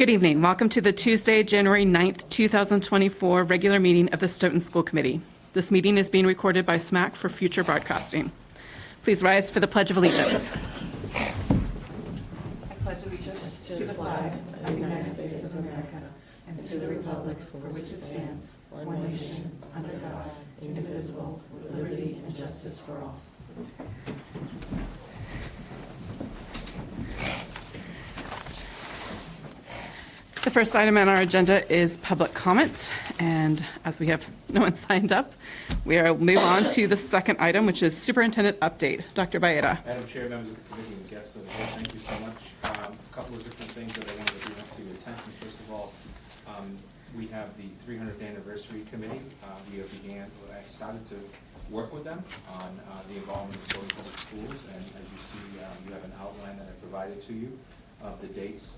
Good evening. Welcome to the Tuesday, January 9th, 2024 regular meeting of the Stoughton School Committee. This meeting is being recorded by SMAC for future broadcasting. Please rise for the Pledge of Allegiance. I pledge allegiance to the flag of the United States of America and to the republic for which it stands, one nation, under God, indivisible, with liberty and justice for all. The first item on our agenda is public comment, and as we have no one signed up, we will move on to the second item, which is superintendent update. Dr. Baeta. Madam Chair, members of the committee, and guests of the board, thank you so much. A couple of different things that I wanted to bring up to your attention. First of all, we have the 300th anniversary committee. I started to work with them on the involvement of Stoughton Public Schools, and as you see, you have an outline that I provided to you of the dates.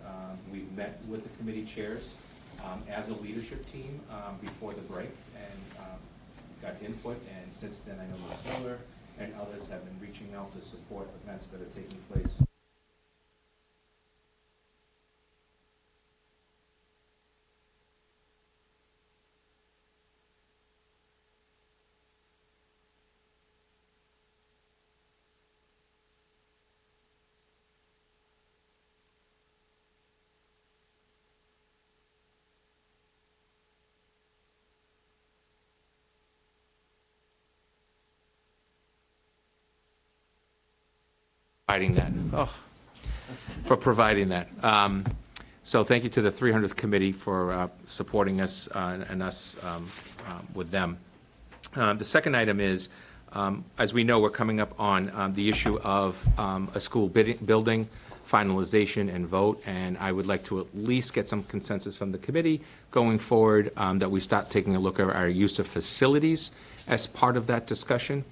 We've met with the committee chairs as a leadership team before the break and got input, and since then I know Ms. Miller and others have been reaching out to support events that are taking place. Providing that. So thank you to the 300th committee for supporting us and us with them. The second item is, as we know, we're coming up on the issue of a school building finalization and vote, and I would like to at least get some consensus from the committee going forward that we start taking a look at our use of facilities as part of that discussion.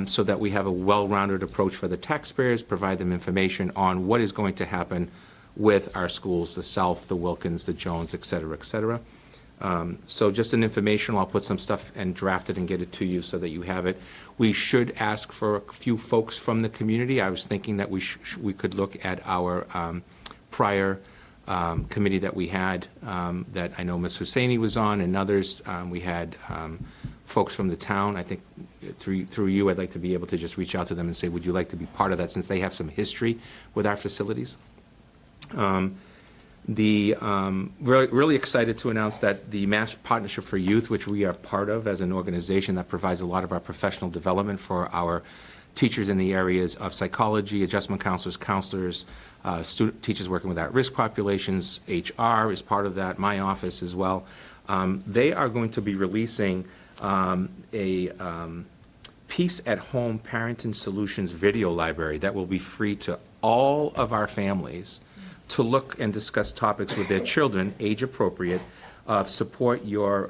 So that we have a well-rounded approach for the taxpayers, provide them information on what is going to happen with our schools, the South, the Wilkins, the Jones, et cetera, et cetera. So just an informational, I'll put some stuff and draft it and get it to you so that you have it. We should ask for a few folks from the community. I was thinking that we could look at our prior committee that we had that I know Ms. Husseini was on and others. We had folks from the town. I think through you, I'd like to be able to just reach out to them and say, would you like to be part of that, since they have some history with our facilities? Really excited to announce that the Mass Partnership for Youth, which we are part of as an organization that provides a lot of our professional development for our teachers in the areas of psychology, adjustment counselors, teachers working with at-risk populations, HR is part of that, my office as well. They are going to be releasing a Peace at Home Parenting Solutions video library that will be free to all of our families to look and discuss topics with their children, age appropriate, support your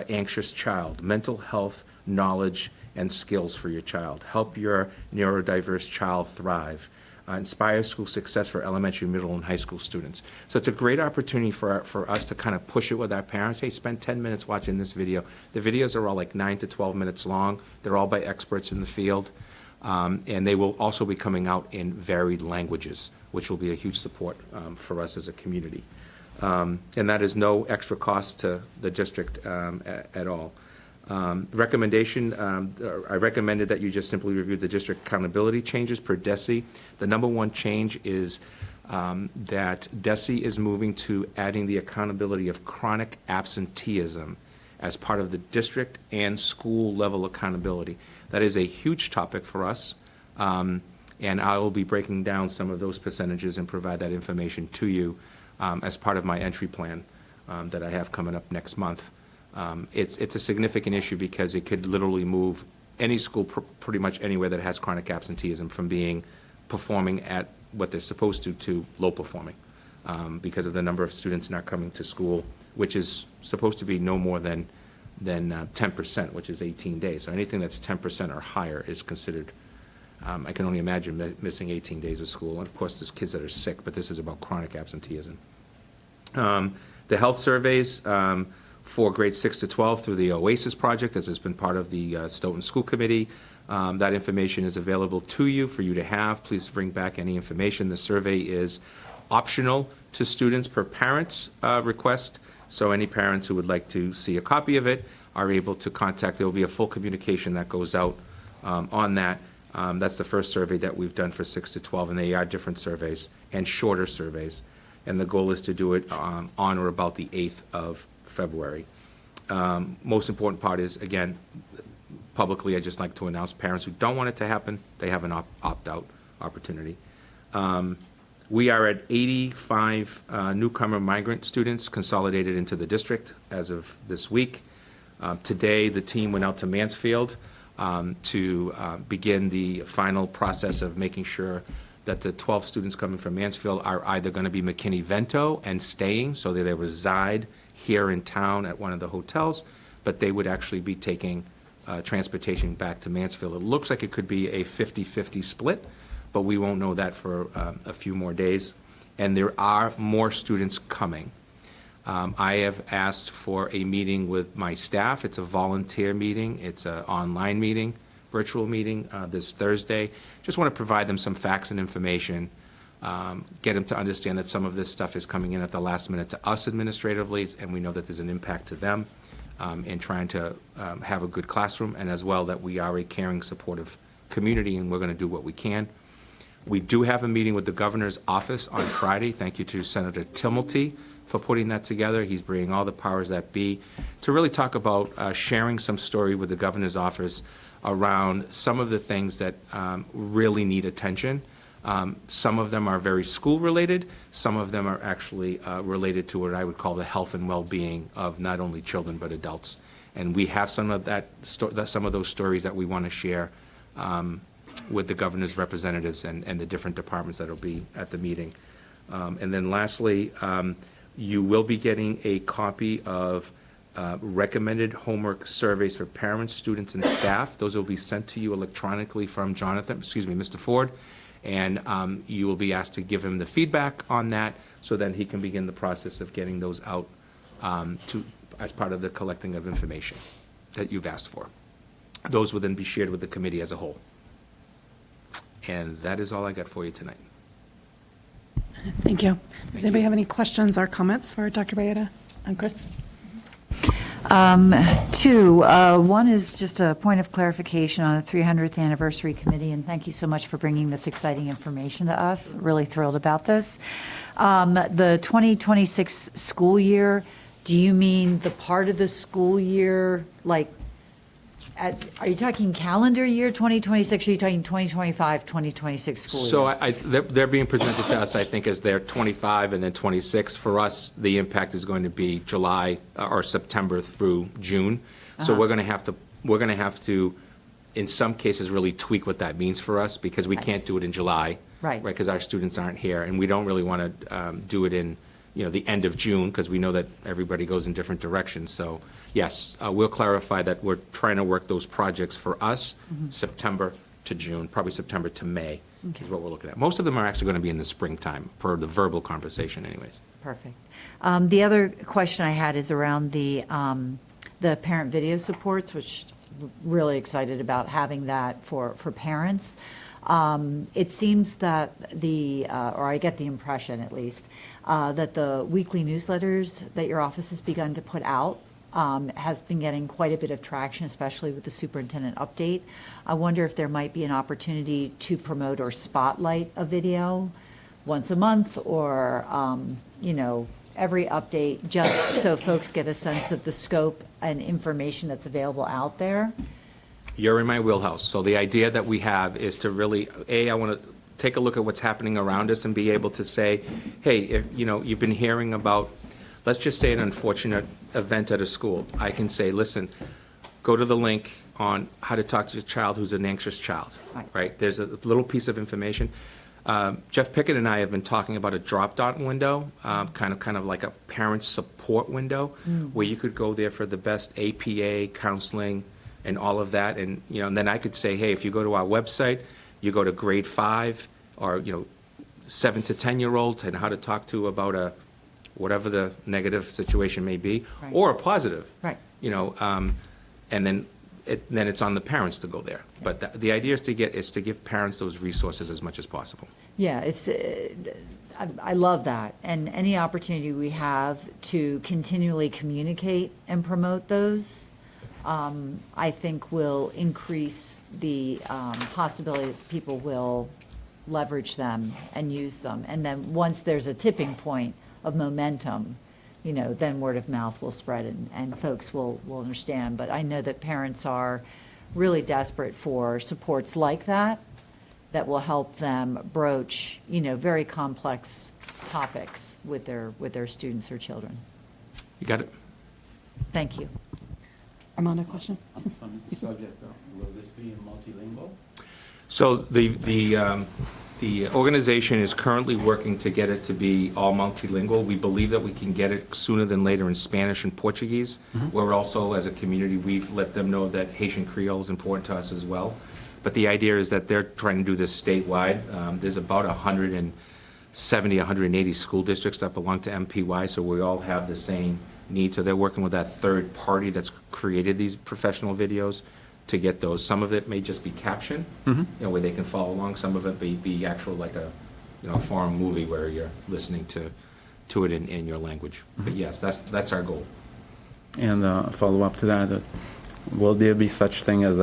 anxious child, mental health, knowledge, and skills for your child, help your neurodiverse child thrive, inspire school success for elementary, middle, and high school students. So it's a great opportunity for us to kind of push it with our parents. Hey, spend 10 minutes watching this video. The videos are all like 9 to 12 minutes long. They're all by experts in the field. And they will also be coming out in varied languages, which will be a huge support for us as a community. And that is no extra cost to the district at all. Recommendation, I recommended that you just simply review the district accountability changes per DESE. The number one change is that DESE is moving to adding the accountability of chronic absenteeism as part of the district and school level accountability. That is a huge topic for us, and I will be breaking down some of those percentages and provide that information to you as part of my entry plan that I have coming up next month. It's a significant issue because it could literally move any school pretty much anywhere that has chronic absenteeism from being performing at what they're supposed to low performing because of the number of students not coming to school, which is supposed to be no more than 10%, which is 18 days. So anything that's 10% or higher is considered, I can only imagine missing 18 days of school. And of course, there's kids that are sick, but this is about chronic absenteeism. The health surveys for grades 6 to 12 through the OASIS project, this has been part of the Stoughton School Committee. That information is available to you for you to have. Please bring back any information. The survey is optional. to students per parent's request. So any parents who would like to see a copy of it are able to contact. There will be a full communication that goes out on that. That's the first survey that we've done for 6 to 12, and they are different surveys and shorter surveys. And the goal is to do it on or about the 8th of February. Most important part is, again, publicly, I'd just like to announce parents who don't want it to happen, they have an opt-out opportunity. We are at 85 newcomer migrant students consolidated into the district as of this week. Today, the team went out to Mansfield to begin the final process of making sure that the 12 students coming from Mansfield are either going to be McKinney-Vento and staying, so that they reside here in town at one of the hotels, but they would actually be taking transportation back to Mansfield. It looks like it could be a 50-50 split, but we won't know that for a few more days. And there are more students coming. I have asked for a meeting with my staff. It's a volunteer meeting. It's an online meeting, virtual meeting this Thursday. Just want to provide them some facts and information, get them to understand that some of this stuff is coming in at the last minute to us administratively, and we know that there's an impact to them in trying to have a good classroom, and as well that we are a caring, supportive community, and we're going to do what we can. We do have a meeting with the governor's office on Friday. Thank you to Senator Timilty for putting that together. He's bringing all the powers that be to really talk about sharing some story with the governor's office around some of the things that really need attention. Some of them are very school-related. Some of them are actually related to what I would call the health and well-being of not only children but adults. And we have some of some of those stories that we want to share with the governor's representatives and the different departments that will be at the meeting. And then lastly, you will be getting a copy of recommended homework surveys for parents, students, and staff. Those will be sent to you electronically from Mr. Ford, and you will be asked to give him the feedback on that, so then he can begin the process of getting those out as part of the collecting of information that you've asked for. Those will then be shared with the committee as a whole. And that is all I got for you tonight. Thank you. Does anybody have any questions or comments for Dr. Bayeda and Chris? Two. One is just a point of clarification on the 300th anniversary committee, and thank you so much for bringing this exciting information to us. Really thrilled about this. The 2026 school year, do you mean the part of the school year, like, are you talking calendar year 2026, or are you talking 2025, 2026 school year? So they're being presented to us, I think, as they're 25 and then 26. For us, the impact is going to be July or September through June. So we're going to have to, in some cases, really tweak what that means for us, because we can't do it in July, right? Because our students aren't here, and we don't really want to do it in the end of June, because we know that everybody goes in different directions. So yes, we'll clarify that we're trying to work those projects for us, September to June, probably September to May is what we're looking at. Most of them are actually going to be in the springtime, per the verbal conversation anyways. Perfect. The other question I had is around the parent video supports, which I'm really excited about having that for parents. It seems that or I get the impression at least, that the weekly newsletters that your office has begun to put out has been getting quite a bit of traction, especially with the superintendent update. I wonder if there might be an opportunity to promote or spotlight a video once a month, or every update, just so folks get a sense of the scope and information that's available out there. You're in my wheelhouse. So the idea that we have is to really, I want to take a look at what's happening around us and be able to say, hey, if you've been hearing about, let's just say, an unfortunate event at a school. I can say, listen, go to the link on how to talk to a child who's an anxious child, right? There's a little piece of information. Jeff Pickett and I have been talking about a drop-down window, kind of like a parent support window, where you could go there for the best APA counseling and all of that. And, and then I could say, hey, if you go to our website, you go to grade 5 or, 7 to 10-year-olds, and how to talk to about whatever the negative situation may be, or a positive. Right. And then then it's on the parents to go there. But the idea is to give parents those resources as much as possible. Yeah, it's, I love that. And any opportunity we have to continually communicate and promote those, I think will increase the possibility that people will leverage them and use them. And then once there's a tipping point of momentum, you know, then word of mouth will spread and folks will understand. But I know that parents are really desperate for supports like that will help them broach, you know, very complex topics with their students or children. You got it? Thank you. Armando, question? On this subject, will this be multilingual? So the organization is currently working to get it to be all multilingual. We believe that we can get it sooner than later in Spanish and Portuguese. We're also, as a community, we've let them know that Haitian Creole is important to us as well. But the idea is that they're trying to do this statewide. There's about 170, 180 school districts that belong to MPY, so we all have the same need. So they're working with that third party that's created these professional videos to get those. Some of it may just be caption, you know, where they can follow along. Some of it may be actual, like a, you know, foreign movie where you're listening to it in your language. But yes, that's our goal. And follow up to that, will there be such thing as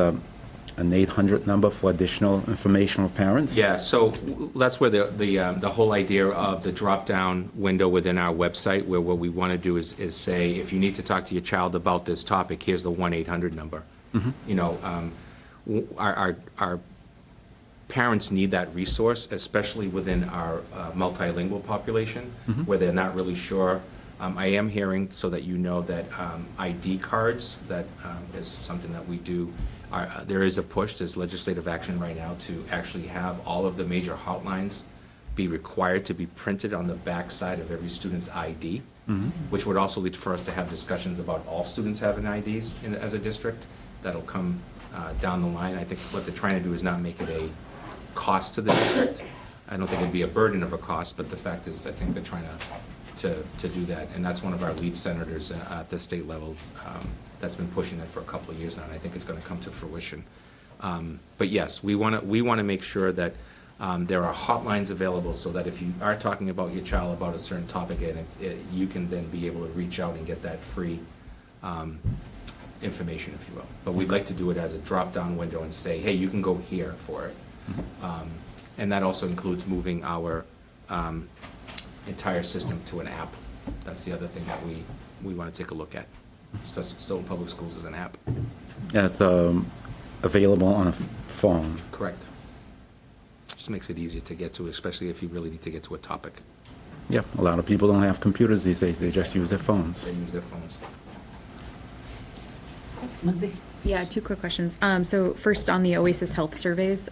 an 800 number for additional information for parents? Yeah, so that's where the whole idea of the drop-down window within our website, where what we want to do is say, if you need to talk to your child about this topic, here's the 1-800 number. You know, our parents need that resource, especially within our multilingual population, where they're not really sure. I am hearing, so that you know, that ID cards, that is something that we do. There is a push, there's legislative action right now to actually have all of the major hotlines be required to be printed on the back side of every student's ID, which would also lead for us to have discussions about all students having IDs as a district. That'll come down the line. I think what they're trying to do is not make it a cost to the district. I don't think it'd be a burden of a cost, but the fact is, I think they're trying to do that. And that's one of our lead senators at the state level that's been pushing that for a couple of years now, and I think it's going to come to fruition. But yes, we want to make sure that there are hotlines available, so that if you are talking about your child about a certain topic, and you can then be able to reach out and get that free information, if you will. But we'd like to do it as a drop-down window and say, hey, you can go here for it. And that also includes moving our entire system to an app. That's the other thing that we want to take a look at. Stoughton Public Schools is an app. That's available on a phone. Correct. Just makes it easier to get to, especially if you really need to get to a topic. Yeah, a lot of people don't have computers these days. They just use their phones. They use their phones. Lindsay? Yeah, two quick questions. So first, on the Oasis Health surveys,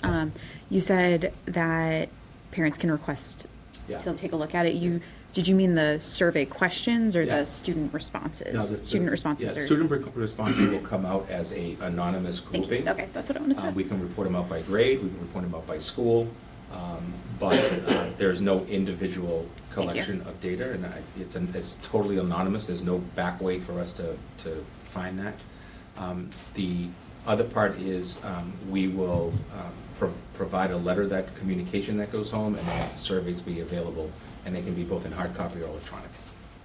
you said that parents can request Yeah. to take a look at it. Did you mean the survey questions or Yeah. the student responses? No, Student responses Yeah, are. student responses will come out as a anonymous Thank you. grouping. Okay, that's what I wanted to know. We can report them out by grade, we can report them out by school, but there's no individual collection of data, and it's totally anonymous. There's no back way for us to find that. The other part is we will provide a letter, that communication that goes home, and then the surveys be available, and they can be both in hard copy or electronic.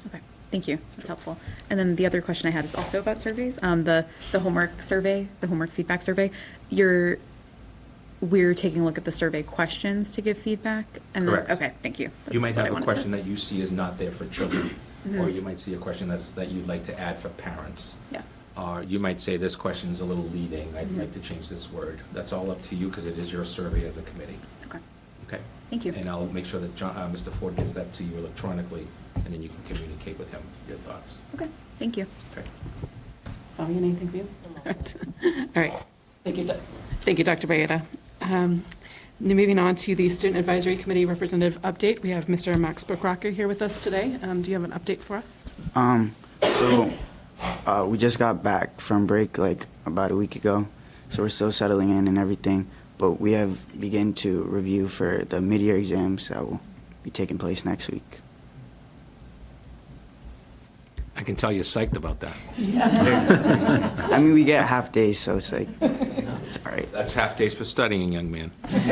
Okay, thank you. That's helpful. And then the other question I had is also about surveys. The homework survey, the homework feedback survey. We're taking a look at the survey questions to give feedback. And Correct. Okay, thank you. You That's might what I have a wanted question to- that you see is not there for children, or you might see a question that you'd like to add for parents. Yeah. Or you might say, this question is a little leading, I'd like to change this word. That's all up to you, because it is your survey as a committee. Okay, Okay? thank you. And I'll make sure that Mr. Ford gets that to you electronically, and then you can communicate with him your thoughts. Okay, thank you. Okay? Fabian, anything for you? All right. Thank you, Dr. Bayeda. Now moving on to the Student Advisory Committee Representative update. We have Mr. Max Brookrocker here with us today. Do you have an update for us? We just got back from break like about a week ago, so we're still settling in and everything, but we have begun to review for the mid-year exams that will be taking place next week. I can tell you're psyched about that. I mean, we get half days, so it's like, it's all right. That's half days for studying, young man. Thanks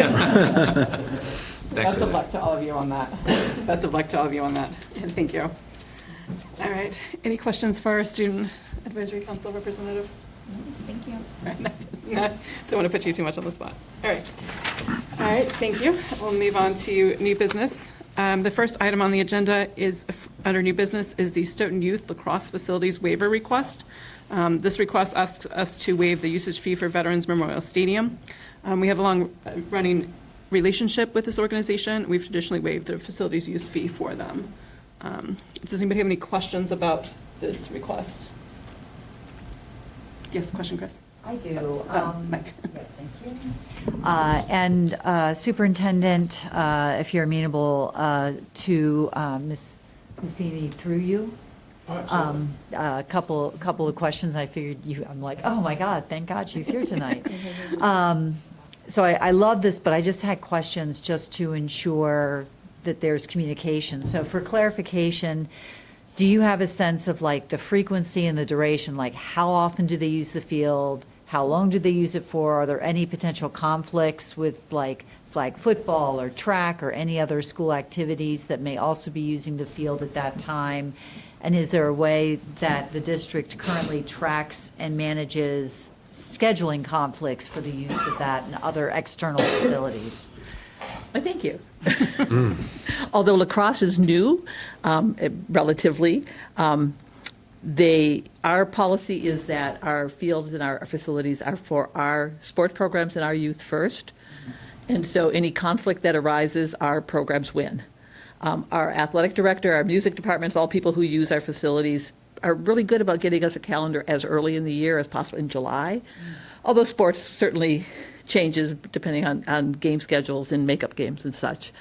Best for of luck that. to all of you on that. Best of luck to all of you on that. And thank you. All right. Any questions for our Student Advisory Council representative? Thank you. All right. Don't want to put you too much on the spot. All right. All right, thank you. We'll move on to new business. The first item on the agenda is, under new business, is the Stoughton Youth Lacrosse Facilities waiver request. This request asks us to waive the usage fee for Veterans Memorial Stadium. We have a long-running relationship with this organization. We've traditionally waived the facilities use fee for them. Does anybody have any questions about this request? Yes, question, Chris? I do. Mike. Yeah, thank you. And Superintendent, if you're amenable to Ms. Husseini through you. A couple of questions. I figured you, I'm like, oh my God, thank God she's here tonight. So I love this, but I just had questions just to ensure that there's communication. So for clarification, do you have a sense of like the frequency and the duration? Like how often do they use the field? How long do they use it for? Are there any potential conflicts with like flag football or track or any other school activities that may also be using the field at that time? And is there a way that the district currently tracks and manages scheduling conflicts for the use of that and other external facilities? Well, thank you. Although lacrosse is new, relatively, our policy is that our fields and our facilities are for our sport programs and our youth first. And so any conflict that arises, our programs win. Our athletic director, our music departments, all people who use our facilities are really good about getting us a calendar as early in the year as possible, in July. Although sports certainly changes depending on game schedules and makeup games and such.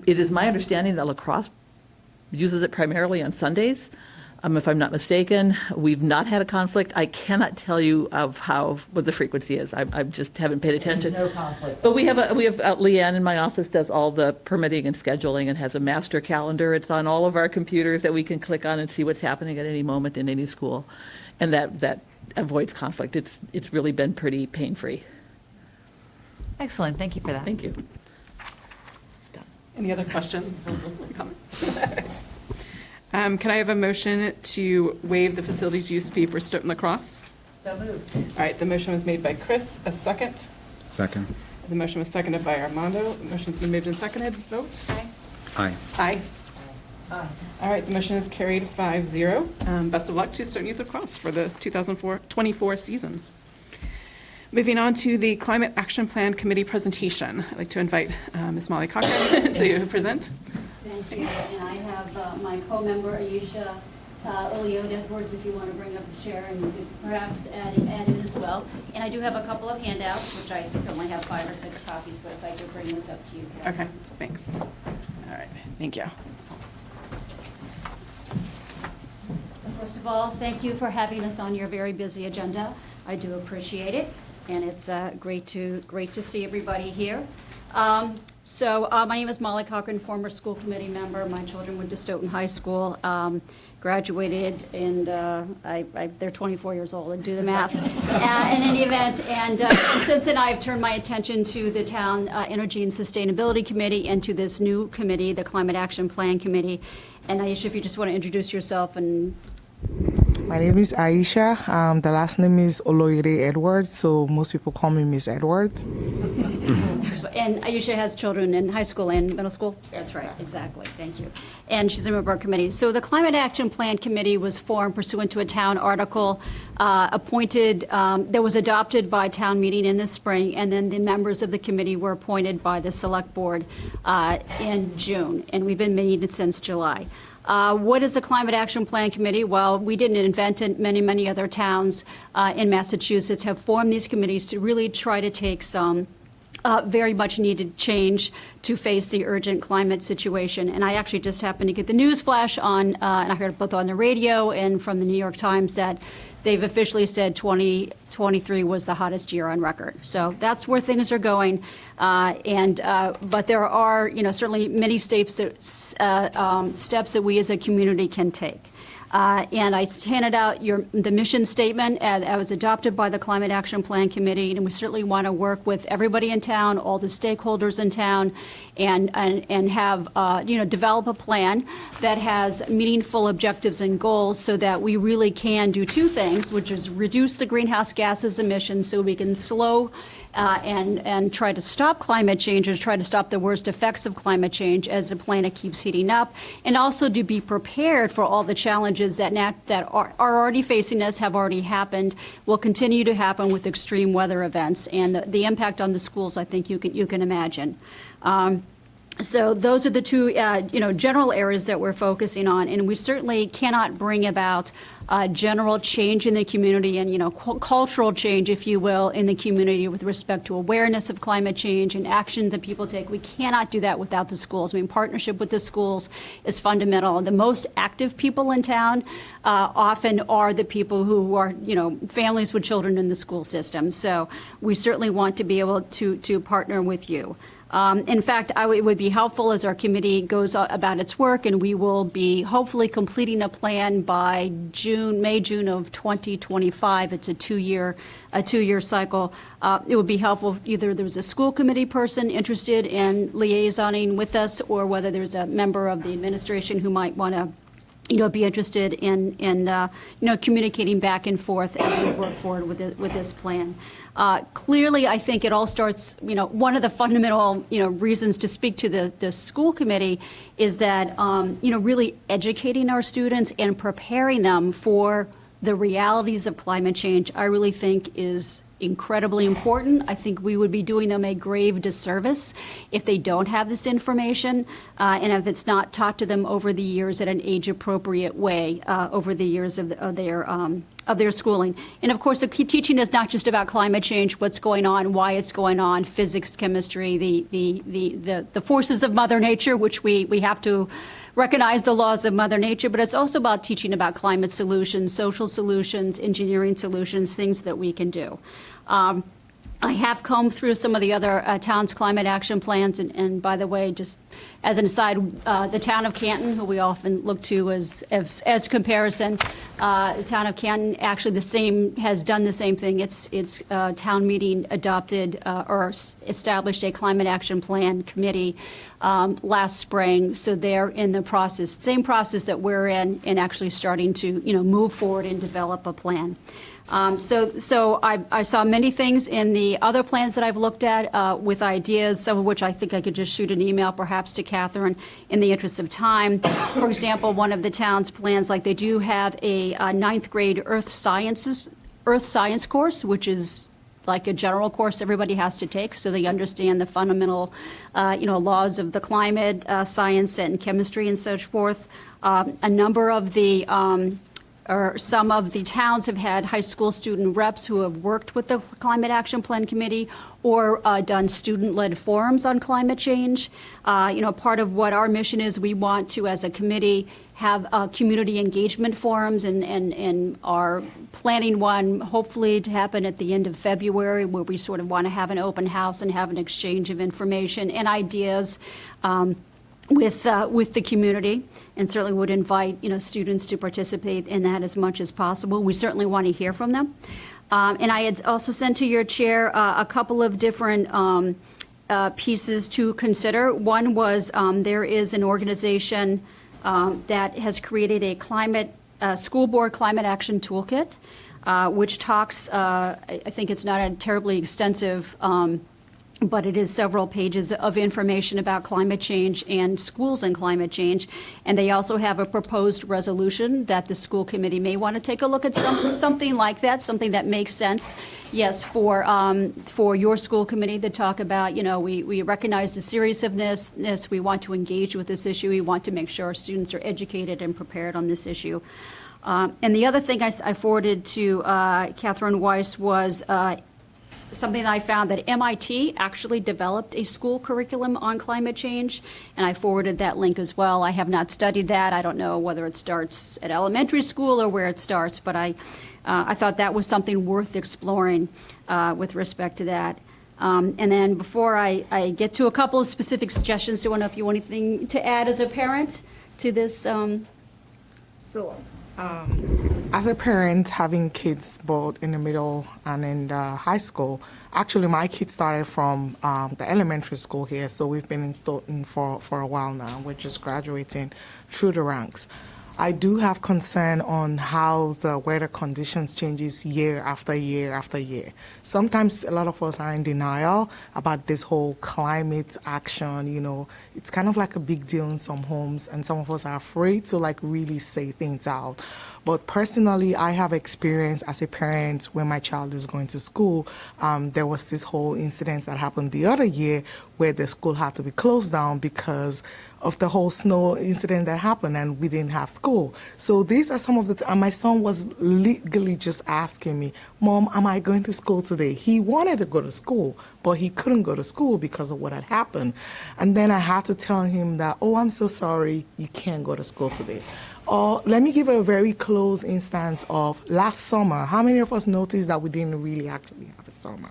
It is my understanding that lacrosse uses it primarily on Sundays. If I'm not mistaken, we've not had a conflict. I cannot tell you of what the frequency is. I just haven't paid attention. There's no conflict. But we have Leanne in my office does all the permitting and scheduling and has a master calendar. It's on all of our computers that we can click on and see what's happening at any moment in any school, and that avoids conflict. It's really been pretty pain-free. Excellent, thank you for that. Thank you. Any other questions or comments? All right. Can I have a motion to waive the facilities use fee for Stoughton Lacrosse? So moved. All right, the motion was made by Chris, a second. Second. The motion was seconded by Armando. The motion's been moved and seconded. Vote. Aye. Aye. Aye. All right, the motion is carried 5-0. Best of luck to Stoughton Youth Lacrosse for the 2024 season. Moving on to the Climate Action Plan Committee presentation. I'd like to invite Ms. Molly Cochran to present. Thank you, and I have my co-member Aisha Oleode Edwards, if you want to bring up a chair, and you could perhaps add in as well. And I do have a couple of handouts, which I think only have 5 or 6 copies, but if I could bring this up to you. Okay, thanks. All right, thank you. First of all, thank you for having us on your very busy agenda. I do appreciate it, and it's great to see everybody here. So my name is Molly Cochran, former school committee member. My children went to Stoughton High School, graduated, and they're 24 years old, and do the math. In any event, and since then I've turned my attention to the Town Energy and Sustainability Committee and to this new committee, the Climate Action Plan Committee. And Aisha, if you just want to introduce yourself and... My name is Aisha. The last name is Oloyede Edwards, so most people call me Miss Edwards. And Aisha has children in high school and middle school? That's right, exactly, thank you. And she's a member of our committee. So the Climate Action Plan Committee was formed pursuant to a town article that was adopted by town meeting in the spring, and then the members of the committee were appointed by the select board in June, and we've been meeting since July. What is the Climate Action Plan Committee? Well, we didn't invent it. Many other towns in Massachusetts have formed these committees to really try to take some very much needed change to face the urgent climate situation. And I actually just happened to get the news flash on, and I heard both on the radio and from the New York Times that they've officially said 2023 was the hottest year on record. So that's where things are going. But there are, certainly many steps that we as a community can take. And I handed out the mission statement that was adopted by the Climate Action Plan Committee, and we certainly want to work with everybody in town, all the stakeholders in town, and have, develop a plan that has meaningful objectives and goals so that we really can do two things, which is reduce the greenhouse gases emissions so we can slow and try to stop climate change or try to stop the worst effects of climate change as the planet keeps heating up, and also to be prepared for all the challenges that are already facing us, have already happened, will continue to happen with extreme weather events, and the impact on the schools, I think you can imagine. So those are the two, general areas that we're focusing on, and we certainly cannot bring about general change in the community and, cultural change, if you will, in the community with respect to awareness of climate change and actions that people take. We cannot do that without the schools. I mean, partnership with the schools is fundamental. The most active people in town often are the people who are, families with children in the school system. So we certainly want to be able to partner with you. In fact, it would be helpful as our committee goes about its work, and we will be hopefully completing a plan by May, June of 2025. It's a two-year cycle. It would be helpful if either there was a school committee person interested in liaisoning with us, or whether there's a member of the administration who might want to be interested in communicating back and forth as we work forward with this plan. Clearly, I think it all starts, one of the fundamental, reasons to speak to the school committee is that, really educating our students and preparing them for the realities of climate change, I really think is incredibly important. I think we would be doing them a grave disservice if they don't have this information, and if it's not taught to them over the years at an age-appropriate way over the years of their schooling. And of course, the teaching is not just about climate change, what's going on, why it's going on, physics, chemistry, the forces of Mother Nature, which we have to recognize the laws of Mother Nature, but it's also about teaching about climate solutions, social solutions, engineering solutions, things that we can do. I have combed through some of the other towns' climate action plans, and by the way, just as an aside, the town of Canton, who we often look to as comparison, the town of Canton actually has done the same thing. Its town meeting adopted or established a climate action plan committee last spring, so they're in the process, same process that we're in actually starting to move forward and develop a plan. So I saw many things in the other plans that I've looked at with ideas, some of which I think I could just shoot an email perhaps to Catherine in the interest of time. For example, one of the town's plans, like they do have a ninth grade earth science course, which is like a general course everybody has to take, so they understand the fundamental, laws of the climate, science and chemistry and so forth. A number of the some of the towns have had high school student reps who have worked with the Climate Action Plan Committee or done student-led forums on climate change. Part of what our mission is, we want to, as a committee, have community engagement forums and are planning one hopefully to happen at the end of February, where we sort of want to have an open house and have an exchange of information and ideas with the community, and certainly would invite students to participate in that as much as possible. We certainly want to hear from them. And I had also sent to your chair a couple of different pieces to consider. One was there is an organization that has created a school board climate action toolkit, which talks, I think it's not a terribly extensive but it is several pages of information about climate change and schools and climate change. And they also have a proposed resolution that the school committee may want to take a look at something like that, something that makes sense. Yes, for your school committee to talk about, we recognize the seriousness, we want to engage with this issue, we want to make sure our students are educated and prepared on this issue. And the other thing I forwarded to Catherine Weiss was something that I found that MIT actually developed a school curriculum on climate change, and I forwarded that link as well. I have not studied that. I don't know whether it starts at elementary school or where it starts, but I thought that was something worth exploring with respect to that. And then before I get to a couple of specific suggestions, do I know if you want anything to add as a parent to this? So As a parent, having kids both in the middle and in the high school, actually my kids started from the elementary school here, so we've been in Stoughton for a while now. We're just graduating through the ranks. I do have concern on how the weather conditions changes year after year after year. Sometimes a lot of us are in denial about this whole climate action, it's kind of like a big deal in some homes, and some of us are afraid to like really say things out. But personally, I have experience as a parent when my child is going to school. There was this whole incident that happened the other year where the school had to be closed down because of the whole snow incident that happened, and we didn't have school. So these are some of the and my son was legally just asking me, Mom, am I going to school today? He wanted to go to school, but he couldn't go to school because of what had happened. And then I had to tell him that, oh, I'm so sorry, you can't go to school today. Or let me give a very close instance of last summer. How many of us noticed that we didn't really actually have a summer?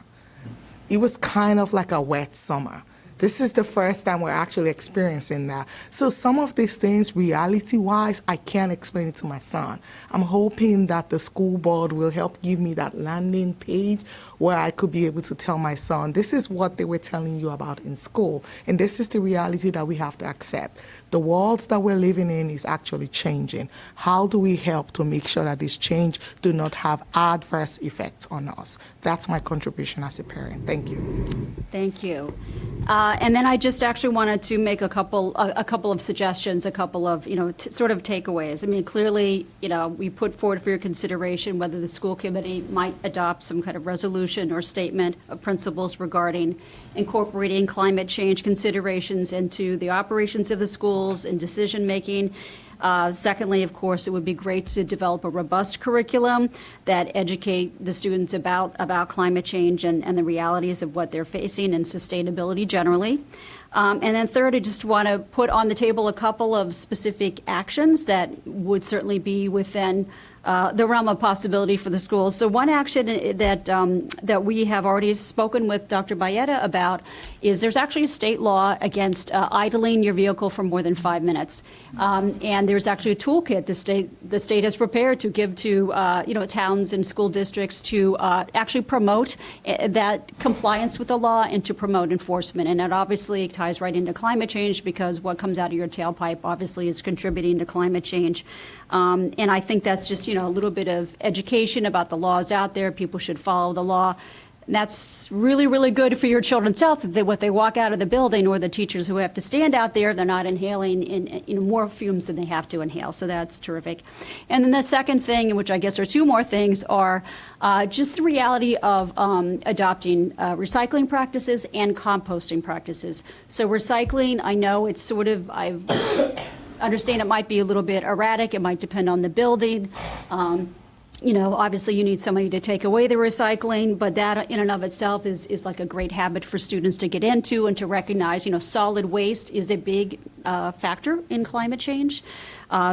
It was kind of like a wet summer. This is the first time we're actually experiencing that. So some of these things, reality-wise, I can't explain it to my son. I'm hoping that the school board will help give me that landing page where I could be able to tell my son, this is what they were telling you about in school, and this is the reality that we have to accept. The world that we're living in is actually changing. How do we help to make sure that this change do not have adverse effects on us? That's my contribution as a parent. Thank you. Thank you. And then I just actually wanted to make a couple of suggestions, a couple of, sort of takeaways. I mean, clearly, we put forward for your consideration whether the school committee might adopt some kind of resolution or statement of principles regarding incorporating climate change considerations into the operations of the schools and decision-making. Secondly, of course, it would be great to develop a robust curriculum that educate the students about climate change and the realities of what they're facing and sustainability generally. And then third, I just want to put on the table a couple of specific actions that would certainly be within the realm of possibility for the schools. So one action that we have already spoken with Dr. Bayetta about is there's actually a state law against idling your vehicle for more than 5 minutes. And there's actually a toolkit the state has prepared to give to towns and school districts to actually promote that compliance with the law and to promote enforcement. And that obviously ties right into climate change, because what comes out of your tailpipe obviously is contributing to climate change. And I think that's just, a little bit of education about the laws out there. People should follow the law. And that's really, really good for your children's health. That when they walk out of the building, or the teachers who have to stand out there, they're not inhaling in more fumes than they have to inhale. So that's terrific. And then the second thing, which I guess are two more things, are just the reality of adopting recycling practices and composting practices. So recycling, I know it's sort of, I understand it might be a little bit erratic. It might depend on the building. Obviously you need somebody to take away the recycling, but that in and of itself is like a great habit for students to get into and to recognize, solid waste is a big factor in climate change.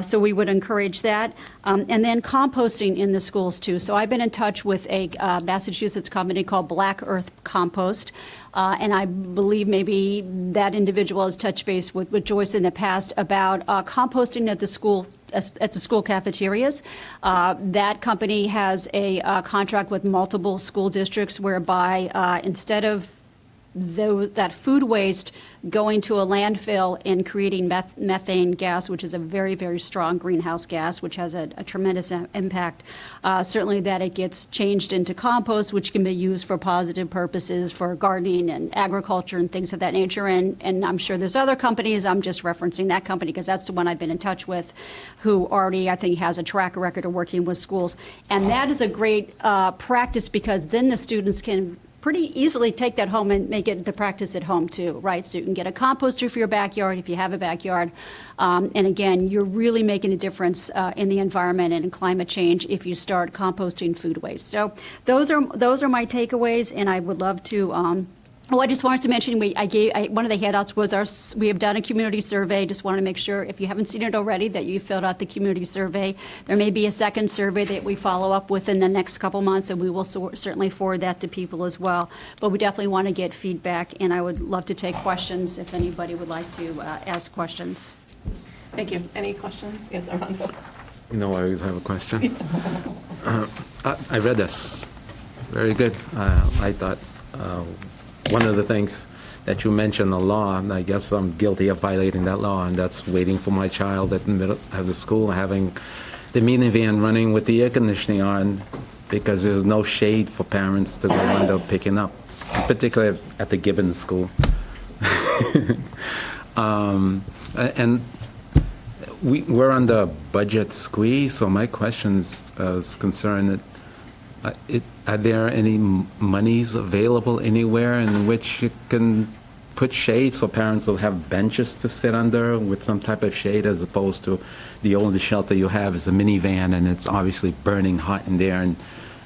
So we would encourage that. And then composting in the schools too. So I've been in touch with a Massachusetts company called Black Earth Compost. And I believe maybe that individual has touched base with Joyce in the past about composting at the school cafeterias. That company has a contract with multiple school districts whereby instead of that food waste going to a landfill and creating methane gas, which is a very, very strong greenhouse gas, which has a tremendous impact. Certainly that it gets changed into compost, which can be used for positive purposes for gardening and agriculture and things of that nature. And I'm sure there's other companies. I'm just referencing that company because that's the one I've been in touch with, who already, I think, has a track record of working with schools. And that is a great practice, because then the students can pretty easily take that home and make it the practice at home too, right? So you can get a composter for your backyard if you have a backyard. And again, you're really making a difference in the environment and in climate change if you start composting food waste. So those are my takeaways, and I would love to. I just wanted to mention, one of the handouts was we have done a community survey. Just wanted to make sure, if you haven't seen it already, that you filled out the community survey. There may be a second survey that we follow up with in the next couple months, and we will certainly forward that to people as well. But we definitely want to get feedback, and I would love to take questions if anybody would like to ask questions. Thank you. Any questions? Yes, Armando. You know, I always have a question. I read this. Very good. I thought one of the things that you mentioned, the law, and I guess I'm guilty of violating that law, and that's waiting for my child at the middle of the school, having the minivan running with the air conditioning on, because there's no shade for parents to go under picking up, particularly at the Gibbons School. And we're under budget squeeze, so my question is concerned that are there any monies available anywhere in which you can put shade so parents will have benches to sit under with some type of shade, as opposed to the only shelter you have is a minivan and it's obviously burning hot in there, and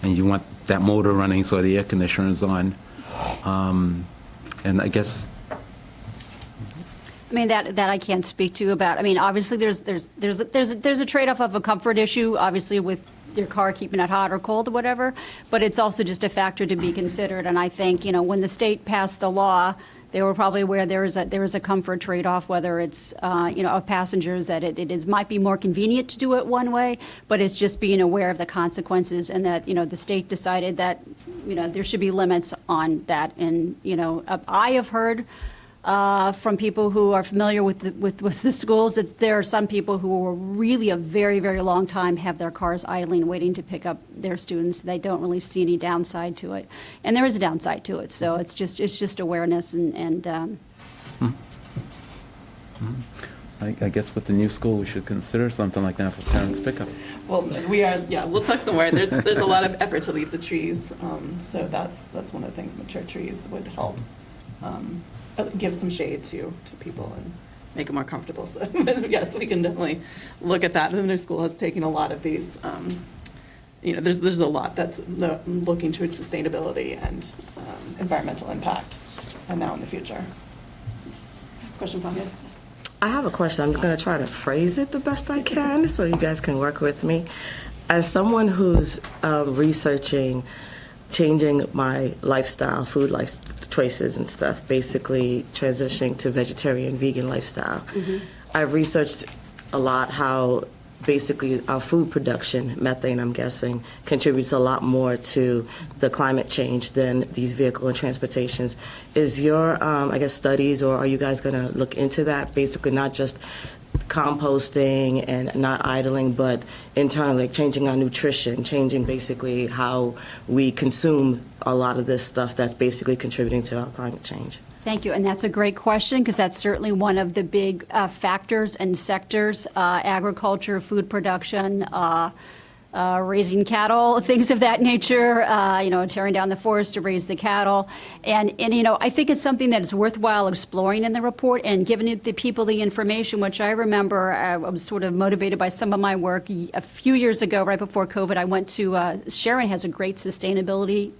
you want that motor running so the air conditioner is on. And I guess I mean, that I can't speak to about. I mean, obviously, there's a trade-off of a comfort issue, obviously, with your car keeping it hot or cold or whatever. But it's also just a factor to be considered. And I think, when the state passed the law, they were probably aware there is a comfort trade-off, whether it's of passengers, that it might be more convenient to do it one way, but it's just being aware of the consequences, and that the state decided that there should be limits on that. And I have heard from people who are familiar with the schools, there are some people who will really a very, very long time have their cars idling, waiting to pick up their students. They don't really see any downside to it, and there is a downside to it. So it's just awareness and. I guess with the new school, we should consider something like that for parents' pickup. Well, we'll tuck somewhere. There's a lot of effort to leave the trees, so that's one of the things. Mature trees would help give some shade to people and make it more comfortable. So yes, we can definitely look at that. The new school has taken a lot of these. There's a lot that's looking towards sustainability and environmental impact, and now in the future. Question from you. I have a question. I'm going to try to phrase it the best I can so you guys can work with me. As someone who's researching changing my lifestyle, food life choices and stuff, basically transitioning to vegetarian, vegan lifestyle, I've researched a lot how basically our food production, methane I'm guessing, contributes a lot more to the climate change than these vehicle and transportations. Is your, studies, or are you guys going to look into that? Basically not just composting and not idling, but internally, like changing our nutrition, changing basically how we consume a lot of this stuff that's basically contributing to our climate change. Thank you, and that's a great question, because that's certainly one of the big factors and sectors: agriculture, food production, raising cattle, things of that nature. Tearing down the forest to raise the cattle, and I think it's something that is worthwhile exploring in the report and giving the people the information. Which I remember, I was sort of motivated by some of my work a few years ago, right before COVID. I went to Sharon has a great sustainability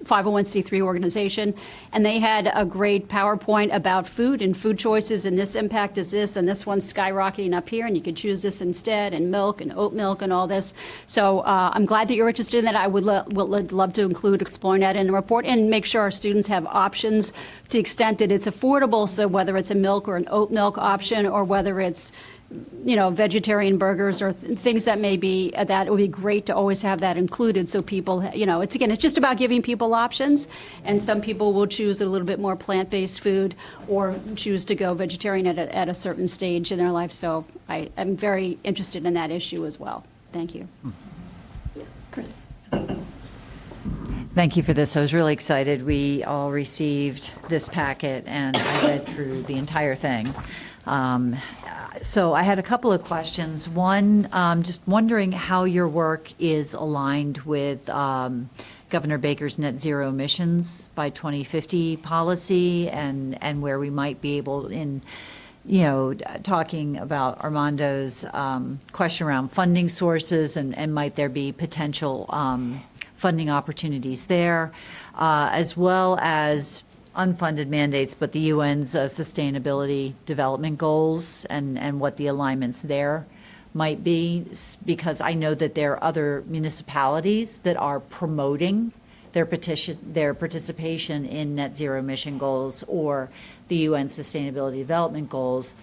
501c3 organization, and they had a great PowerPoint about food and food choices, and this impact is this, and this one's skyrocketing up here, and you could choose this instead, and milk and oat milk and all this. So I'm glad that you're interested in that. I would love to include exploring that in the report and make sure our students have options to the extent that it's affordable. So whether it's a milk or an oat milk option, or whether it's vegetarian burgers or things that may be, that it would be great to always have that included, so people, it's just about giving people options, and some people will choose a little bit more plant-based food or choose to go vegetarian at a certain stage in their life. So I'm very interested in that issue as well. Thank you. Chris. Thank you for this. I was really excited. We all received this packet, and I read through the entire thing. So I had a couple of questions. One, just wondering how your work is aligned with Governor Baker's net zero emissions by 2050 policy, and where we might be able, in talking about Armando's question around funding sources, and might there be potential funding opportunities there, as well as unfunded mandates, but the UN's sustainability development goals, and what the alignments there might be, because I know that there are other municipalities that are promoting their participation in net zero emission goals or the UN sustainability development goals.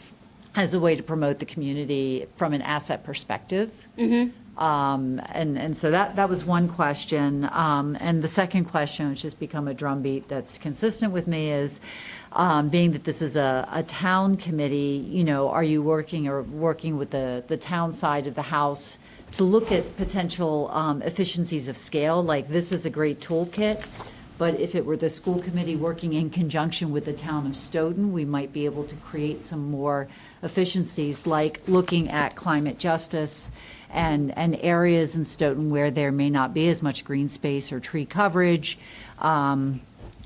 as a way to promote the community from an asset perspective. And so that was one question. And the second question, which has become a drumbeat that's consistent with me, is being that this is a town committee, you know, are you working with the town side of the house to look at potential efficiencies of scale? Like, this is a great toolkit, but if it were the school committee working in conjunction with the town of Stoughton, we might be able to create some more efficiencies, like looking at climate justice and areas in Stoughton where there may not be as much green space or tree coverage,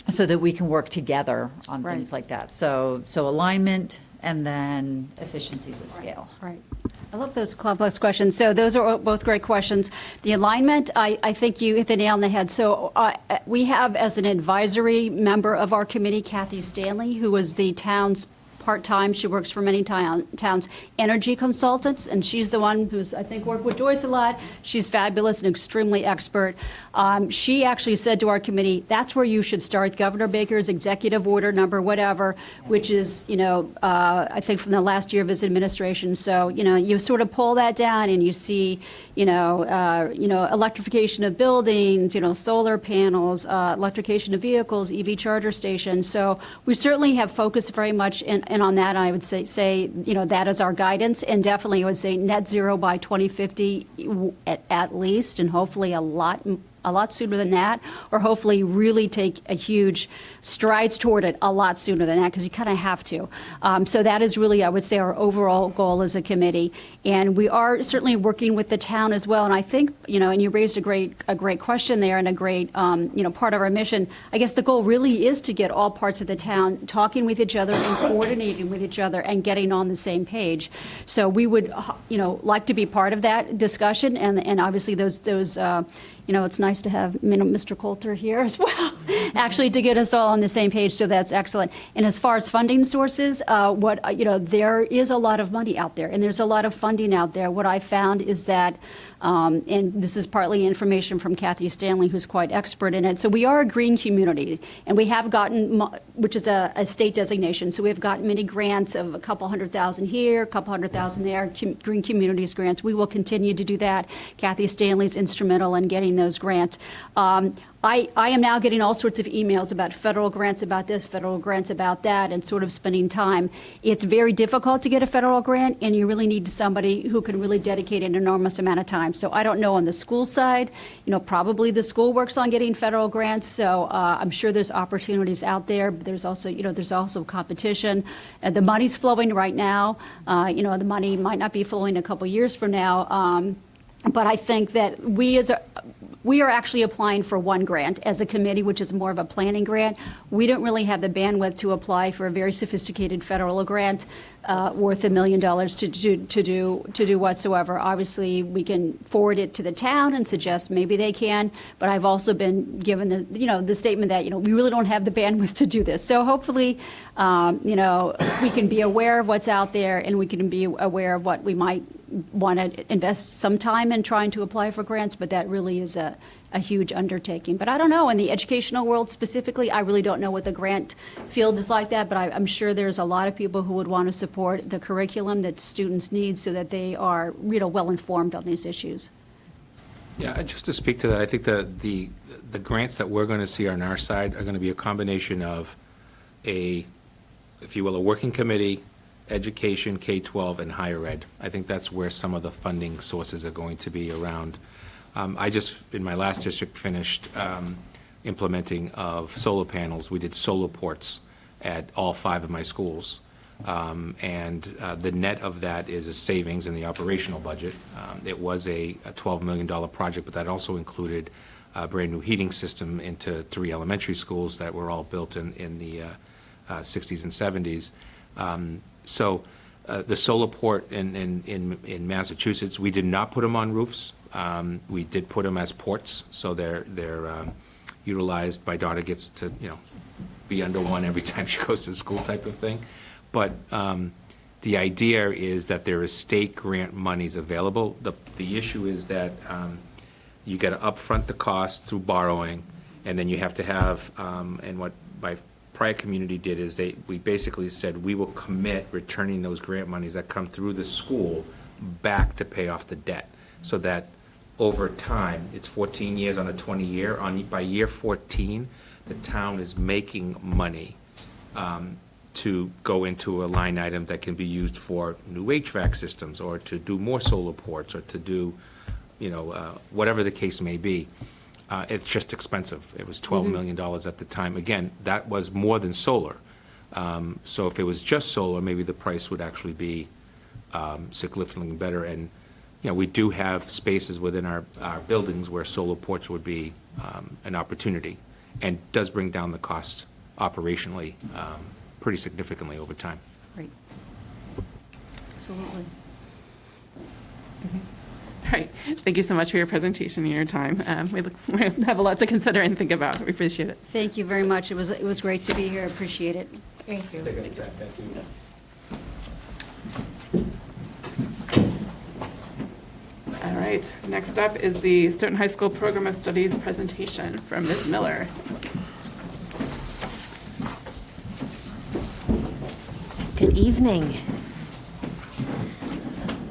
so that we can work together on things like that. So alignment and then efficiencies of scale. Right. I love those complex questions. So those are both great questions. The alignment, I think you hit the nail on the head. So we have, as an advisory member of our committee, Kathy Stanley, who is the town's part-time, she works for many towns, energy consultants, and she's the one who's, I think, worked with Joyce a lot. She's fabulous and extremely expert. She actually said to our committee, that's where you should start, Governor Baker's executive order number whatever, which is, you know, I think from the last year of his administration. So, you know, you sort of pull that down and you see, you know, electrification of buildings, you know, solar panels, electrification of vehicles, EV charger stations. So we certainly have focused very much and on that, I would say, you know, that is our guidance, and definitely I would say net zero by 2050 at least, and hopefully a lot sooner than that, or hopefully really take a huge strides toward it a lot sooner than that, because you kind of have to. So that is really, I would say, our overall goal as a committee. And we are certainly working with the town as well. And I think, you know, and you raised a great question there, and a great, you know, part of our mission. I guess the goal really is to get all parts of the town talking with each other and coordinating with each other and getting on the same page. So we would, you know, like to be part of that discussion, and obviously those you know, it's nice to have Mr. Coulter here as well, actually, to get us all on the same page, so that's excellent. And as far as funding sources, you know, there is a lot of money out there, and there's a lot of funding out there. What I found is that, and this is partly information from Kathy Stanley, who's quite expert in it. So we are a green community, and we have gotten, which is a state designation, so we've gotten many grants of a couple $100,000 here, a couple $100,000 there, green communities grants. We will continue to do that. Kathy Stanley's instrumental in getting those grants. I am now getting all sorts of emails about federal grants about this, federal grants about that, and sort of spending time. It's very difficult to get a federal grant, and you really need somebody who can really dedicate an enormous amount of time. So I don't know on the school side, you know, probably the school works on getting federal grants, so I'm sure there's opportunities out there, but there's also, you know, there's also competition. The money's flowing right now. You know, the money might not be flowing a couple years from now, but I think that we are actually applying for one grant as a committee, which is more of a planning grant. We don't really have the bandwidth to apply for a very sophisticated federal grant worth $1 million to do whatsoever. Obviously, we can forward it to the town and suggest maybe they can. But I've also been given the statement that, you know, we really don't have the bandwidth to do this. So hopefully, you know, we can be aware of what's out there, and we can be aware of what we might want to invest some time in trying to apply for grants, but that really is a huge undertaking. But I don't know, in the educational world specifically, I really don't know what the grant field is like that, but I'm sure there's a lot of people who would want to support the curriculum that students need so that they are, you know, well-informed on these issues. Yeah, just to speak to that, I think the grants that we're going to see on our side are going to be a combination of if you will, a working committee, education, K-12, and higher ed. I think that's where some of the funding sources are going to be around. I just, in my last district, finished implementing of solar panels. We did solar ports at all 5 of my schools. And the net of that is a savings in the operational budget. It was a $12 million project, but that also included a brand-new heating system into 3 elementary schools that were all built in the 60s and 70s. So the solar port in Massachusetts, we did not put them on roofs. We did put them as ports, so they're utilized. My daughter gets to, you know, be under one every time she goes to school, type of thing. But the idea is that there is state grant monies available. The issue is that you got to upfront the cost through borrowing, and then you have to have, and what my prior community did is we basically said, we will commit returning those grant monies that come through the school back to pay off the debt, so that over time, it's 14 years on a 20-year, by year 14, the town is making money to go into a line item that can be used for new HVAC systems, or to do more solar ports, or to do, whatever the case may be. It's just expensive. It was $12 million at the time. Again, that was more than solar. So if it was just solar, maybe the price would actually be significantly better. And, we do have spaces within our buildings where solar ports would be an opportunity, and does bring down the costs operationally pretty significantly over time. Great. Absolutely. All right. Thank you so much for your presentation and your time. We have a lot to consider and think about. We appreciate it. Thank you very much. It was great to be here. Appreciate it. Thank you. Thank you. All right. Next up is the Stoughton High School Program of Studies presentation from Ms. Miller. Good evening.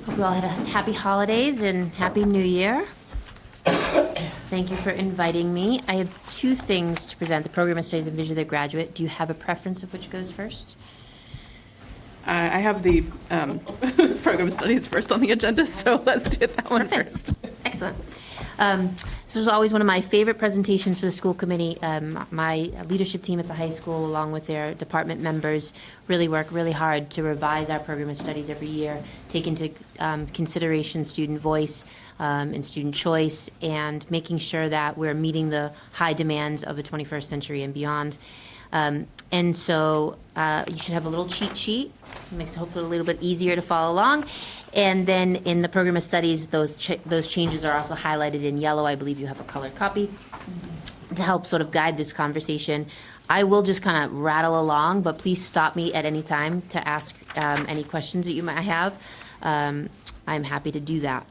Hope you all had a happy holidays and happy new year. Thank you for inviting me. I have two things to present, the Program of Studies and Vision of the Graduate. Do you have a preference of which goes first? I have the program studies first on the agenda, so let's do that one first. Excellent. This is always one of my favorite presentations for the school committee. My leadership team at the high school, along with their department members, really work really hard to revise our program of studies every year, take into consideration student voice and student choice, and making sure that we're meeting the high demands of the 21st century and beyond. And so you should have a little cheat sheet. It makes it hopefully a little bit easier to follow along. And then in the program of studies, those changes are also highlighted in yellow. I believe you have a colored copy to help sort of guide this conversation. I will just kind of rattle along, but please stop me at any time to ask any questions that you might have. I'm happy to do that.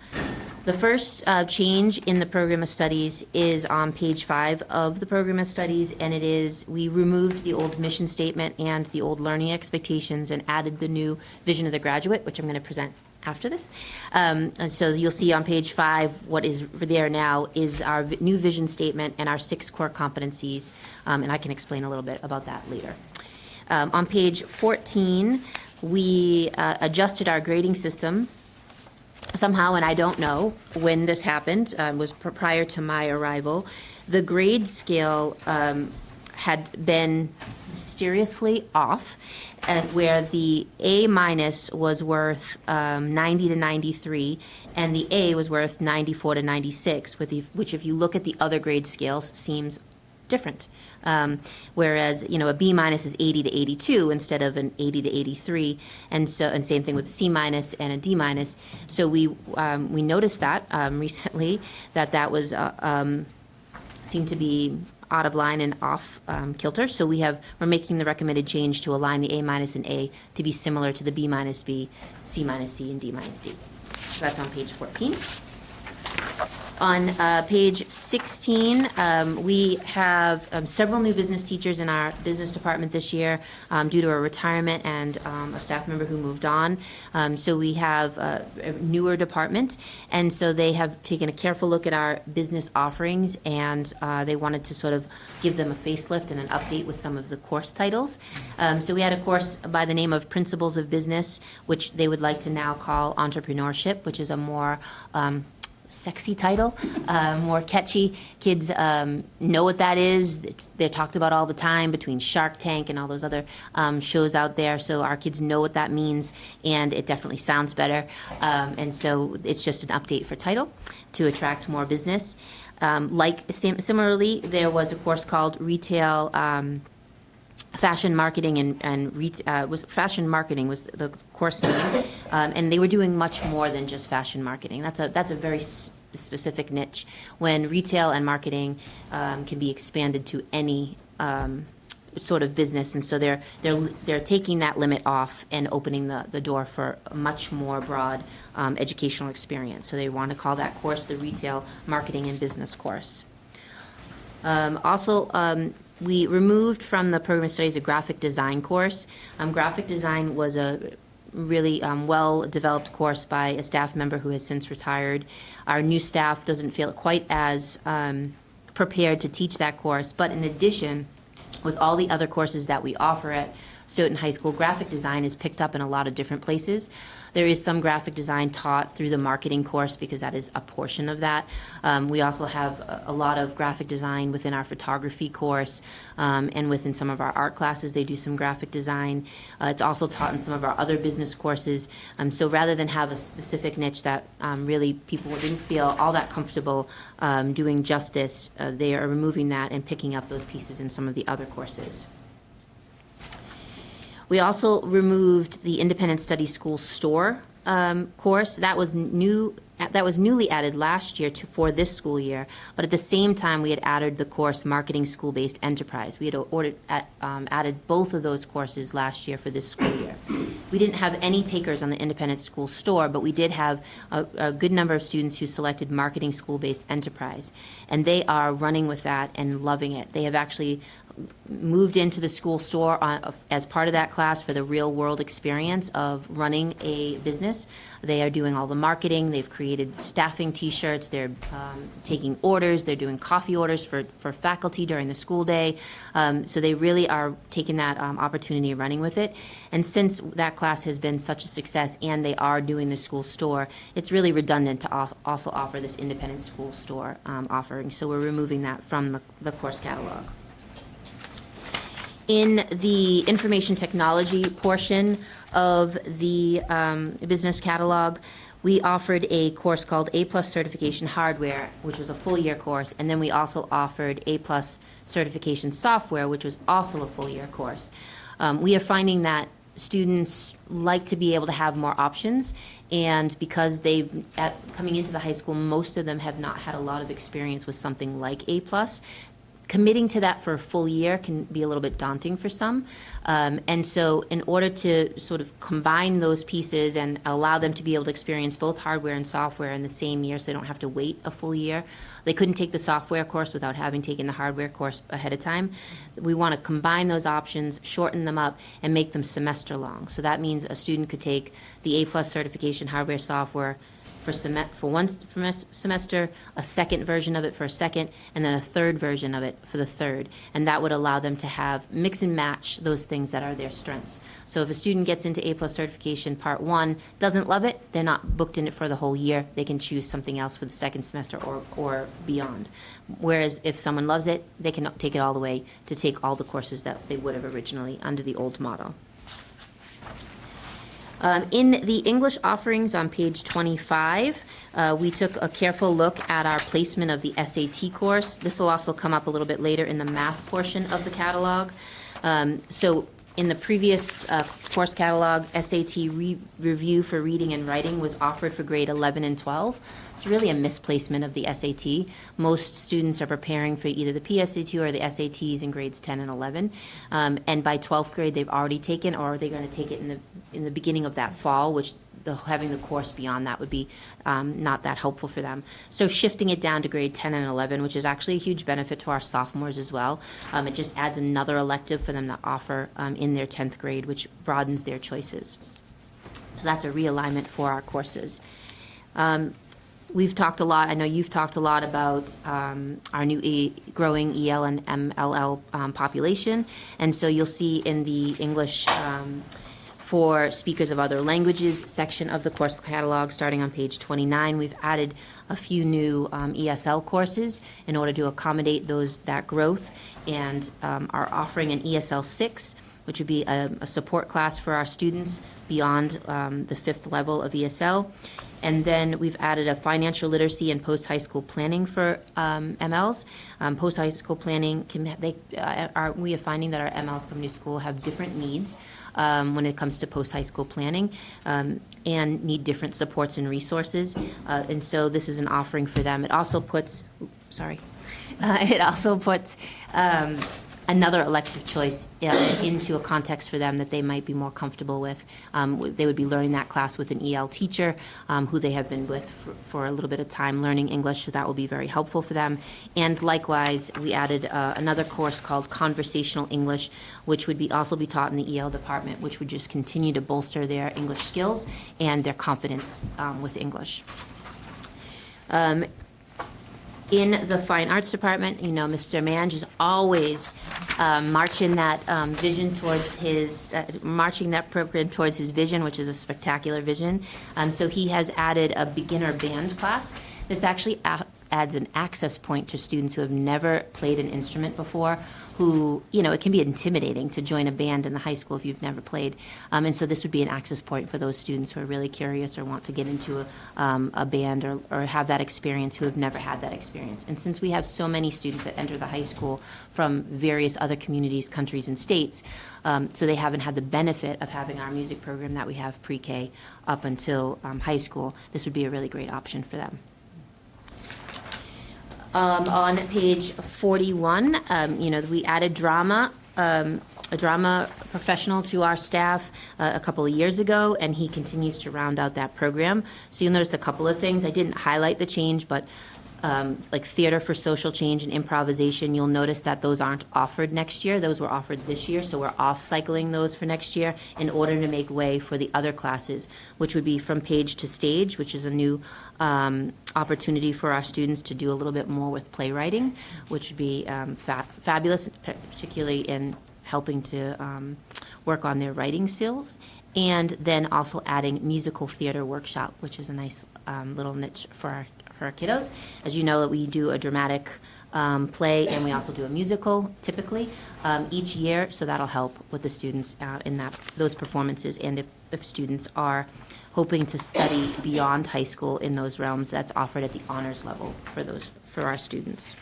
The first change in the program of studies is on page 5 of the program of studies, and it is we removed the old mission statement and the old learning expectations and added the new vision of the graduate, which I'm going to present after this. And so you'll see on page 5 what is there now is our new vision statement and our 6 core competencies, and I can explain a little bit about that later. On page 14, we adjusted our grading system somehow, and I don't know when this happened, was prior to my arrival. The grade scale had been mysteriously off, where the A minus was worth 90 to 93, and the A was worth 94 to 96, which if you look at the other grade scales seems different. Whereas, a B minus is 80 to 82 instead of an 80 to 83, and same thing with a C minus and a D minus. So we noticed that recently that was seemed to be out of line and off kilter. So we're making the recommended change to align the A minus and A to be similar to the B minus B, C minus C, and D minus D. So that's on page 14. On page 16, we have several new business teachers in our business department this year due to a retirement and a staff member who moved on. So we have a newer department, and so they have taken a careful look at our business offerings, and they wanted to sort of give them a facelift and an update with some of the course titles. So we had a course by the name of Principles of Business, which they would like to now call Entrepreneurship, which is a more sexy title, more catchy. Kids know what that is. They're talked about all the time between Shark Tank and all those other shows out there. So our kids know what that means, and it definitely sounds better. And so it's just an update for title to attract more business. Similarly, there was a course called Retail Fashion Marketing Fashion Marketing was the course name, and they were doing much more than just fashion marketing. That's a very specific niche. When retail and marketing can be expanded to any sort of business, and so they're taking that limit off and opening the door for a much more broad educational experience. So they want to call that course the Retail Marketing and Business course. Also, We removed from the program of studies a graphic design course. Graphic design was a really well-developed course by a staff member who has since retired. Our new staff doesn't feel quite as prepared to teach that course, but in addition, with all the other courses that we offer at Stoughton High School, graphic design is picked up in a lot of different places. There is some graphic design taught through the marketing course because that is a portion of that. We also have a lot of graphic design within our photography course, and within some of our art classes they do some graphic design. It's also taught in some of our other business courses. So rather than have a specific niche that really people didn't feel all that comfortable doing justice, they are removing that and picking up those pieces in some of the other courses. We also removed the Independent Study School Store course. That was newly added last year for this school year, but at the same time, we had added the course Marketing School-Based Enterprise. We had added both of those courses last year for this school year. We didn't have any takers on the Independent School Store, but we did have a good number of students who selected Marketing School-Based Enterprise, and they are running with that and loving it. They have actually moved into the school store as part of that class for the real world experience of running a business. They are doing all the marketing. They've created staffing t-shirts. They're taking orders. They're doing coffee orders for faculty during the school day. So they really are taking that opportunity and running with it. And since that class has been such a success and they are doing the school store, it's really redundant to also offer this independent school store offering. So we're removing that from the course catalog. In the information technology portion of the business catalog, we offered a course called A+ Certification Hardware, which was a full year course, and then we also offered A+ Certification Software, which was also a full year course. We are finding that students like to be able to have more options, and because coming into the high school, most of them have not had a lot of experience with something like A+. Committing to that for a full year can be a little bit daunting for some. And so in order to sort of combine those pieces and allow them to be able to experience both hardware and software in the same year so they don't have to wait a full year, they couldn't take the software course without having taken the hardware course ahead of time. We want to combine those options, shorten them up, and make them semester long. So that means a student could take the A+ certification hardware software for one semester, a second version of it for a second, and then a third version of it for the third. And that would allow them to mix and match those things that are their strengths. So if a student gets into A+ certification part 1, doesn't love it, they're not booked in it for the whole year, they can choose something else for the second semester or beyond. Whereas if someone loves it, they can take it all the way to take all the courses that they would have originally under the old model. In the English offerings on page 25, we took a careful look at our placement of the SAT course. This will also come up a little bit later in the math portion of the catalog. So in the previous course catalog, SAT review for reading and writing was offered for grade 11 and 12. It's really a misplacement of the SAT. Most students are preparing for either the PSAT or the SATs in grades 10 and 11. And by 12th grade, they've already taken, or they're going to take it in the beginning of that fall, which having the course beyond that would be not that helpful for them. So shifting it down to grade 10 and 11, which is actually a huge benefit to our sophomores as well. It just adds another elective for them to offer in their 10th grade, which broadens their choices. So that's a realignment for our courses. We've talked a lot, I know you've talked a lot about our new growing EL and MLL population. And so you'll see in the English for speakers of other languages section of the course catalog, starting on page 29, we've added a few new ESL courses in order to accommodate that growth, and are offering an ESL 6, which would be a support class for our students beyond the 5th level of ESL. And then we've added a financial literacy and post-high school planning for MLs. Post-high school planning, we are finding that our MLs coming to school have different needs when it comes to post-high school planning and need different supports and resources. And so this is an offering for them. It also puts, another elective choice into a context for them that they might be more comfortable with. They would be learning that class with an EL teacher who they have been with for a little bit of time learning English, so that will be very helpful for them. And likewise, we added another course called Conversational English, which would also be taught in the EL department, which would just continue to bolster their English skills and their confidence with English. In the Fine Arts Department, Mr. Mange is always marching that vision towards marching that program towards his vision, which is a spectacular vision. So he has added a beginner band class. This actually adds an access point to students who have never played an instrument before, who, it can be intimidating to join a band in the high school if you've never played. And so this would be an access point for those students who are really curious or want to get into a band or have that experience, who have never had that experience. And since we have so many students that enter the high school from various other communities, countries, and states, so they haven't had the benefit of having our music program that we have pre-K up until high school, this would be a really great option for them. On page 41, we added drama, a drama professional to our staff a couple of years ago, and he continues to round out that program. So you'll notice a couple of things. I didn't highlight the change, but like theater for social change and improvisation, you'll notice that those aren't offered next year. Those were offered this year, so we're off-cycling those for next year in order to make way for the other classes, which would be From Page to Stage, which is a new opportunity for our students to do a little bit more with playwriting, which would be fabulous, particularly in helping to work on their writing skills. And then also adding musical theater workshop, which is a nice little niche for our kiddos. As you know, we do a dramatic play, and we also do a musical typically each year, so that'll help with the students in those performances. And if students are hoping to study beyond high school in those realms, that's offered at the honors level for our students.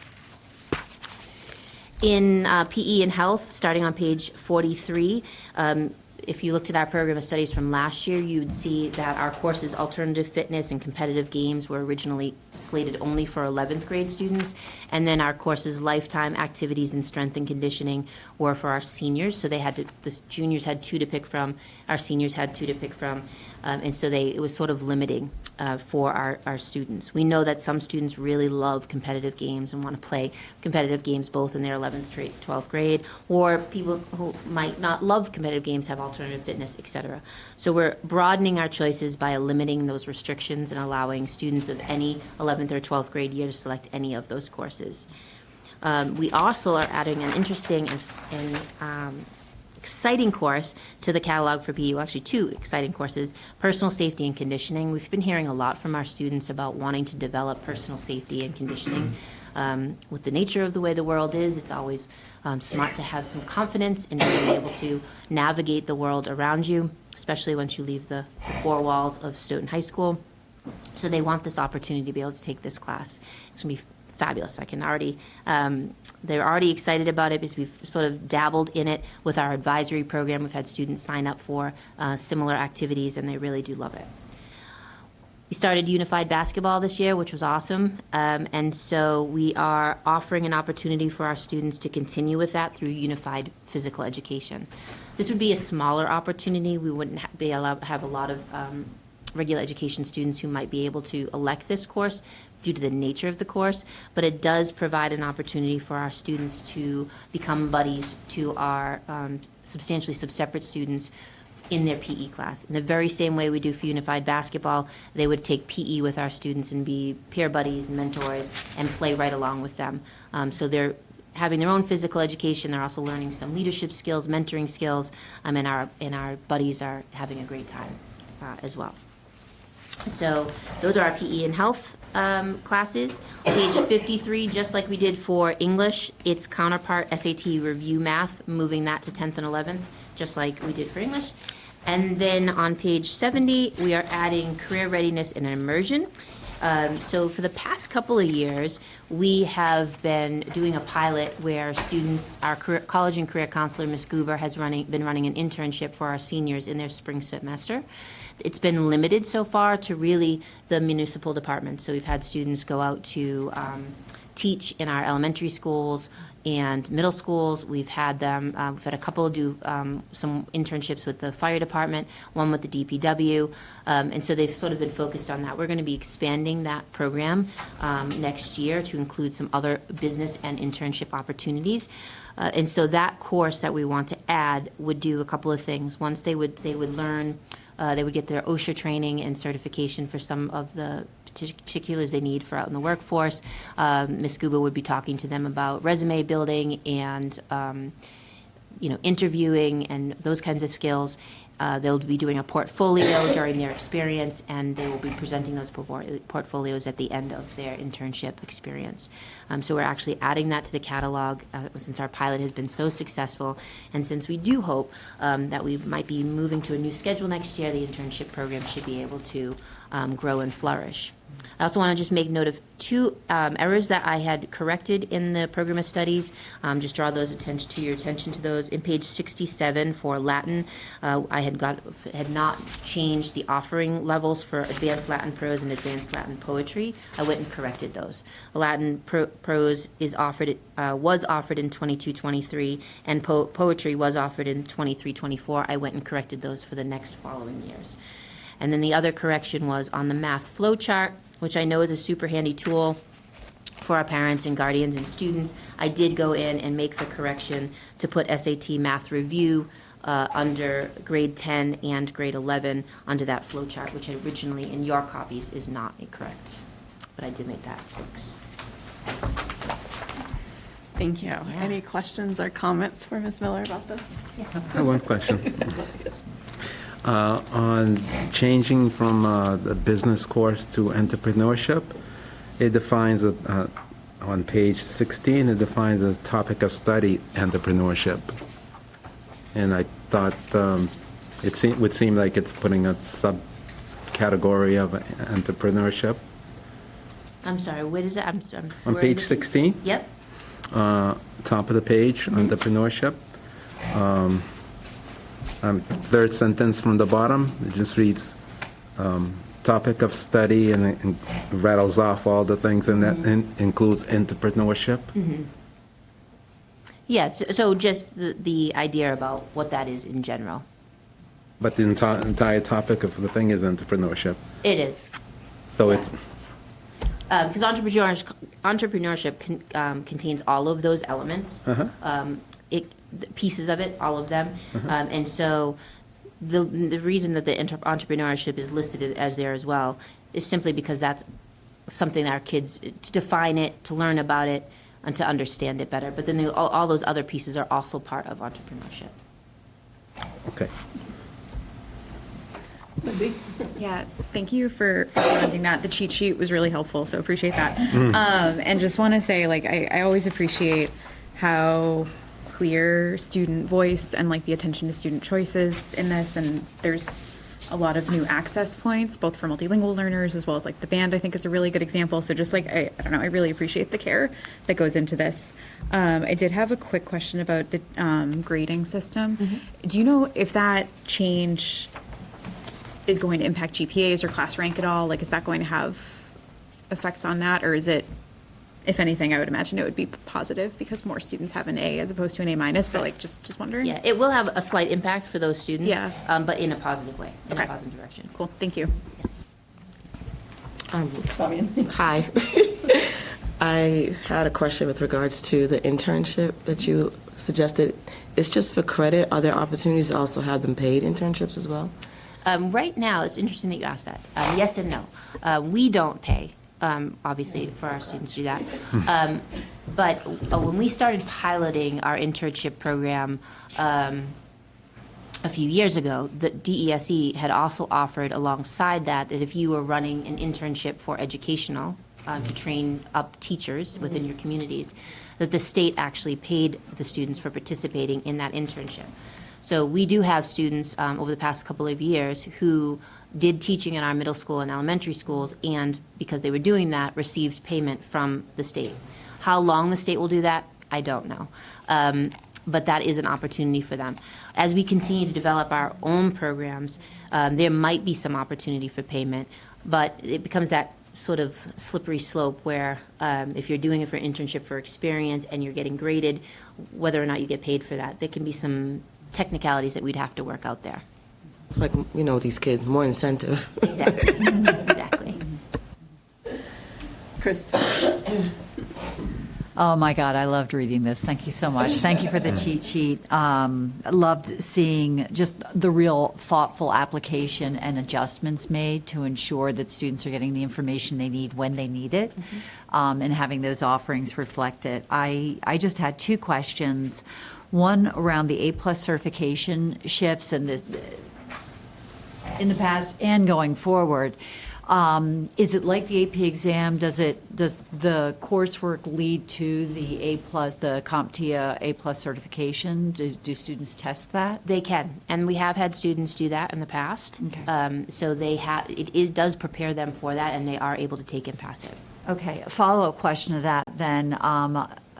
In PE and health, starting on page 43, if you looked at our program of studies from last year, you'd see that our courses, alternative fitness and competitive games, were originally slated only for 11th grade students. And then our courses, lifetime activities and strength and conditioning, were for our seniors. So the juniors had 2 to pick from, our seniors had 2 to pick from. And so it was sort of limiting for our students. We know that some students really love competitive games and want to play competitive games both in their 11th grade, 12th grade, or people who might not love competitive games have alternative fitness, etc. So we're broadening our choices by limiting those restrictions and allowing students of any 11th or 12th grade year to select any of those courses. We also are adding an interesting and exciting course to the catalog for PE, well, actually 2 exciting courses, personal safety and conditioning. We've been hearing a lot from our students about wanting to develop personal safety and conditioning. With the nature of the way the world is, it's always smart to have some confidence in being able to navigate the world around you, especially once you leave the 4 walls of Stoughton High School. So they want this opportunity to be able to take this class. It's going to be fabulous. They're already excited about it because we've sort of dabbled in it with our advisory program. We've had students sign up for similar activities, and they really do love it. We started unified basketball this year, which was awesome. And so we are offering an opportunity for our students to continue with that through unified physical education. This would be a smaller opportunity. We wouldn't be allowed to have a lot of regular education students who might be able to elect this course due to the nature of the course, but it does provide an opportunity for our students to become buddies to our substantially separate students in their PE class. In the very same way we do for unified basketball, they would take PE with our students and be peer buddies and mentors and play right along with them. So they're having their own physical education. They're also learning some leadership skills, mentoring skills, and our buddies are having a great time as well. So those are our PE and health classes. Page 53, just like we did for English, its counterpart, SAT Review Math, moving that to 10th and 11th, just like we did for English. And then on page 70, we are adding career readiness and immersion. So for the past couple of years, we have been doing a pilot where students, our college and career counselor, Ms. Goober, has been running an internship for our seniors in their spring semester. It's been limited so far to really the municipal department. So we've had students go out to teach in our elementary schools, and middle schools. We've had them, we've had a couple do some internships with the fire department, one with the DPW, and so they've sort of been focused on that. We're going to be expanding that program next year to include some other business and internship opportunities. And so that course that we want to add would do a couple of things. Once they would learn, they would get their OSHA training and certification for some of the particulars they need for out in the workforce. Ms. Guba would be talking to them about resume building and interviewing and those kinds of skills. They'll be doing a portfolio during their experience, and they will be presenting those portfolios at the end of their internship experience. So we're actually adding that to the catalog since our pilot has been so successful, and since we do hope that we might be moving to a new schedule next year, the internship program should be able to grow and flourish. I also want to just make note of two errors that I had corrected in the program of studies. Just draw your attention to those. In page 67 for Latin, I had not changed the offering levels for advanced Latin prose and advanced Latin poetry. I went and corrected those. Latin prose was offered in 22-23, and poetry was offered in 23-24. I went and corrected those for the next following years. And then the other correction was on the math flow chart, which I know is a super handy tool for our parents and guardians and students. I did go in and make the correction to put SAT math review under grade 10 and grade 11 under that flow chart, which originally in your copies is not incorrect. But I did make that fix. Thank you. Any questions or comments for Ms. Miller about this? Yes. I have one question. On changing from the business course to entrepreneurship, it defines, on page 16, it defines the topic of study entrepreneurship. And I thought it would seem like it's putting a subcategory of entrepreneurship. I'm sorry, what is that? On page 16? Yep. Top of the page, entrepreneurship. Third sentence from the bottom, it just reads, topic of study, and it rattles off all the things, and that includes entrepreneurship. Mm-hmm. Yeah, so just the idea about what that is in general. But the entire topic of the thing is entrepreneurship. It is. So Yeah. it's, because entrepreneurship contains all of those elements, pieces of it, all of them. And so the reason that the entrepreneurship is listed as there as well is simply because that's something that our kids, to define it, to learn about it, and to understand it better. But then all those other pieces are also part of entrepreneurship. okay. Yeah, thank you for presenting that. The cheat sheet was really helpful, so appreciate that. And just want to say, I always appreciate how clear student voice and the attention to student choices in this, and there's a lot of new access points, both for multilingual learners as well as the band, I think, is a really good example. So just I don't know, I really appreciate the care that goes into this. I did have a quick question about the grading system. Do you know if that change is going to impact GPAs or class rank at all? Is that going to have effects on that, or is it, if anything, I would imagine it would be positive because more students have an A as opposed to an A minus, but just wondering. Yeah, it will have a slight impact for those students, Yeah. But in a positive way, in Okay. a positive direction. Cool, thank you. Yes. Hi. I had a question with regards to the internship that you suggested. It's just for credit. Are there opportunities to also have them paid internships as well? Right now, it's interesting that you asked that. Yes and no. We don't pay, obviously, for our students to do that. But when we started piloting our internship program a few years ago, the DESE had also offered alongside that if you were running an internship for educational, to train up teachers within your communities, that the state actually paid the students for participating in that internship. So we do have students over the past couple of years who did teaching in our middle school and elementary schools, and because they were doing that, received payment from the state. How long the state will do that, I don't know. But that is an opportunity for them. As we continue to develop our own programs, there might be some opportunity for payment, but it becomes that sort of slippery slope where if you're doing it for internship for experience and you're getting graded, whether or not you get paid for that, there can be some technicalities that we'd have to work out there. It's like, these kids, more incentive. Exactly. Exactly. Chris? Oh, my God, I loved reading this. Thank you so much. Thank you for the cheat sheet. I loved seeing just the real thoughtful application and adjustments made to ensure that students are getting the information they need when they need it, and having those offerings reflect it. I just had two questions. One around the A+ certification shifts and this, in the past and going forward. Is it like the AP exam? Does the coursework lead to the A+, the CompTIA A+ certification? Do students test that? They can, and we have had students do that in the past. Okay. So it does prepare them for that, and they are able to take and pass it. Okay, a follow-up question to that then.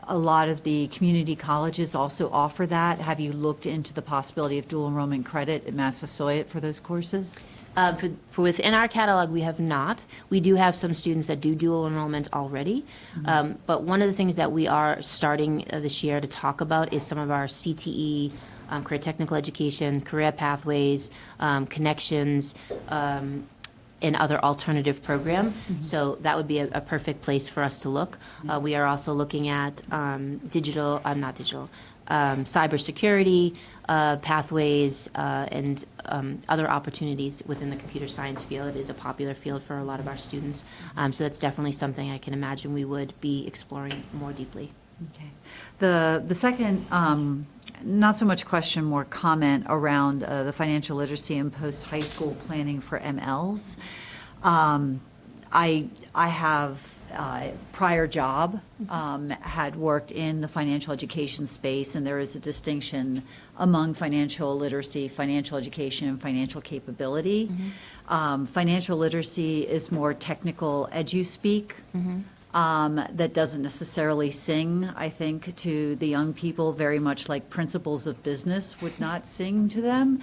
A lot of the community colleges also offer that. Have you looked into the possibility of dual enrollment credit at Massasoit for those courses? For within our catalog, we have not. We do have some students that do dual enrollment already. But one of the things that we are starting this year to talk about is some of our CTE, career technical education, career pathways, connections, and other alternative program. So that would be a perfect place for us to look. We are also looking at cybersecurity pathways and other opportunities within the computer science field. It is a popular field for a lot of our students. So that's definitely something I can imagine we would be exploring more deeply. Okay. The second, not so much question, more comment around the financial literacy and post-high school planning for MLs. I have prior job, had worked in the financial education space, and there is a distinction among financial literacy, financial education, and financial capability. Financial literacy is more technical edu-speak. That doesn't necessarily sing, I think, to the young people, very much like principles of business would not sing to them.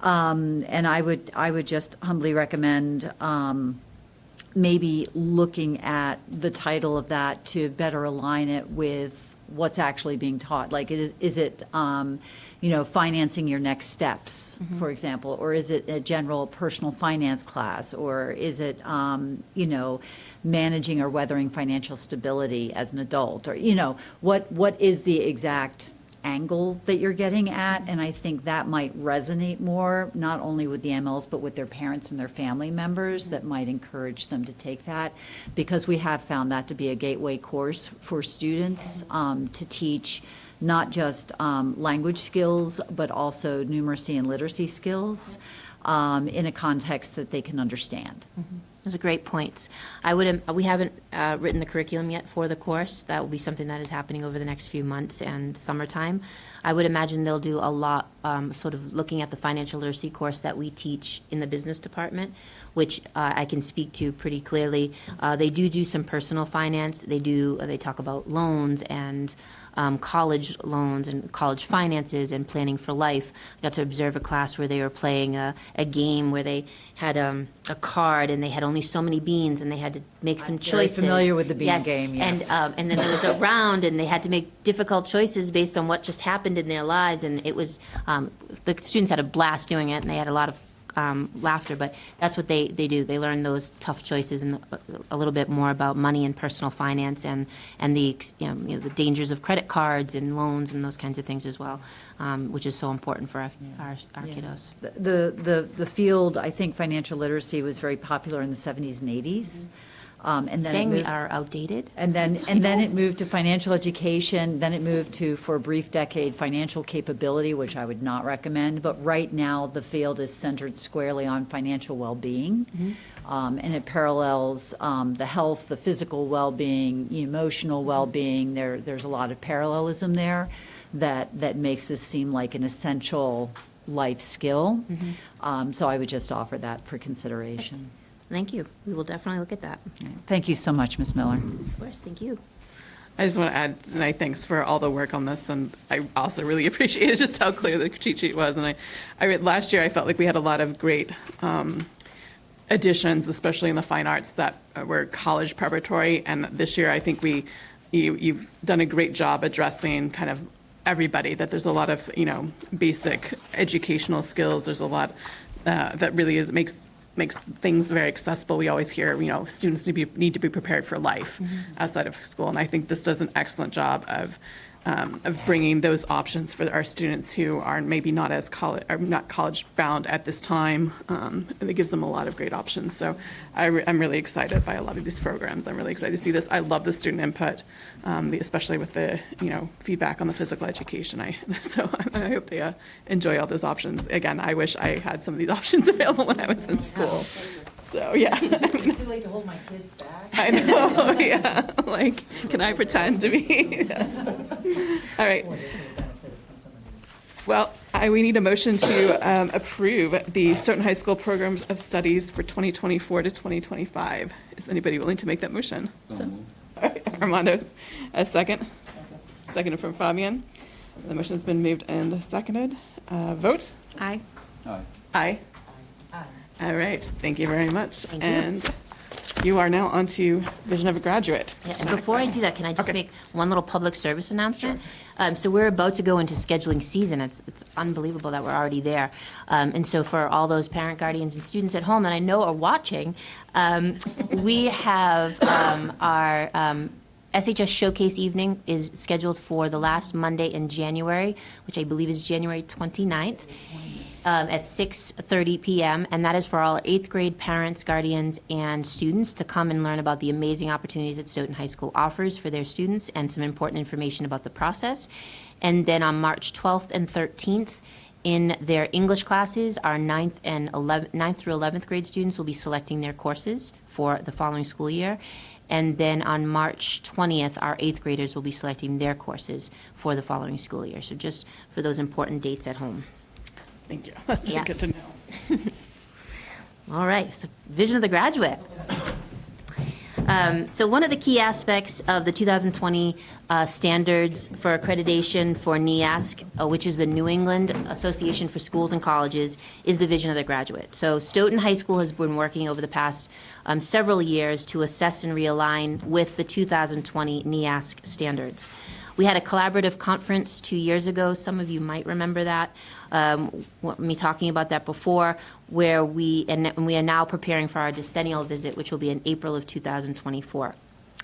And I would just humbly recommend maybe looking at the title of that to better align it with what's actually being taught. Like, is it financing your next steps, for example, or is it a general personal finance class, or is it, managing or weathering financial stability as an adult, or, what is the exact angle that you're getting at? And I think that might resonate more, not only with the MLs, but with their parents and their family members, that might encourage them to take that, because we have found that to be a gateway course for students to teach not just language skills, but also numeracy and literacy skills in a context that they can understand. Those are great points. We haven't written the curriculum yet for the course. That will be something that is happening over the next few months and summertime. I would imagine they'll do a lot sort of looking at the financial literacy course that we teach in the business department, which I can speak to pretty clearly. They do some personal finance. They talk about loans and college loans and college finances and planning for life. I got to observe a class where they were playing a game where they had a card and they had only so many beans and they had to make some choices. Very familiar with the bean game, yes. And then there was a round and they had to make difficult choices based on what just happened in their lives. And it was, the students had a blast doing it and they had a lot of laughter, but that's what they do. They learn those tough choices and a little bit more about money and personal finance and the the dangers of credit cards and loans and those kinds of things as well, which is so important for our kiddos. The field, I think financial literacy was very popular in the 70s and 80s. And then Saying we are outdated. And then it moved to financial education. Then it moved to, for a brief decade, financial capability, which I would not recommend. But right now, the field is centered squarely on financial well-being, and it parallels the health, the physical well-being, emotional well-being. There's a lot of parallelism there that makes this seem like an essential life skill. So I would just offer that for consideration. Thank you. We will definitely look at that. Thank you so much, Ms. Miller. Of course, thank you. I just want to add my thanks for all the work on this, and I also really appreciated just how clear the cheat sheet was. And I read last year, I felt like we had a lot of great additions, especially in the fine arts, that were college preparatory. And this year, I think you've done a great job addressing kind of everybody, that there's a lot of, basic educational skills. There's a lot that really makes things very accessible. We always hear, students need to be prepared for life outside of school. And I think this does an excellent job of bringing those options for our students who are maybe not college bound at this time. And it gives them a lot of great options. So I'm really excited by a lot of these programs. I'm really excited to see this. I love the student input, especially with the feedback on the physical education. So I hope they enjoy all those options. Again, I wish I had some of these options available when I was in school. So yeah. Too late to hold my kids back. I know, yeah. Like, can I pretend to be? Yes. All right. Well, we need a motion to approve the Stoughton High School Programs of Studies for 2024 to 2025. Is anybody willing to make that motion? All right, Armando's a second. Seconded from Fabian. The motion's been moved and seconded. Vote? Aye. Aye. All right, thank you very much. Thank you. And you are now on to Vision of a Graduate. Yeah, and before I do that, can I just Okay. make one little public service announcement? So we're about to go into scheduling season. It's unbelievable that we're already there. And so for all those parent, guardians, and students at home that I know are watching, we have our SHS Showcase Evening is scheduled for the last Monday in January, which I believe is January 29th. At 6:30 p.m., and that is for all 8th grade parents, guardians, and students to come and learn about the amazing opportunities that Stoughton High School offers for their students and some important information about the process. And then on March 12th and 13th, in their English classes, our 9th through 11th grade students will be selecting their courses for the following school year. And then on March 20th, our 8th graders will be selecting their courses for the following school year. So just for those important dates at home. Thank you. That's Yes. good to know. All right, so Vision of the Graduate. So one of the key aspects of the 2020 standards for accreditation for NEASC, which is the New England Association for Schools and Colleges, is the Vision of the Graduate. So Stoughton High School has been working over the past several years to assess and realign with the 2020 NEASC standards. We had a collaborative conference 2 years ago. Some of you might remember that, me talking about that before, where we are now preparing for our decennial visit, which will be in April of 2024.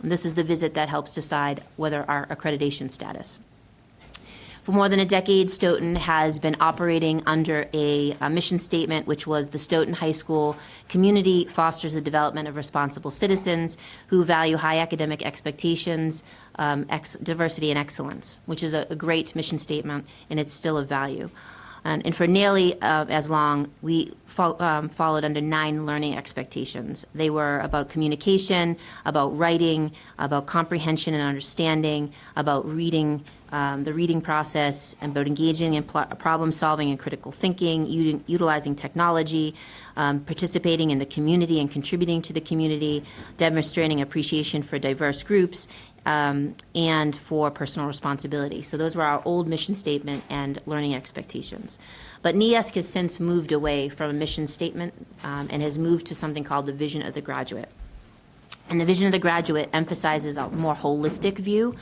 And this is the visit that helps decide whether our accreditation status. For more than a decade, Stoughton has been operating under a mission statement, which was the Stoughton High School community fosters the development of responsible citizens who value high academic expectations, diversity, and excellence, which is a great mission statement, and it's still of value. And for nearly as long, we followed under 9 learning expectations. They were about communication, about writing, about comprehension and understanding, about reading, the reading process, about engaging in problem solving and critical thinking, utilizing technology, participating in the community and contributing to the community, demonstrating appreciation for diverse groups, and for personal responsibility. So those were our old mission statement and learning expectations. But NEASC has since moved away from a mission statement and has moved to something called the Vision of the Graduate. And the Vision of the Graduate emphasizes a more holistic view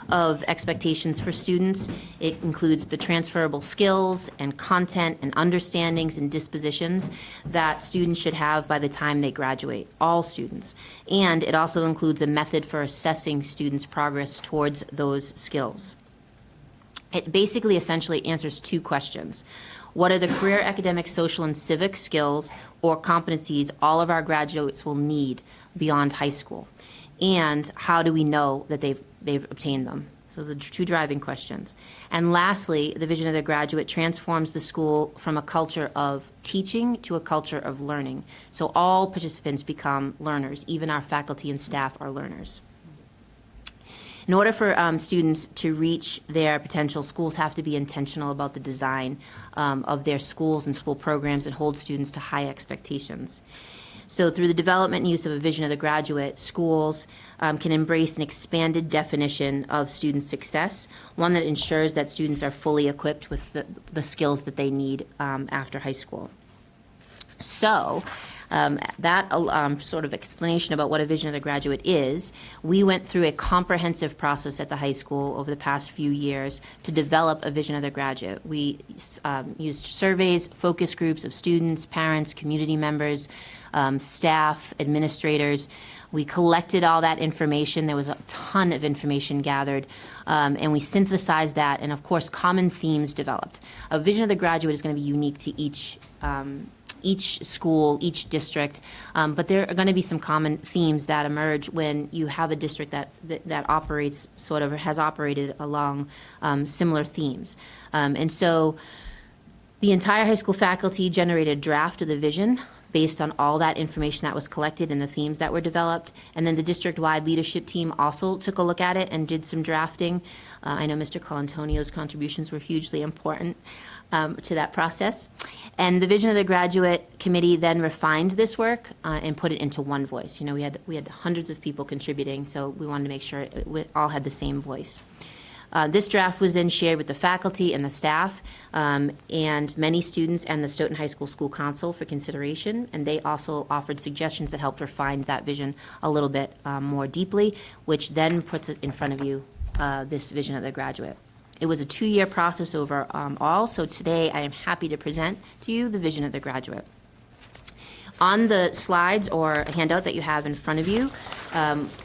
of expectations for students. It includes the transferable skills and content and understandings and dispositions that students should have by the time they graduate, all students. And it also includes a method for assessing students' progress towards those skills. It basically essentially answers 2 questions. What are the career, academic, social, and civic skills or competencies all of our graduates will need beyond high school? And how do we know that they've obtained them? So the 2 driving questions. And lastly, the Vision of the Graduate transforms the school from a culture of teaching to a culture of learning. So all participants become learners. Even our faculty and staff are learners. In order for students to reach their potential, schools have to be intentional about the design of their schools and school programs and hold students to high expectations. So through the development and use of a Vision of the Graduate, schools can embrace an expanded definition of student success, one that ensures that students are fully equipped with the skills that they need after high school. So That sort of explanation about what a vision of the graduate is, we went through a comprehensive process at the high school over the past few years to develop a vision of the graduate. We used surveys, focus groups of students, parents, community members, staff, administrators. We collected all that information. There was a ton of information gathered, and we synthesized that, and of course, common themes developed. A vision of the graduate is going to be unique to each school, each district, but there are going to be some common themes that emerge when you have a district that operates sort of, has operated along similar themes. And so the entire high school faculty generated a draft of the vision based on all that information that was collected and the themes that were developed. And then the district-wide leadership team also took a look at it and did some drafting. I know Mr. Colantonio's contributions were hugely important to that process. And the Vision of the Graduate Committee then refined this work and put it into one voice. You know, we had hundreds of people contributing, so we wanted to make sure we all had the same voice. This draft was then shared with the faculty and the staff and many students and the Stoughton High School School Council for consideration, and they also offered suggestions that helped refine that vision a little bit more deeply, which then puts it in front of you, this Vision of the Graduate. It was a 2-year process over all, so today I am happy to present to you the Vision of the Graduate. On the slides or handout that you have in front of you,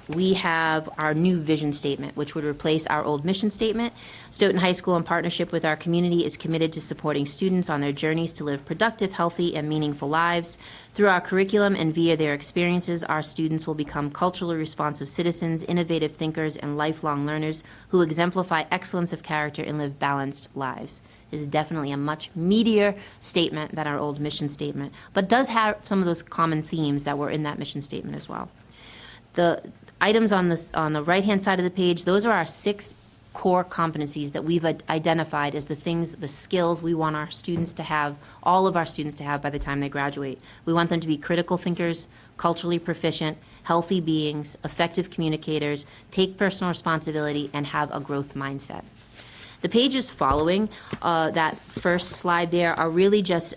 we have our new vision statement, which would replace our old mission statement. Stoughton High School, in partnership with our community, is committed to supporting students on their journeys to live productive, healthy, and meaningful lives. Through our curriculum and via their experiences, our students will become culturally responsive citizens, innovative thinkers, and lifelong learners who exemplify excellence of character and live balanced lives. Is definitely a much meatier statement than our old mission statement, but does have some of those common themes that were in that mission statement as well. The items on the right-hand side of the page, those are our 6 core competencies that we've identified as the things, the skills we want our students to have, all of our students to have by the time they graduate. We want them to be critical thinkers, culturally proficient, healthy beings, effective communicators, take personal responsibility, and have a growth mindset. The pages following that first slide there are really just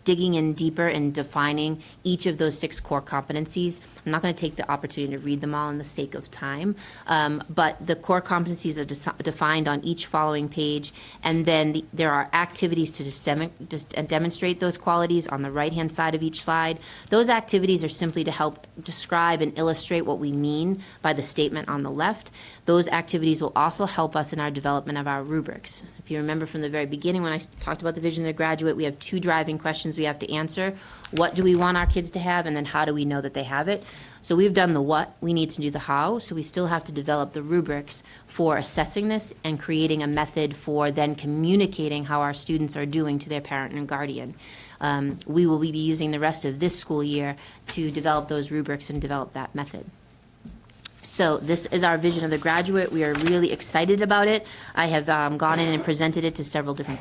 digging in deeper and defining each of those 6 core competencies. I'm not going to take the opportunity to read them all in the sake of time, but the core competencies are defined on each following page, and then there are activities to demonstrate those qualities on the right-hand side of each slide. Those activities are simply to help describe and illustrate what we mean by the statement on the left. Those activities will also help us in our development of our rubrics. If you remember from the very beginning when I talked about the Vision of the Graduate, we have 2 driving questions we have to answer. What do we want our kids to have, and then how do we know that they have it? So we've done the what, we need to do the how, so we still have to develop the rubrics for assessing this and creating a method for then communicating how our students are doing to their parent and guardian. We will be using the rest of this school year to develop those rubrics and develop that method. So this is our Vision of the Graduate. We are really excited about it. I have gone in and presented it to several different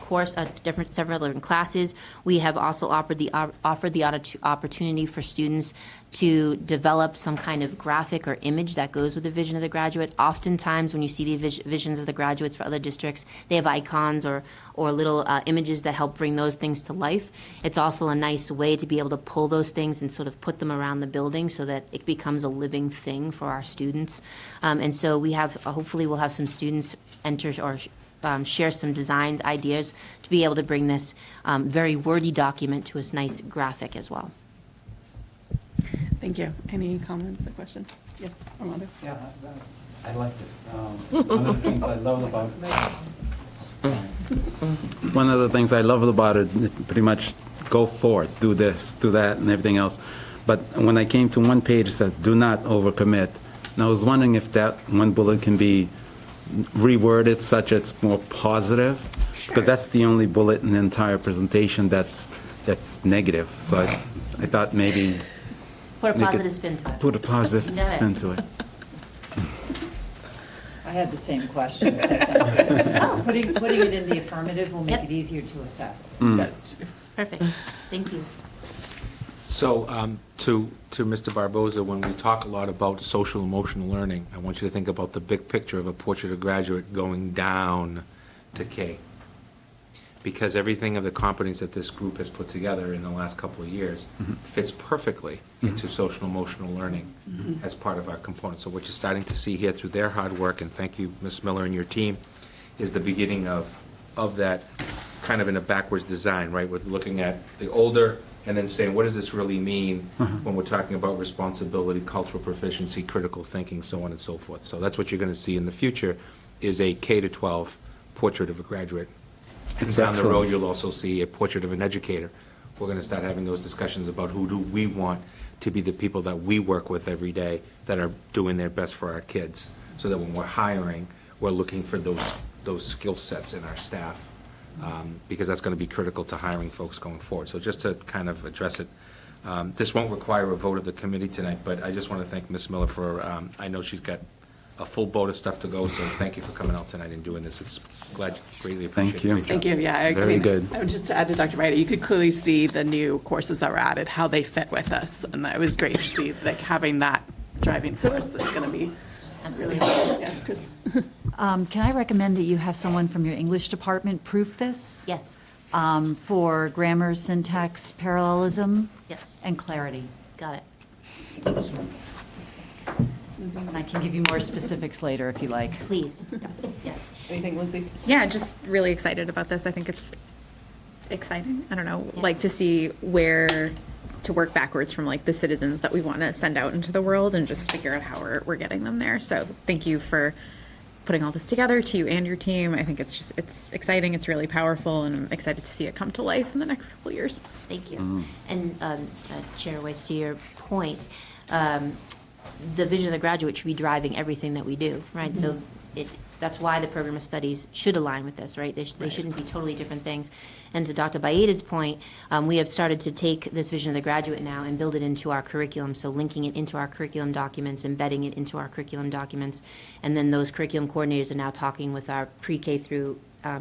several different classes. We have also offered the opportunity for students to develop some kind of graphic or image that goes with the Vision of the Graduate. Oftentimes, when you see the visions of the graduates for other districts, they have icons or little images that help bring those things to life. It's also a nice way to be able to pull those things and sort of put them around the building so that it becomes a living thing for our students. And so we have, hopefully we'll have some students enter or share some designs, ideas, to be able to bring this very wordy document to a nice graphic as well. Thank you. Any comments or questions? Yes, Armando. Yeah, I like this. One of the things I love about one of the things I love about it, pretty much go forth, do this, do that, and everything else. But when I came to one page, it said, do not overcommit. And I was wondering if that one bullet can be reworded such it's more positive, because that's the only bullet in the entire presentation that's negative. So I thought maybe Put a make positive spin to it. Put a positive spin to it. I had the same question. Putting it in the affirmative will make Yep. it easier to assess. Perfect. Thank you. So to Mr. Barboza, when we talk a lot about social emotional learning, I want you to think about the big picture of a portrait of graduate going down to K. because everything of the competence that this group has put together in the last couple of years fits perfectly into social emotional learning as part of our component. So what you're starting to see here through their hard work, and thank you, Ms. Miller and your team, is the beginning of that kind of in a backwards design, right? With looking at the older and then saying, what does this really mean when we're talking about responsibility, cultural proficiency, critical thinking, so on and so forth. So that's what you're going to see in the future, is a K-12 portrait of a graduate. And It's down the road, excellent. you'll also see a portrait of an educator. We're going to start having those discussions about who do we want to be the people that we work with every day that are doing their best for our kids, so that when we're hiring, we're looking for those skill sets in our staff, because that's going to be critical to hiring folks going forward. So just to kind of address it, this won't require a vote of the committee tonight, but I just want to thank Ms. Miller for, I know she's got a full boat of stuff to go, so thank you for coming out tonight and doing this. It's greatly appreciated. Thank you. Great job. Thank you, yeah. I Very mean, good. I would just to add to Dr. Vita, you could clearly see the new courses that were added, how they fit with us, and it was great to see, like, having that driving force. It's going to be, Absolutely. yes, Chris. Can I recommend that you have someone from your English department proof this? Yes, For grammar, syntax, parallelism, yes, and clarity. got it. And I can give you more specifics later if you like. Please, yes. Anything, Lindsay? Yeah, just really excited about this. I think it's exciting. I don't know, like to see where to work backwards from like the citizens that we want to send out into the world and just figure out how we're getting them there. So thank you for putting all this together, to you and your team. I think it's exciting. It's really powerful, and I'm excited to see it come to life in the next couple of years. Thank you. And Chair Weiss, to your point, the vision of the graduate should be driving everything that we do, right? So that's why the program of studies should align with this, right? They shouldn't be totally different things. And to Dr. Baeda's point, we have started to take this vision of the graduate now and build it into our curriculum, so linking it into our curriculum documents, embedding it into our curriculum documents, and then those curriculum coordinators are now talking with our pre-K through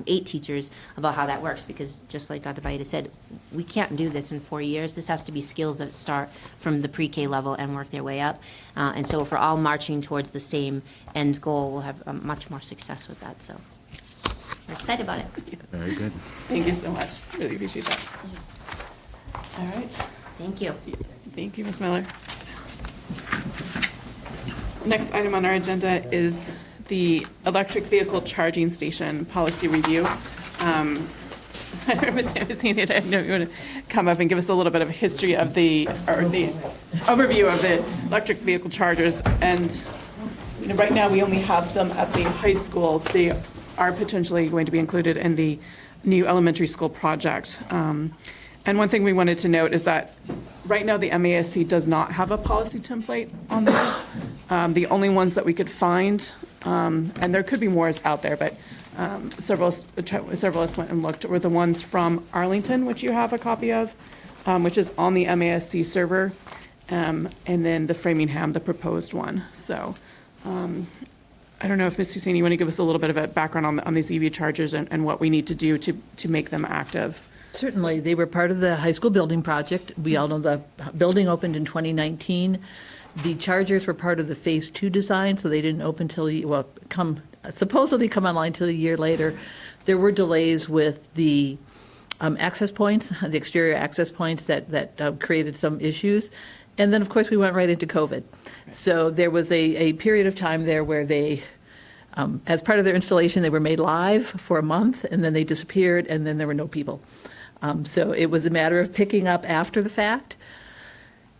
8 teachers about how that works, because just like Dr. Baeda said, we can't do this in 4 years. This has to be skills that start from the pre-K level and work their way up. And so if we're all marching towards the same end goal, we'll have much more success with that. So we're excited about it. Very good. Thank you so much. Really appreciate that. All right. Thank you. Yes, thank you, Ms. Miller. Next item on our agenda is the electric vehicle charging station policy review. I was seeing it. I know you want to come up and give us a little bit of a history of the overview of the electric vehicle chargers. And right now, we only have them at the high school. They are potentially going to be included in the new elementary school project. And one thing we wanted to note is that right now the MASC does not have a policy template on this. The only ones that we could find, and there could be more out there, but several of us went and looked, were the ones from Arlington, which you have a copy of, which is on the MASC server, and then the Framingham, the proposed one. So I don't know if Ms. Hussein, you want to give us a little bit of a background on these EV chargers and what we need to do to make them active. Certainly. They were part of the high school building project. We all know the building opened in 2019. The chargers were part of the Phase 2 design, so they didn't open till, supposedly come online till a year later. There were delays with the access points, the exterior access points that created some issues. And then, of course, we went right into COVID. So there was a period of time there where they, as part of their installation, they were made live for a month, and then they disappeared, and then there were no people. So it was a matter of picking up after the fact.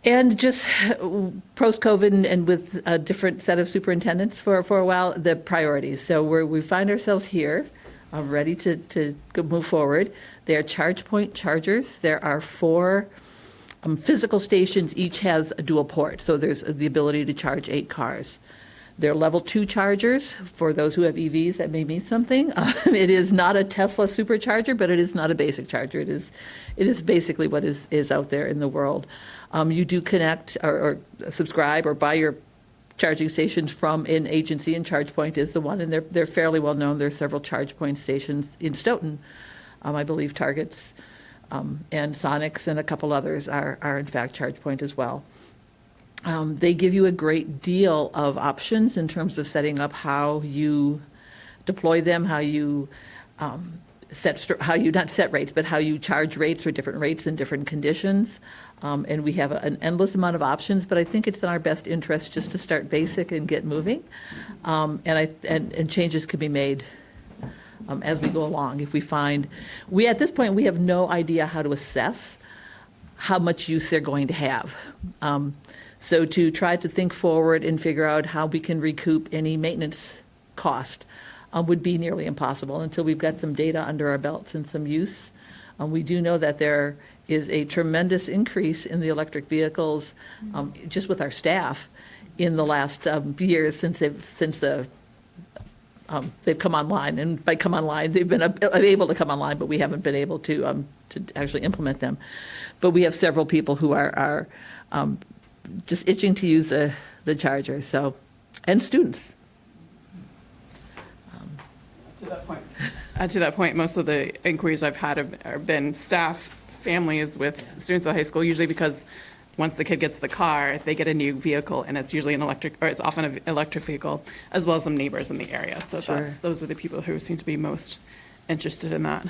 And just post-COVID and with a different set of superintendents for a while, the priorities. So we find ourselves here, ready to move forward. They are ChargePoint chargers. There are 4 physical stations. Each has a dual port, so there's the ability to charge 8 cars. They're level 2 chargers. For those who have EVs, that may mean something. It is not a Tesla supercharger, but it is not a basic charger. It is basically what is out there in the world. You do connect or subscribe or buy your charging stations from an agency, and ChargePoint is the one, and they're fairly well known. There are several ChargePoint stations in Stoughton. I believe Targets and Sonics and a couple others are in fact ChargePoint as well. They give you a great deal of options in terms of setting up how you deploy them, how you how you, not set rates, but how you charge rates for different rates in different conditions. And we have an endless amount of options, but I think it's in our best interest just to start basic and get moving. And changes can be made as we go along. If we find, at this point, we have no idea how to assess how much use they're going to have. So to try to think forward and figure out how we can recoup any maintenance cost would be nearly impossible until we've got some data under our belts and some use. We do know that there is a tremendous increase in the electric vehicles, just with our staff, in the last years since they've come online. And by come online, they've been able to come online, but we haven't been able to actually implement them. But we have several people who are just itching to use the charger. So, and students. To that point, most of the inquiries I've had have been staff, families with students at high school, usually because once the kid gets the car, they get a new vehicle, and it's usually it's often an electric vehicle, as well as some neighbors in the area. So those are the people who seem to be most interested in that.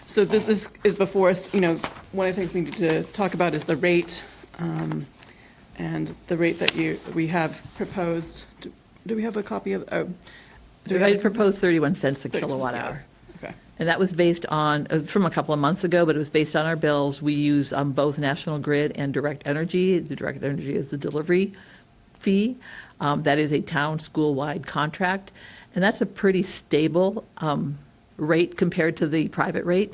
So this is before us. One of the things we need to talk about is the rate, and the rate that we have proposed. Do we have a copy of? I proposed 31 cents a kilowatt hour. Yes. Okay. And that was based on, from a couple of months ago, but it was based on our bills. We use both National Grid and Direct Energy. The Direct Energy is the delivery fee. That is a town school-wide contract. And that's a pretty stable rate compared to the private rate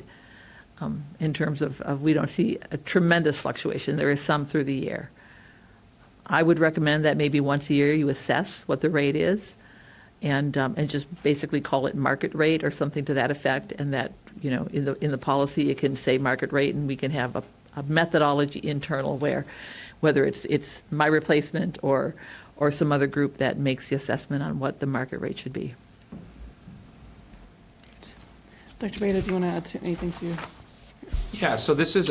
in terms of we don't see a tremendous fluctuation. There is some through the year. I would recommend that maybe once a year you assess what the rate is, and just basically call it market rate or something to that effect, and that, in the policy, it can say market rate, and we can have a methodology internal whether it's my replacement or some other group that makes the assessment on what the market rate should be. Dr. Beda, do you want to add anything to? Yeah, so this is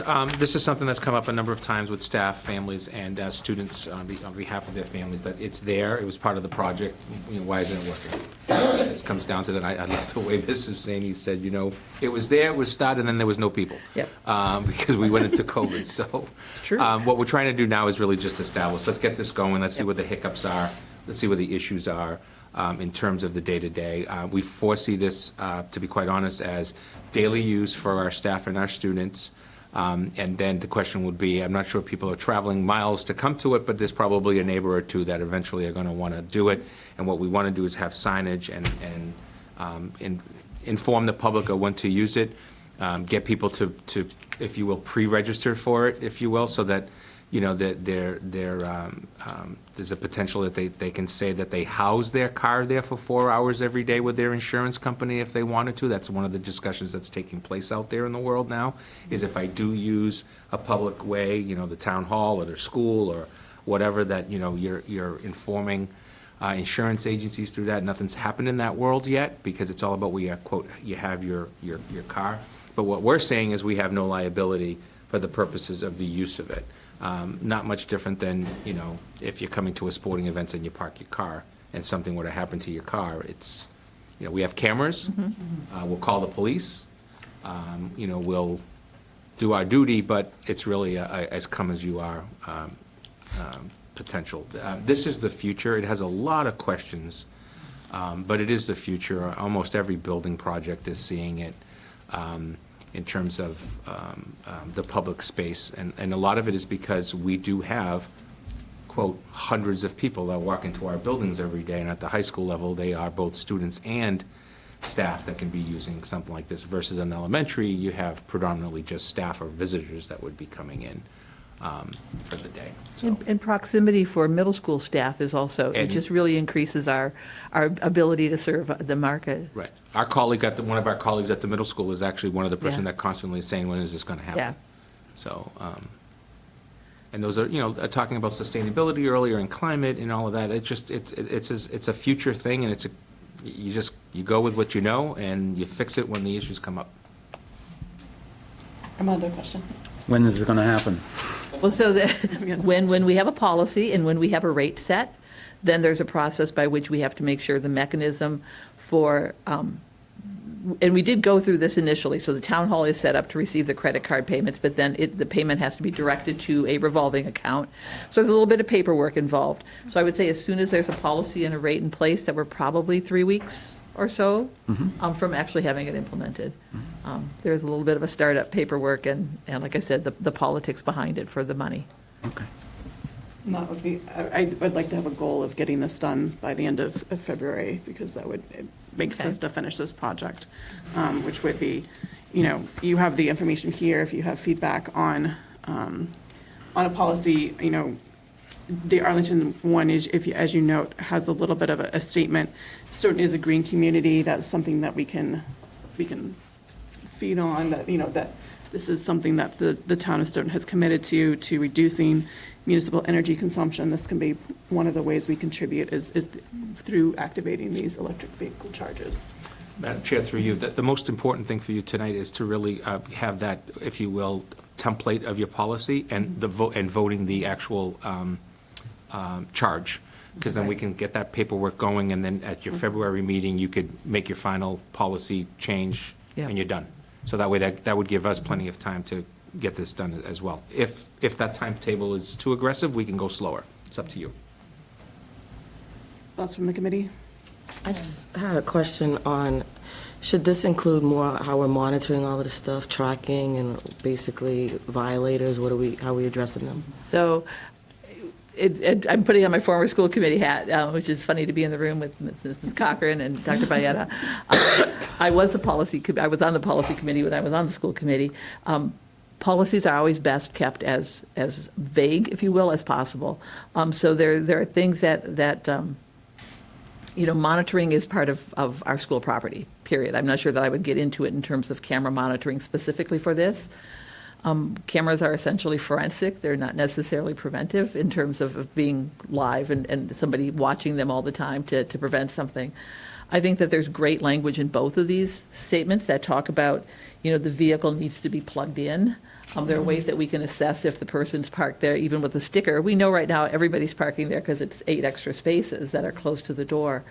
something that's come up a number of times with staff, families, and students on behalf of their families, that it's there, it was part of the project, why isn't it working? It comes down to that. I love the way Mrs. Zaney said, it was there, it was started, and then there was no people. Yep. Because we went into COVID, so. It's true. What we're trying to do now is really just establish, let's get this going, let's see what the hiccups are, let's see what the issues are. In terms of the day-to-day. We foresee this, to be quite honest, as daily use for our staff and our students. And then the question would be, I'm not sure people are traveling miles to come to it, but there's probably a neighbor or two that eventually are going to want to do it. And what we want to do is have signage and inform the public of when to use it, get people to, if you will, pre-register for it, if you will, so that that there's a potential that they can say that they house their car there for 4 hours every day with their insurance company if they wanted to. That's one of the discussions that's taking place out there in the world now, is if I do use a public way, the town hall or their school or whatever, that, you're informing insurance agencies through that. Nothing's happened in that world yet, because it's all about quote, you have your car. But what we're saying is we have no liability for the purposes of the use of it. Not much different than, if you're coming to a sporting event and you park your car and something were to happen to your car, it's, we have cameras, we'll call the police, we'll do our duty, but it's really as come as you are potential. This is the future. It has a lot of questions, but it is the future. Almost every building project is seeing it. In terms of the public space. And a lot of it is because we do have, quote, hundreds of people that walk into our buildings every day, and at the high school level, they are both students and staff that can be using something like this, versus in elementary, you have predominantly just staff or visitors that would be coming in for the day. So. And proximity for middle school staff is also, it just really increases our ability to serve the market. Right. Our colleague one of our colleagues at the middle school is actually one of the person that constantly is saying, when is this going to happen? Yeah. So, and those are, talking about sustainability earlier and climate and all of that. It's a future thing, and you go with what you know and you fix it when the issues come up. Armando, question. When is it going to happen? Well, so when we have a policy and when we have a rate set, then there's a process by which we have to make sure the mechanism for and we did go through this initially, so the town hall is set up to receive the credit card payments, but then the payment has to be directed to a revolving account. So there's a little bit of paperwork involved. So I would say as soon as there's a policy and a rate in place, that we're probably 3 weeks or so from actually having it implemented. There's a little bit of a startup paperwork and like I said, the politics behind it for the money. Okay. And that would be, I'd like to have a goal of getting this done by the end of February, because that would, it makes sense to finish this project, which would be, you have the information here, if you have feedback on a policy, the Arlington one is, as you note, has a little bit of a statement. Stoughton is a green community. That's something that we can feed on, that, that this is something that the town of Stoughton has committed to reducing municipal energy consumption. This can be one of the ways we contribute is through activating these electric vehicle charges. Madam Chair, through you, the most important thing for you tonight is to really have that, if you will, template of your policy and the vote and voting the actual charge, because then we can get that paperwork going, and then at your February meeting, you could make your final policy change, and you're done. So that way, that would give us plenty of time to get this done as well. If that timetable is too aggressive, we can go slower. It's up to you. Thoughts from the committee? I just had a question on, should this include more how we're monitoring all of this stuff, tracking and basically violators? How are we addressing them? So I'm putting on my former school committee hat, which is funny to be in the room with Ms. Cochran and Dr. Bayetta. I was on the policy committee when I was on the school committee. Policies are always best kept as vague, if you will, as possible. So there are things that monitoring is part of our school property, period. I'm not sure that I would get into it in terms of camera monitoring specifically for this. Cameras are essentially forensic. They're not necessarily preventive in terms of being live and somebody watching them all the time to prevent something. I think that there's great language in both of these statements that talk about, the vehicle needs to be plugged in. There are ways that we can assess if the person's parked there, even with a sticker. We know right now everybody's parking there because it's 8 extra spaces that are close to the door.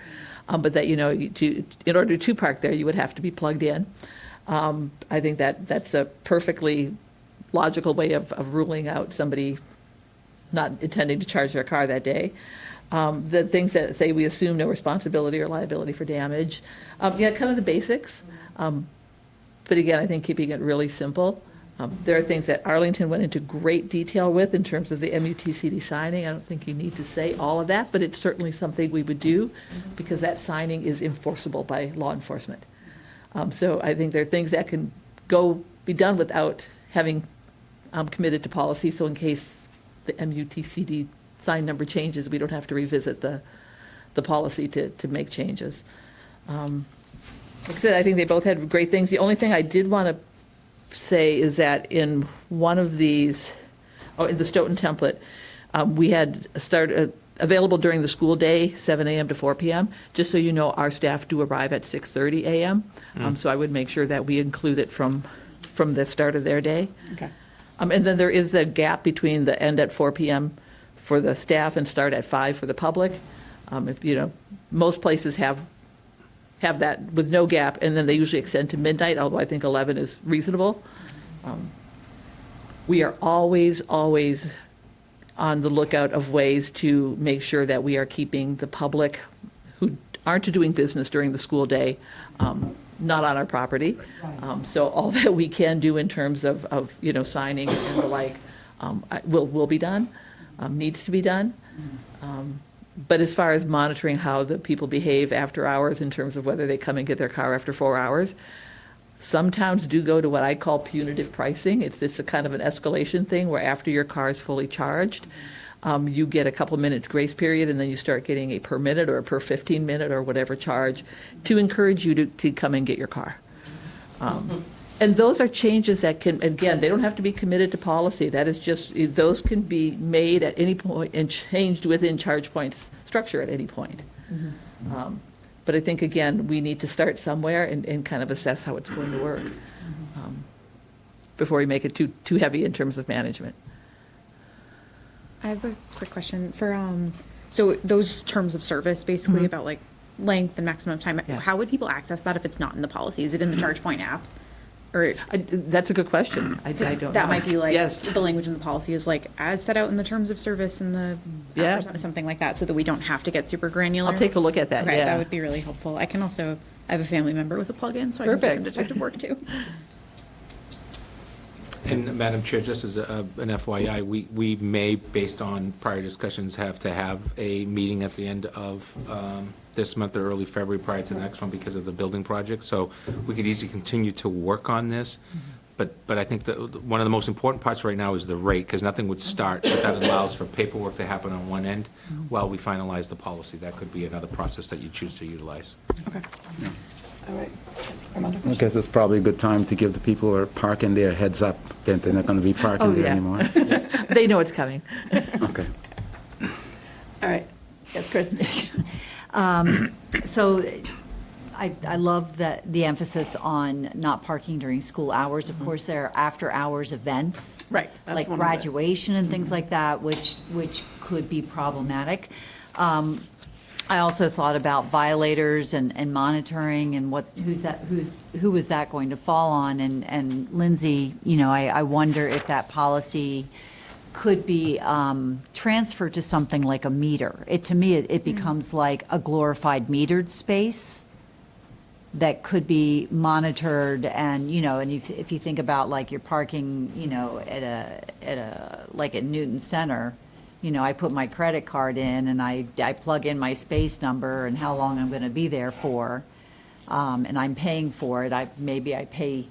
But that, in order to park there, you would have to be plugged in. I think that's a perfectly logical way of ruling out somebody not intending to charge their car that day. The things that say we assume no responsibility or liability for damage. Kind of the basics. But again, I think keeping it really simple. There are things that Arlington went into great detail with in terms of the MUTCD signing. I don't think you need to say all of that, but it's certainly something we would do because that signing is enforceable by law enforcement. So I think there are things that can be done without having committed to policy. So in case the MUTCD sign number changes, we don't have to revisit the policy to make changes. Like I said, I think they both had great things. The only thing I did want to say is that in one of these, in the Stoughton template, we had started available during the school day, 7 a.m. to 4 p.m. Just so you know, our staff do arrive at 6:30 a.m. So I would make sure that we include it from the start of their day. Okay. And then there is a gap between the end at 4 p.m. for the staff and start at 5 for the public. Most places have that with no gap, and then they usually extend to midnight, although I think 11 is reasonable. We are always on the lookout of ways to make sure that we are keeping the public who aren't doing business during the school day not on our property. So all that we can do in terms of signing and the like will be done, needs to be done. But as far as monitoring how the people behave after hours in terms of whether they come and get their car after 4 hours, some towns do go to what I call punitive pricing. It's a kind of an escalation thing where after your car is fully charged, you get a couple minutes grace period, and then you start getting a per minute or a per 15 minute or whatever charge to encourage you to come and get your car. And those are changes that can, again, they don't have to be committed to policy. That is just, those can be made at any point and changed within ChargePoint's structure at any point. But I think, again, we need to start somewhere and kind of assess how it's going to work before we make it too heavy in terms of management. I have a quick question for, so those terms of service, basically about like length and maximum time. Yeah. How would people access that if it's not in the policy? Is it in the ChargePoint app? Or That's a good question. I don't know. that might be like, Yes. the language in the policy is like, as set out in the terms of service in the, Yeah. or something like that, so that we don't have to get super granular. I'll take a look at that, Okay, yeah. that would be really helpful. I have a family member with a plug-in, so I can do some Perfect. detective work too. And Madam Chair, just as an FYI, we may, based on prior discussions, have to have a meeting at the end of this month or early February prior to the next one because of the building project. So we could easily continue to work on this. But I think that one of the most important parts right now is the rate, because nothing would start, but that allows for paperwork to happen on one end while we finalize the policy. That could be another process that you choose to utilize. Okay. All right. Armando? I guess it's probably a good time to give the people who are parking there heads up that they're not going to be parking Oh, there yeah. anymore. They know it's coming. Okay. All right. Yes, Chris? So I love that the emphasis on not parking during school hours. Of course, there are after-hours events. Right, that's Like one of the- graduation and things like that, which could be problematic. I also thought about violators and monitoring and who is that going to fall on? And Lindsay, I wonder if that policy could be transferred to something like a meter. To me, it becomes like a glorified metered space that could be monitored, and if you think about like you're parking, like at Newton Center, I put my credit card in and I plug in my space number and how long I'm going to be there for, and I'm paying for it. Maybe I pay,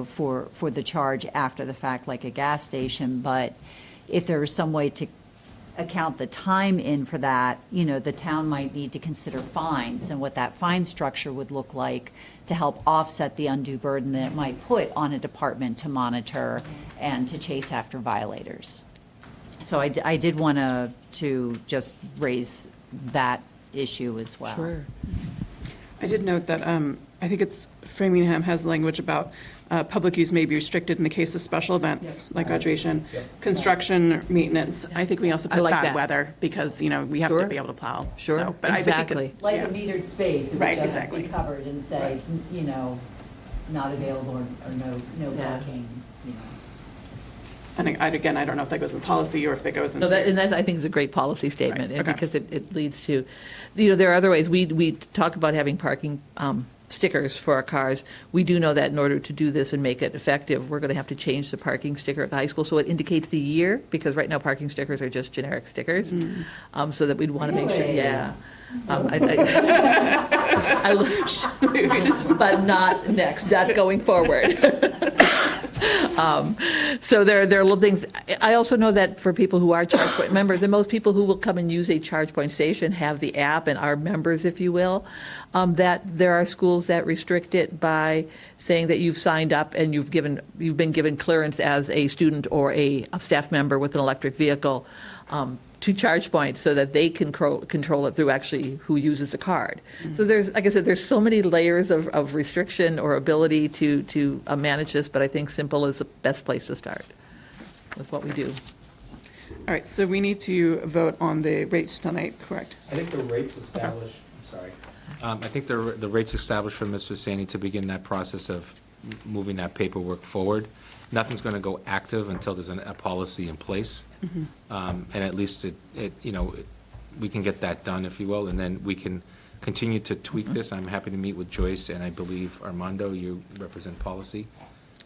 for the charge after the fact, like a gas station. But if there was some way to account the time in for that, the town might need to consider fines and what that fine structure would look like to help offset the undue burden that it might put on a department to monitor and to chase after violators. So I did want to just raise that issue as well. Sure. I did note that I think it's Framingham has language about public use may be restricted in the case of special events like graduation, construction, maintenance. I think we also I put like bad that. weather because, we have Sure. to be able to plow. Sure. So, but I think Exactly. it's- Like yeah. a metered space, it would Right, just exactly. be covered and say, not available or no Yeah. parking, And again, I don't know if that goes in policy or if that goes into. No, and that, I think, is a great policy statement, Right, and okay. because it leads to, there are other ways. We talk about having parking stickers for our cars. We do know that in order to do this and make it effective, we're going to have to change the parking sticker at the high school so it indicates the year, because right now parking stickers are just generic stickers. So that we'd want to make sure, Really? yeah. But not next, not going forward. So there are little things. I also know that for people who are ChargePoint members, and most people who will come and use a ChargePoint station have the app and are members, if you will, that there are schools that restrict it by saying that you've signed up and you've been given clearance as a student or a staff member with an electric vehicle to ChargePoint so that they can control it through actually who uses the card. So there's, like I said, there's so many layers of restriction or ability to manage this, but I think simple is the best place to start with what we do. All right, so we need to vote on the rates tonight, correct? I think the rates established, I'm sorry. I think the rates established for Mr. Sani to begin that process of moving that paperwork forward. Nothing's going to go active until there's a policy in place. And at least we can get that done, if you will, and then we can continue to tweak this. I'm happy to meet with Joyce, and I believe Armando, you represent policy.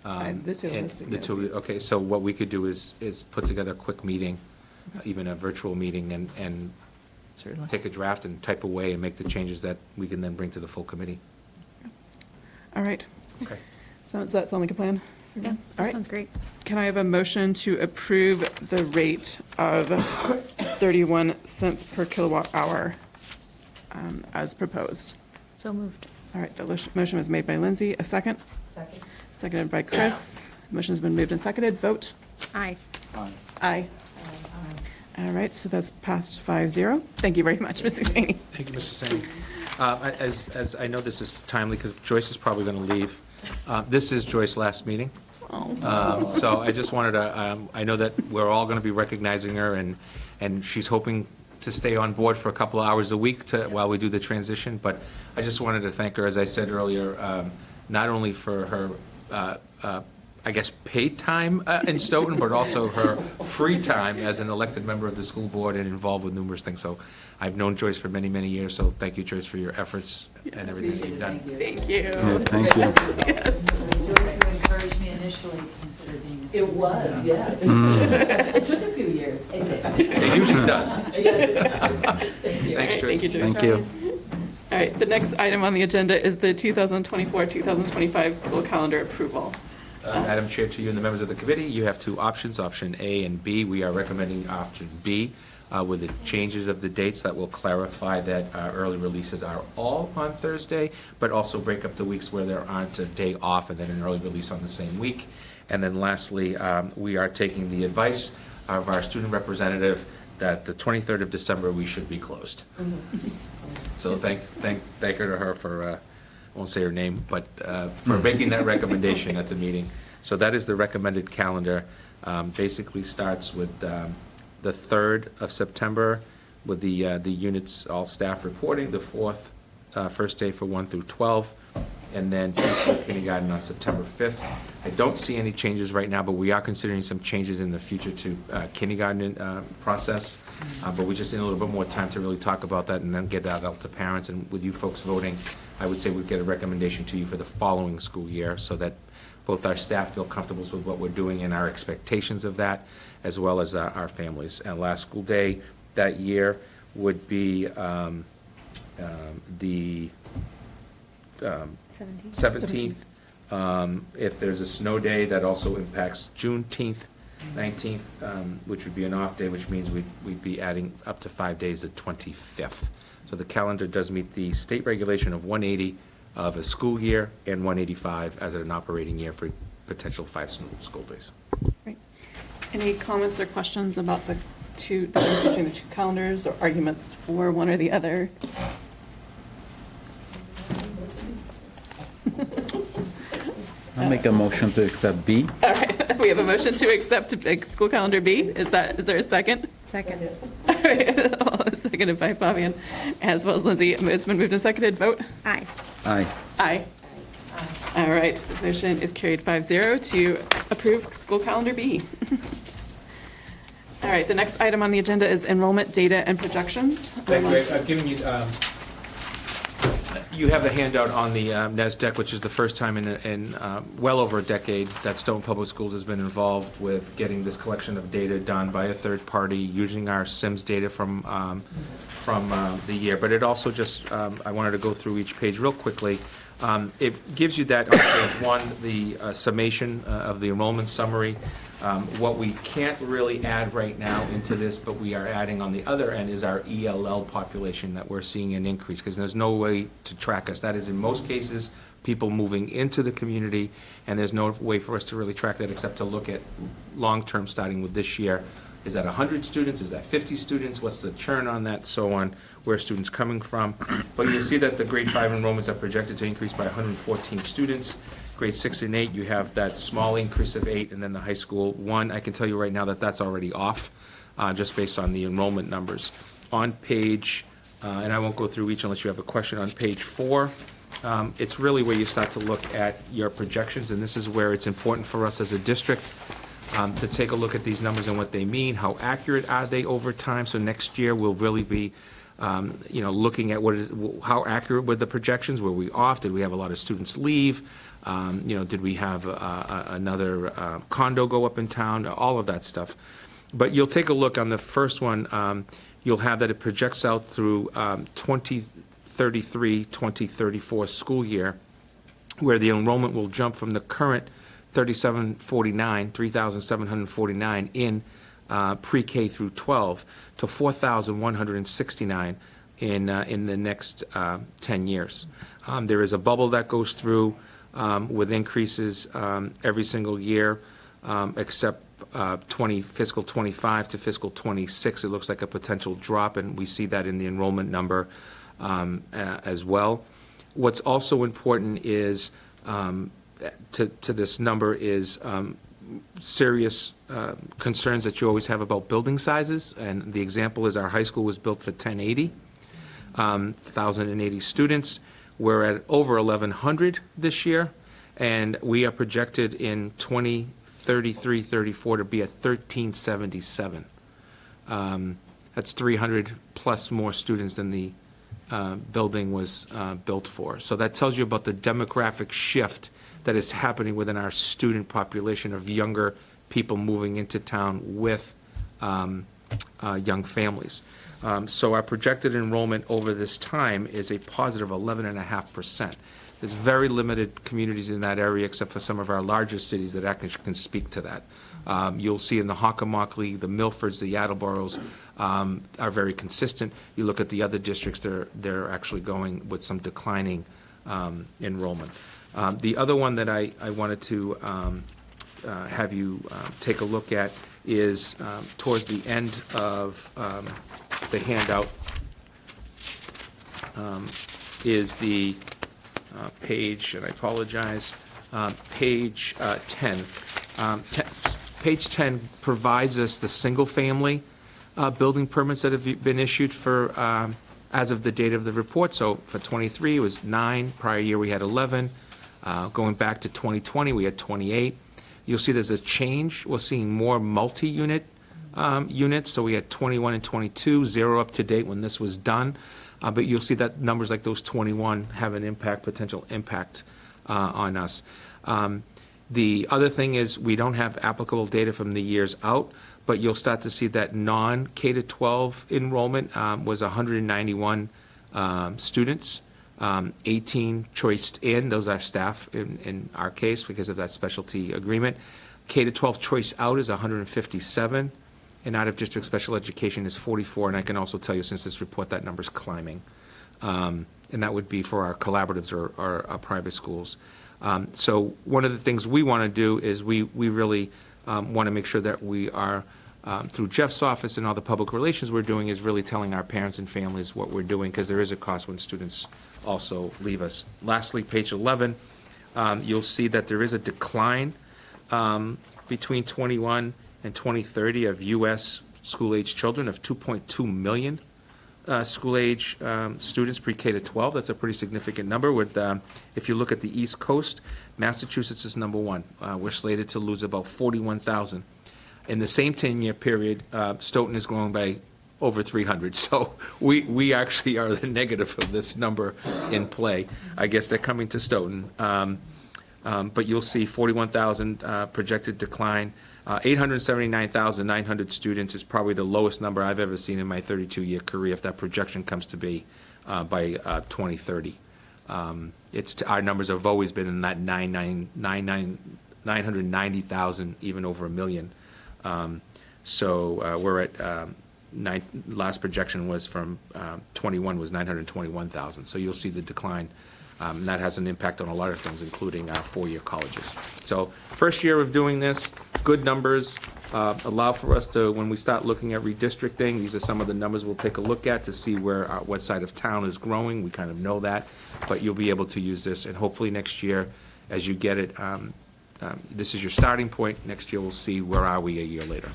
The two of And us do, the yes. two, okay, so what we could do is put together a quick meeting, even a virtual meeting, and Certainly. take a draft and type away and make the changes that we can then bring to the full committee. All right. Okay. So does that sound like a plan? Yeah, All that right. sounds great. Can I have a motion to approve the rate of 31 cents per kilowatt hour as proposed? So moved. All right, the motion was made by Lindsay. A second? Second. Seconded by Chris. Motion's been moved and seconded. Vote. Aye. Aye. All right, so that's passed 5-0. Thank you very much, Mrs. Haney. Thank you, Mr. Sani. As I know this is timely, because Joyce is probably going to leave, this is Joyce's last meeting. So I just wanted to, I know that we're all going to be recognizing her, and she's hoping to stay on board for a couple of hours a week while we do the transition. But I just wanted to thank her, as I said earlier, not only for her, I guess, paid time in Stoughton, but also her free time as an elected member of the school board and involved with numerous things. So I've known Joyce for many, many years, so thank you, Joyce, for your efforts and everything that you've done. Thank you. Yeah, thank you. Yes. Joyce, who encouraged me initially to consider being a It was, yes. It took a few years. It usually does. Thanks, Joyce. Thank you, Joyce. Thank you. All right, the next item on the agenda is the 2024-2025 school calendar approval. Madam Chair, to you and the members of the committee, you have two options, option A and B. We are recommending option B with the changes of the dates that will clarify that early releases are all on Thursday, but also break up the weeks where there aren't a day off and then an early release on the same week. And then lastly, we are taking the advice of our student representative that the 23rd of December, we should be closed. So thank her for, I won't say her name, but for making that recommendation at the meeting. So that is the recommended calendar. Basically starts with the 3rd of September with the units, all staff reporting, the 4th, first day for 1 through 12, and then preschool kindergarten on September 5th. I don't see any changes right now, but we are considering some changes in the future to kindergarten process. But we just need a little bit more time to really talk about that and then get that out to parents. And with you folks voting, I would say we'd get a recommendation to you for the following school year so that both our staff feel comfortable with what we're doing and our expectations of that, as well as our families. And last school day that year would be the 17th. If there's a snow day, that also impacts Juneteenth, 19th, which would be an off day, which means we'd be adding up to 5 days, the 25th. So the calendar does meet the state regulation of 180 of a school year and 185 as an operating year for potential 5 school days. Great. Any comments or questions about the difference between the two calendars or arguments for one or the other? I'll make a motion to accept B. All right, we have a motion to accept school calendar B. Is there a second? Second. All right, seconded by Fabian, as well as Lindsay. It's been moved and seconded. Vote. Aye. Aye. Aye. All right, the motion is carried 5-0 to approve school calendar B. All right, the next item on the agenda is enrollment data and projections. I've given you, you have the handout on the NESDEC, which is the first time in well over a decade that Stoughton Public Schools has been involved with getting this collection of data done by a third party using our SIMS data from the year. But it also just, I wanted to go through each page real quickly. It gives you that on page 1, the summation of the enrollment summary. What we can't really add right now into this, but we are adding on the other end, is our ELL population that we're seeing an increase, because there's no way to track us. That is, in most cases, people moving into the community, and there's no way for us to really track that except to look at long-term, starting with this year. Is that 100 students? Is that 50 students? What's the churn on that? So on, where are students coming from? But you'll see that the grade 5 enrollments are projected to increase by 114 students. Grade 6 and 8, you have that small increase of 8, and then the high school 1. I can tell you right now that that's already off, just based on the enrollment numbers. On page, and I won't go through each unless you have a question, on page 4, it's really where you start to look at your projections, and this is where it's important for us as a district to take a look at these numbers and what they mean. How accurate are they over time? So next year we'll really be looking at how accurate were the projections. Were we off? Did we have a lot of students leave? Did we have another condo go up in town? All of that stuff. But you'll take a look on the first one. You'll have that it projects out through 2033, 2034 school year, where the enrollment will jump from the current 3,749 in pre-K through 12 to 4,169 in the next 10 years. There is a bubble that goes through with increases every single year, except fiscal 25 to fiscal 26. It looks like a potential drop, and we see that in the enrollment number as well. What's also important is to this number is serious concerns that you always have about building sizes, and the example is our high school was built for 1,080 students. We're at over 1,100 this year, and we are projected in 2033-34 to be at 1,377. That's 300 plus more students than the building was built for. So that tells you about the demographic shift that is happening within our student population of younger people moving into town with young families. So our projected enrollment over this time is a positive 11.5%. There's very limited communities in that area, except for some of our larger cities that actually can speak to that. You'll see in the Hockomock, the Milfords, the Attleboroughs are very consistent. You look at the other districts, they're actually going with some declining enrollment. The other one that I wanted to have you take a look at is towards the end of the handout is the page, and I apologize, page 10. Page 10 provides us the single-family building permits that have been issued for as of the date of the report. So for 23, it was 9. Prior year, we had 11. Going back to 2020, we had 28. You'll see there's a change. We're seeing more multi-unit units. So we had 21 and 22, 0 up to date when this was done. But you'll see that numbers like those 21 have an impact, potential impact on us. The other thing is we don't have applicable data from the years out, but you'll start to see that non-K-12 enrollment was 191 students, 18 choiced in. Those are staff in our case because of that specialty agreement. K-12 choice out is 157, and out-of-district special education is 44. And I can also tell you, since this report, that number's climbing. And that would be for our collaboratives or our private schools. So one of the things we want to do is we really want to make sure that we are, through Jeff's office and all the public relations we're doing, is really telling our parents and families what we're doing, because there is a cost when students also leave us. Lastly, page 11, you'll see that there is a decline between 21 and 2030 of U.S. school-age children of 2.2 million. School-age students pre-K to 12. That's a pretty significant number. With if you look at the East Coast, Massachusetts is number one. We're slated to lose about 41,000. In the same 10-year period, Stoughton is growing by over 300. So we actually are the negative of this number in play. I guess they're coming to Stoughton. But you'll see 41,000 projected decline. 879,900 students is probably the lowest number I've ever seen in my 32-year career, if that projection comes to be by 2030. Our numbers have always been in that 990,000, even over a million. So we're at last projection was from 21 was 921,000. So you'll see the decline. And that has an impact on a lot of things, including our four-year colleges. So first year of doing this, good numbers allow for us to, when we start looking at redistricting, these are some of the numbers we'll take a look at to see where what side of town is growing. We kind of know that, but you'll be able to use this, and hopefully next year, as you get it, this is your starting point. Next year, we'll see where are we a year later.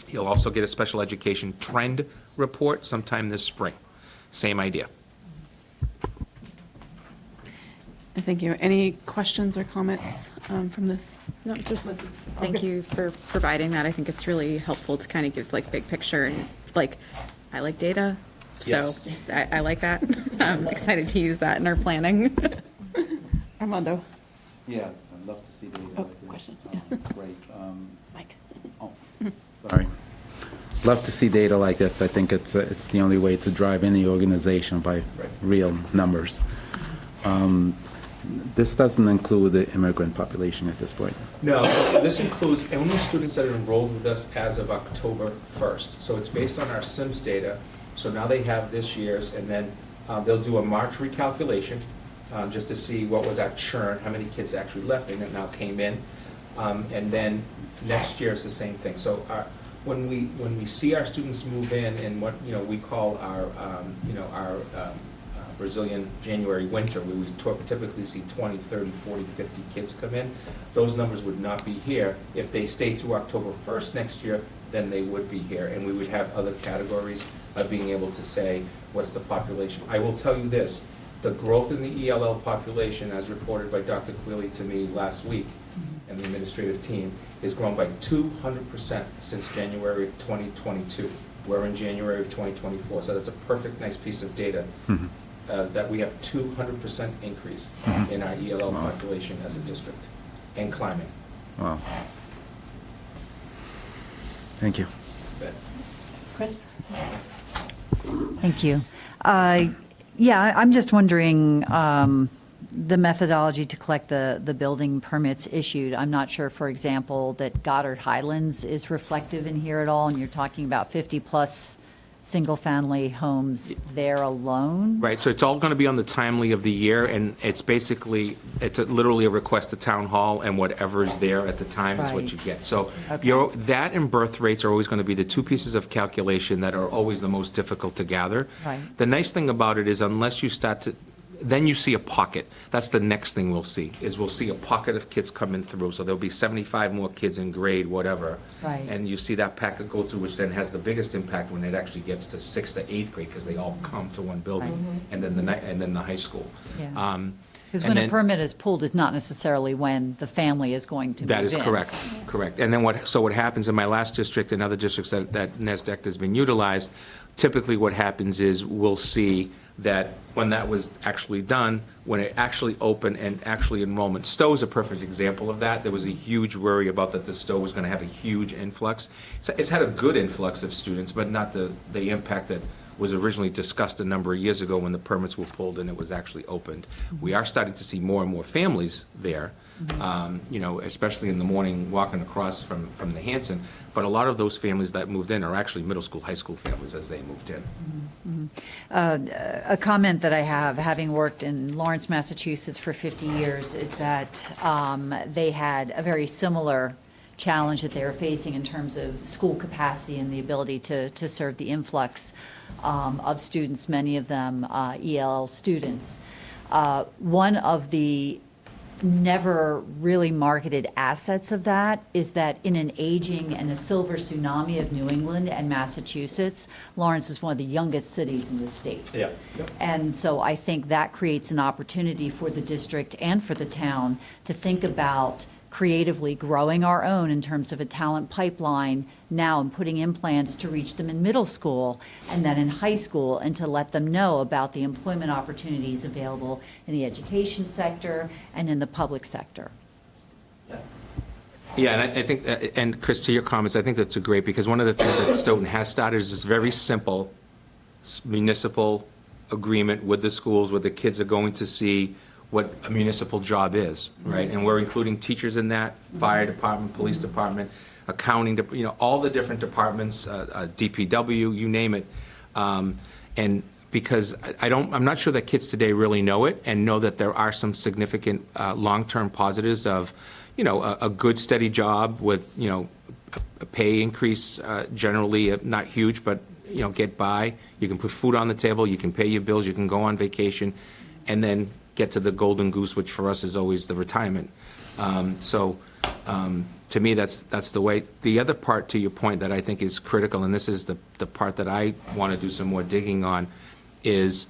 You'll also get a special education trend report sometime this spring. Same idea. Thank you. Any questions or comments from this? No, just thank you for providing that. I think it's really helpful to kind of give like big picture, and like I like data, so Yes. I like that. I'm excited to use that in our planning. Armando? Yeah, I'd love to see data Oh, like this. question. Great. Mike? Oh, sorry. Love to see data like this. I think it's the only way to drive any organization by real numbers. This doesn't include the immigrant population at this point. No, this includes only students that are enrolled with us as of October 1st. So it's based on our SIMS data. So now they have this year's, and then they'll do a March recalculation just to see what was our churn, how many kids actually left and that now came in. And then next year is the same thing. So when we see our students move in, and what we call our Brazilian January winter, where we typically see 20, 30, 40, 50 kids come in. Those numbers would not be here. If they stay through October 1st next year, then they would be here, and we would have other categories of being able to say what's the population. I will tell you this, the growth in the ELL population, as reported by Dr. Quilly to me last week, and the administrative team, is grown by 200% since January of 2022. We're in January of 2024, so that's a perfect, nice piece of data, that we have 200% increase in our ELL population as a district, and climbing. Wow. Thank you. Chris? Thank you. Yeah, I'm just wondering, the methodology to collect the building permits issued. I'm not sure, for example, that Goddard Highlands is reflective in here at all, and you're talking about 50-plus single-family homes there alone? Right, so it's all going to be on the timely of the year, and it's literally a request to town hall, and whatever is there at the time is what Right. you get. So Okay. that and birth rates are always going to be the two pieces of calculation that are always the most difficult to gather. Right. The nice thing about it is unless you start to, then you see a pocket. That's the next thing we'll see a pocket of kids coming through. So there'll be 75 more kids in grade, whatever. Right. And you see that packet go through, which then has the biggest impact when it actually gets to 6th to 8th grade, because they all come to one building, Right. and then the high school. Yeah. Um, Because and when a then- permit is pulled is not necessarily when the family is going to move in. That is correct. And then what happens in my last district and other districts that NESDEC has been utilized, typically what happens is we'll see that when that was actually done, when it actually opened and actually enrollment. Stoughton's a perfect example of that. There was a huge worry about that the Stoughton was going to have a huge influx. It's had a good influx of students, but not the impact that was originally discussed a number of years ago when the permits were pulled and it was actually opened. We are starting to see more and more families there, especially in the morning walking across from the Hanson. But a lot of those families that moved in are actually middle school, high school families as they moved in. A comment that I have, having worked in Lawrence, Massachusetts for 50 years, is that they had a very similar challenge that they were facing in terms of school capacity and the ability to serve the influx of students, many of them ELL students. One of the never really marketed assets of that is that in an aging and a silver tsunami of New England and Massachusetts, Lawrence is one of the youngest cities in the state. Yeah. And so I think that creates an opportunity for the district and for the town to think about creatively growing our own in terms of a talent pipeline now and putting in plans to reach them in middle school and then in high school, and to let them know about the employment opportunities available in the education sector and in the public sector. Yeah, and I think, and Chris, to your comments, I think that's great, because one of the things that Stoughton has started is this very simple municipal agreement with the schools, where the kids are going to see what a municipal job is, right? And we're including teachers in that, fire department, police department, accounting, all the different departments, DPW, you name it. And because I'm not sure that kids today really know it and know that there are some significant long-term positives of, a good steady job with, a pay increase, generally not huge, but, get by. You can put food on the table, you can pay your bills, you can go on vacation, and then get to the golden goose, which for us is always the retirement. To me, that's the way. The other part, to your point, that I think is critical, and this is the part that I want to do some more digging on, is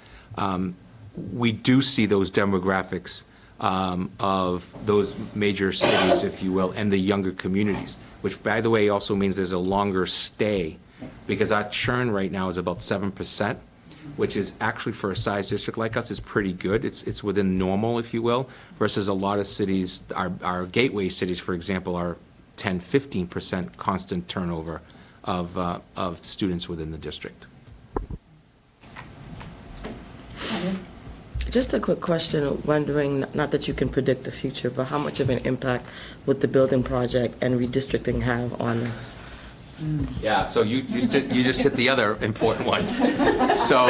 we do see those demographics of those major cities, if you will, and the younger communities, which, by the way, also means there's a longer stay, because our churn right now is about 7%. Which is actually, for a size district like us, is pretty good. It's within normal, if you will, versus a lot of cities, our gateway cities, for example, are 10, 15% constant turnover of students within the district. Just a quick question, wondering, not that you can predict the future, but how much of an impact would the building project and redistricting have on this? Yeah, so you just hit the other important one. So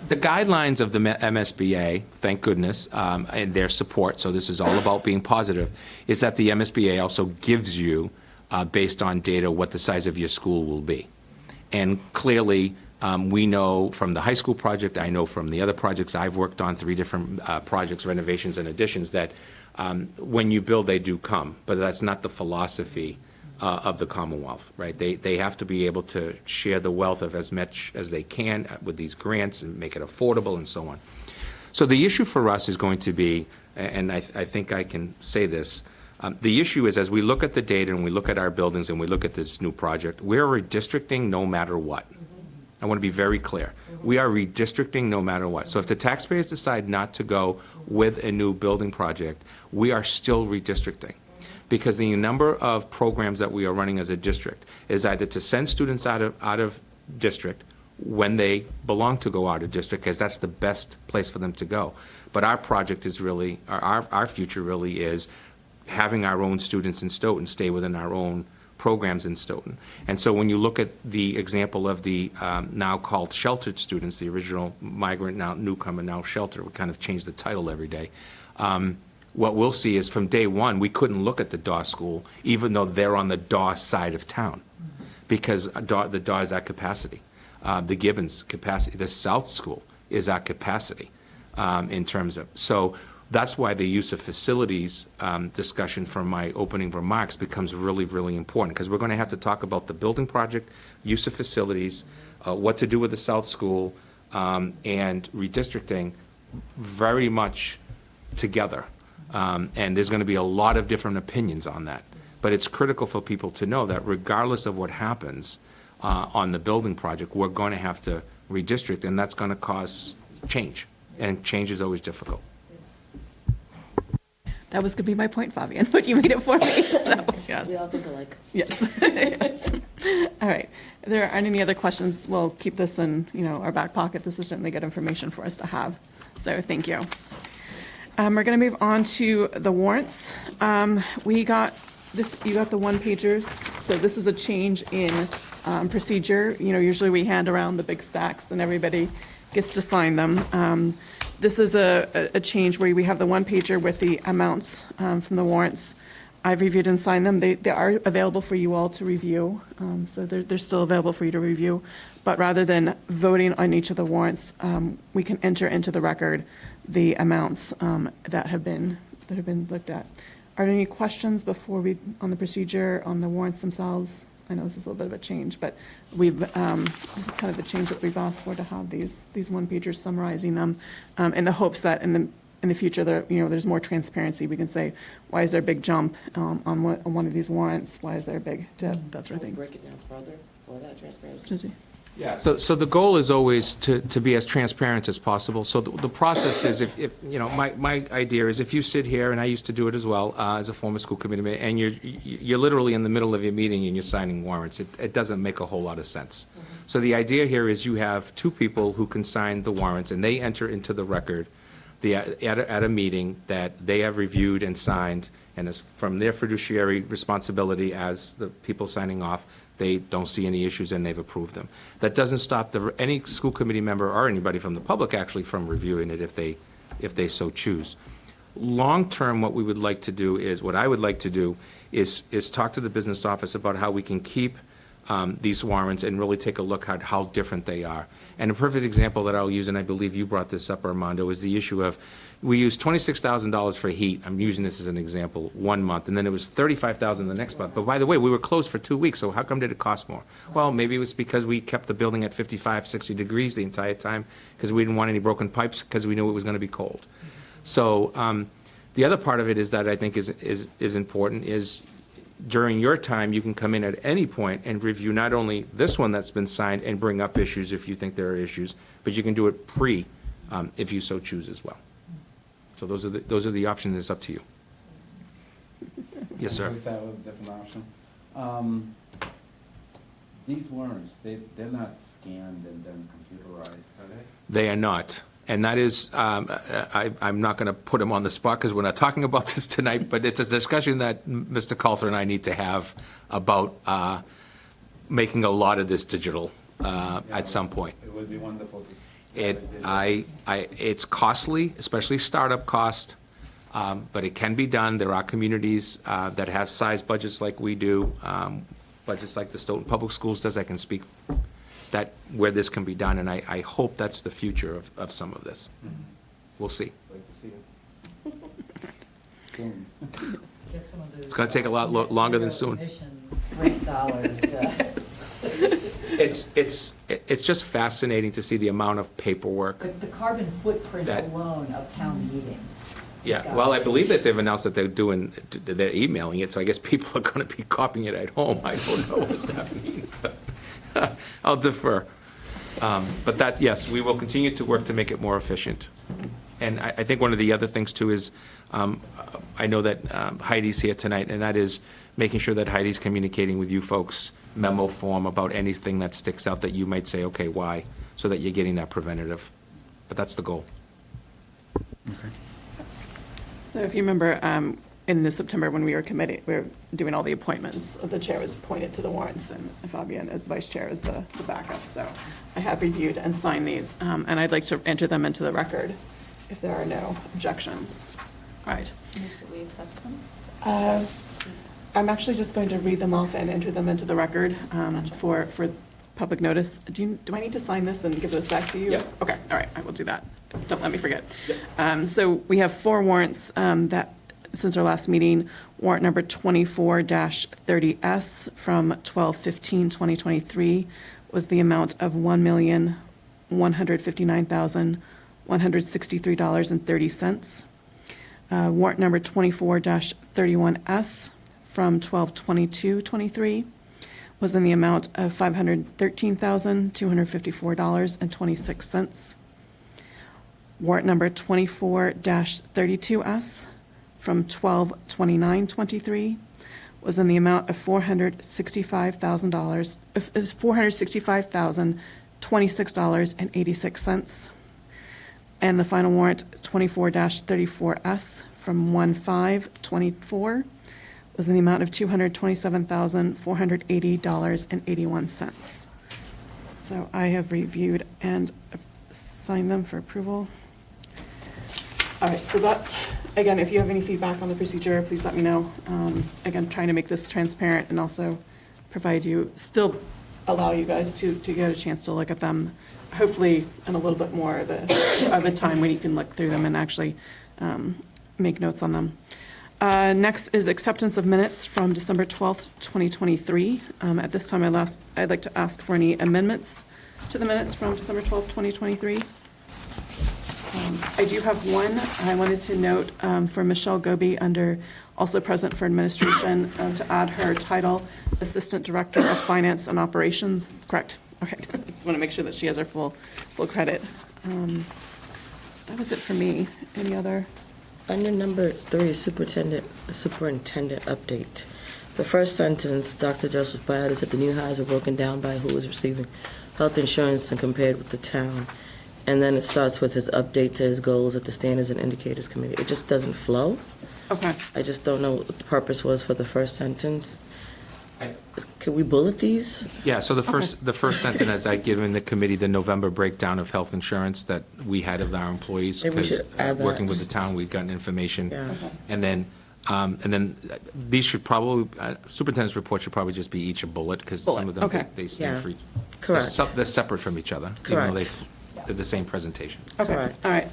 the guidelines of the MSBA, thank goodness, and their support, so this is all about being positive, is that the MSBA also gives you, based on data, what the size of your school will be. And clearly, We know from the high school project, I know from the other projects I've worked on, 3 different projects, renovations and additions, that when you build, they do come. But that's not the philosophy of the Commonwealth, right? They have to be able to share the wealth of as much as they can with these grants and make it affordable and so on. So the issue for us is going to be, and I think I can say this, the issue is as we look at the data and we look at our buildings and we look at this new project, we're redistricting no matter what. I want to be very clear. We are redistricting no matter what. So if the taxpayers decide not to go with a new building project, we are still redistricting. Because the number of programs that we are running as a district is either to send students out of district when they belong to go out of district, because that's the best place for them to go. But our project is really, our future really is having our own students in Stoughton stay within our own programs in Stoughton. And so when you look at the example of the now called sheltered students, the original migrant, now newcomer, now shelter, we kind of change the title every day. What we'll see is from day one, we couldn't look at the Dawes School, even though they're on the Dawes side of town, because the Dawes is at capacity. The Gibbons capacity, the South School is at capacity in terms of, so that's why the use of facilities discussion from my opening remarks becomes really, really important, because we're going to have to talk about the building project, use of facilities, what to do with the South School, and redistricting very much together. And there's going to be a lot of different opinions on that. But it's critical for people to know that regardless of what happens on the building project, we're going to have to redistrict, and that's going to cause change. And change is always difficult. That was going to be my point, Fabian, but you made it for me, so, yes. We all think alike. Yes. Yes. All right. If there aren't any other questions, we'll keep this in, our back pocket. This is certainly good information for us to have. So thank you. We're going to move on to the warrants. We got this, you got the one-pagers. So this is a change in procedure. Usually we hand around the big stacks and everybody gets to sign them. This is a change where we have the one-pager with the amounts from the warrants. I've reviewed and signed them. They are available for you all to review, so they're still available for you to review. But rather than voting on each of the warrants, we can enter into the record the amounts that have been looked at. Are there any questions before we, on the procedure, on the warrants themselves? I know this is a little bit of a change, but we've, this is kind of the change that we've asked for, to have these one-pagers summarizing them, in the hopes that in the future, there's more transparency. We can say, why is there a big jump on one of these warrants? Why is there a big dip? That sort of thing. Break it down further for that transparency. Yeah. So the goal is always to be as transparent as possible. So the process is, if my idea is, if you sit here, and I used to do it as well as a former school committee member, and you're literally in the middle of your meeting and you're signing warrants, it doesn't make a whole lot of sense. Mm-hmm. So the idea here is you have 2 people who can sign the warrants, and they enter into the record at a meeting that they have reviewed and signed, and it's from their fiduciary responsibility as the people signing off. They don't see any issues and they've approved them. That doesn't stop any school committee member or anybody from the public actually from reviewing it if they so choose. Long term, what I would like to do is talk to the business office about how we can keep these warrants and really take a look at how different they are. And a perfect example that I'll use, and I believe you brought this up, Armando, is the issue of, we used $26,000 for heat. I'm using this as an example, 1 month, and then it was $35,000 the next month. But by the way, we were closed for 2 weeks, so how come did it cost more? Well, maybe it was because we kept the building at 55, 60 degrees the entire time, because we didn't want any broken pipes, because we knew it was going to be cold. So the other part of it is that I think is important is, during your time, you can come in at any point and review not only this one that's been signed and bring up issues if you think there are issues, but you can do it if you so choose as well. So those are the options. It's up to you. Yes, sir. We have a different option. These warrants, they're not scanned and then computerized, are they? They are not. And that is, I'm not going to put him on the spot because we're not talking about this tonight, but it's a discussion that Mr. Coulter and I need to have about making a lot of this digital at some point. It would be wonderful to see. It's costly, especially startup cost, but it can be done. There are communities that have size budgets like we do, budgets like the Stoughton Public Schools does. I can speak that, where this can be done, and I hope that's the future of some of this. We'll see. It's going to take a lot longer than soon. It's just fascinating to see the amount of paperwork. The carbon footprint That- alone of town meeting. Yeah, well, I believe that they've announced that they're emailing it, so I guess people are going to be copying it at home. I don't know what that means, but I'll defer. But that, yes, we will continue to work to make it more efficient. And I think one of the other things, too, is I know that Heidi's here tonight, and that is making sure that Heidi's communicating with you folks, memo form, about anything that sticks out that you might say, okay, why, so that you're getting that preventative. But that's the goal. So if you remember, in the September when we were doing all the appointments, the chair was appointed to the warrants, and Fabian as vice chair is the backup. So I have reviewed and signed these, and I'd like to enter them into the record if there are no objections. All right. Do we accept them? I'm actually just going to read them off and enter them into the record for public notice. Do I need to sign this and give this back to you? Yep. Okay, all right, I will do that. Don't let me forget. So we have 4 warrants that, since our last meeting. Warrant number 24-30S from 12/15/2023 was the amount of $1,159,163.30. Warrant number 24-31S from 12/22/23 was in the amount of $513,254.26. Warrant number 24-32S from 12/29/23 was in the amount of $465,026.86. And the final warrant, 24-34S from 1/5/24, was in the amount of $227,480.81. So I have reviewed and signed them for approval. All right, so that's, again, if you have any feedback on the procedure, please let me know. Again, trying to make this transparent and also provide you, still allow you guys to get a chance to look at them, hopefully in a little bit more of a time when you can look through them and actually make notes on them. Next is acceptance of minutes from December 12th, 2023. At this time, I'd like to ask for any amendments to the minutes from December 12th, 2023. I do have one. I wanted to note for Michelle Goby, under also present for administration, to add her title, Assistant Director of Finance and Operations. Correct. Okay. I just want to make sure that she has her full credit. That was it for me. Any other? Under number 3, superintendent update. The first sentence, Dr. Joseph Bayard, said the new hires were broken down by who was receiving health insurance and compared with the town. And then it starts with his update to his goals at the Standards and Indicators Committee. It just doesn't flow. Okay. I just don't know what the purpose was for the first sentence. Can we bullet these? Yeah, so the first sentence is I given the committee the November breakdown of health insurance that we had of our employees, Maybe we because should add that. working with the town, we'd gotten information. Yeah. Okay. And then these should probably, superintendent's report should probably just be each a bullet, because some Bullet, of them, okay. they stand Yeah. for each. Correct. They're separate from each other, even though Correct. they're the same presentation. Okay. Correct. All right.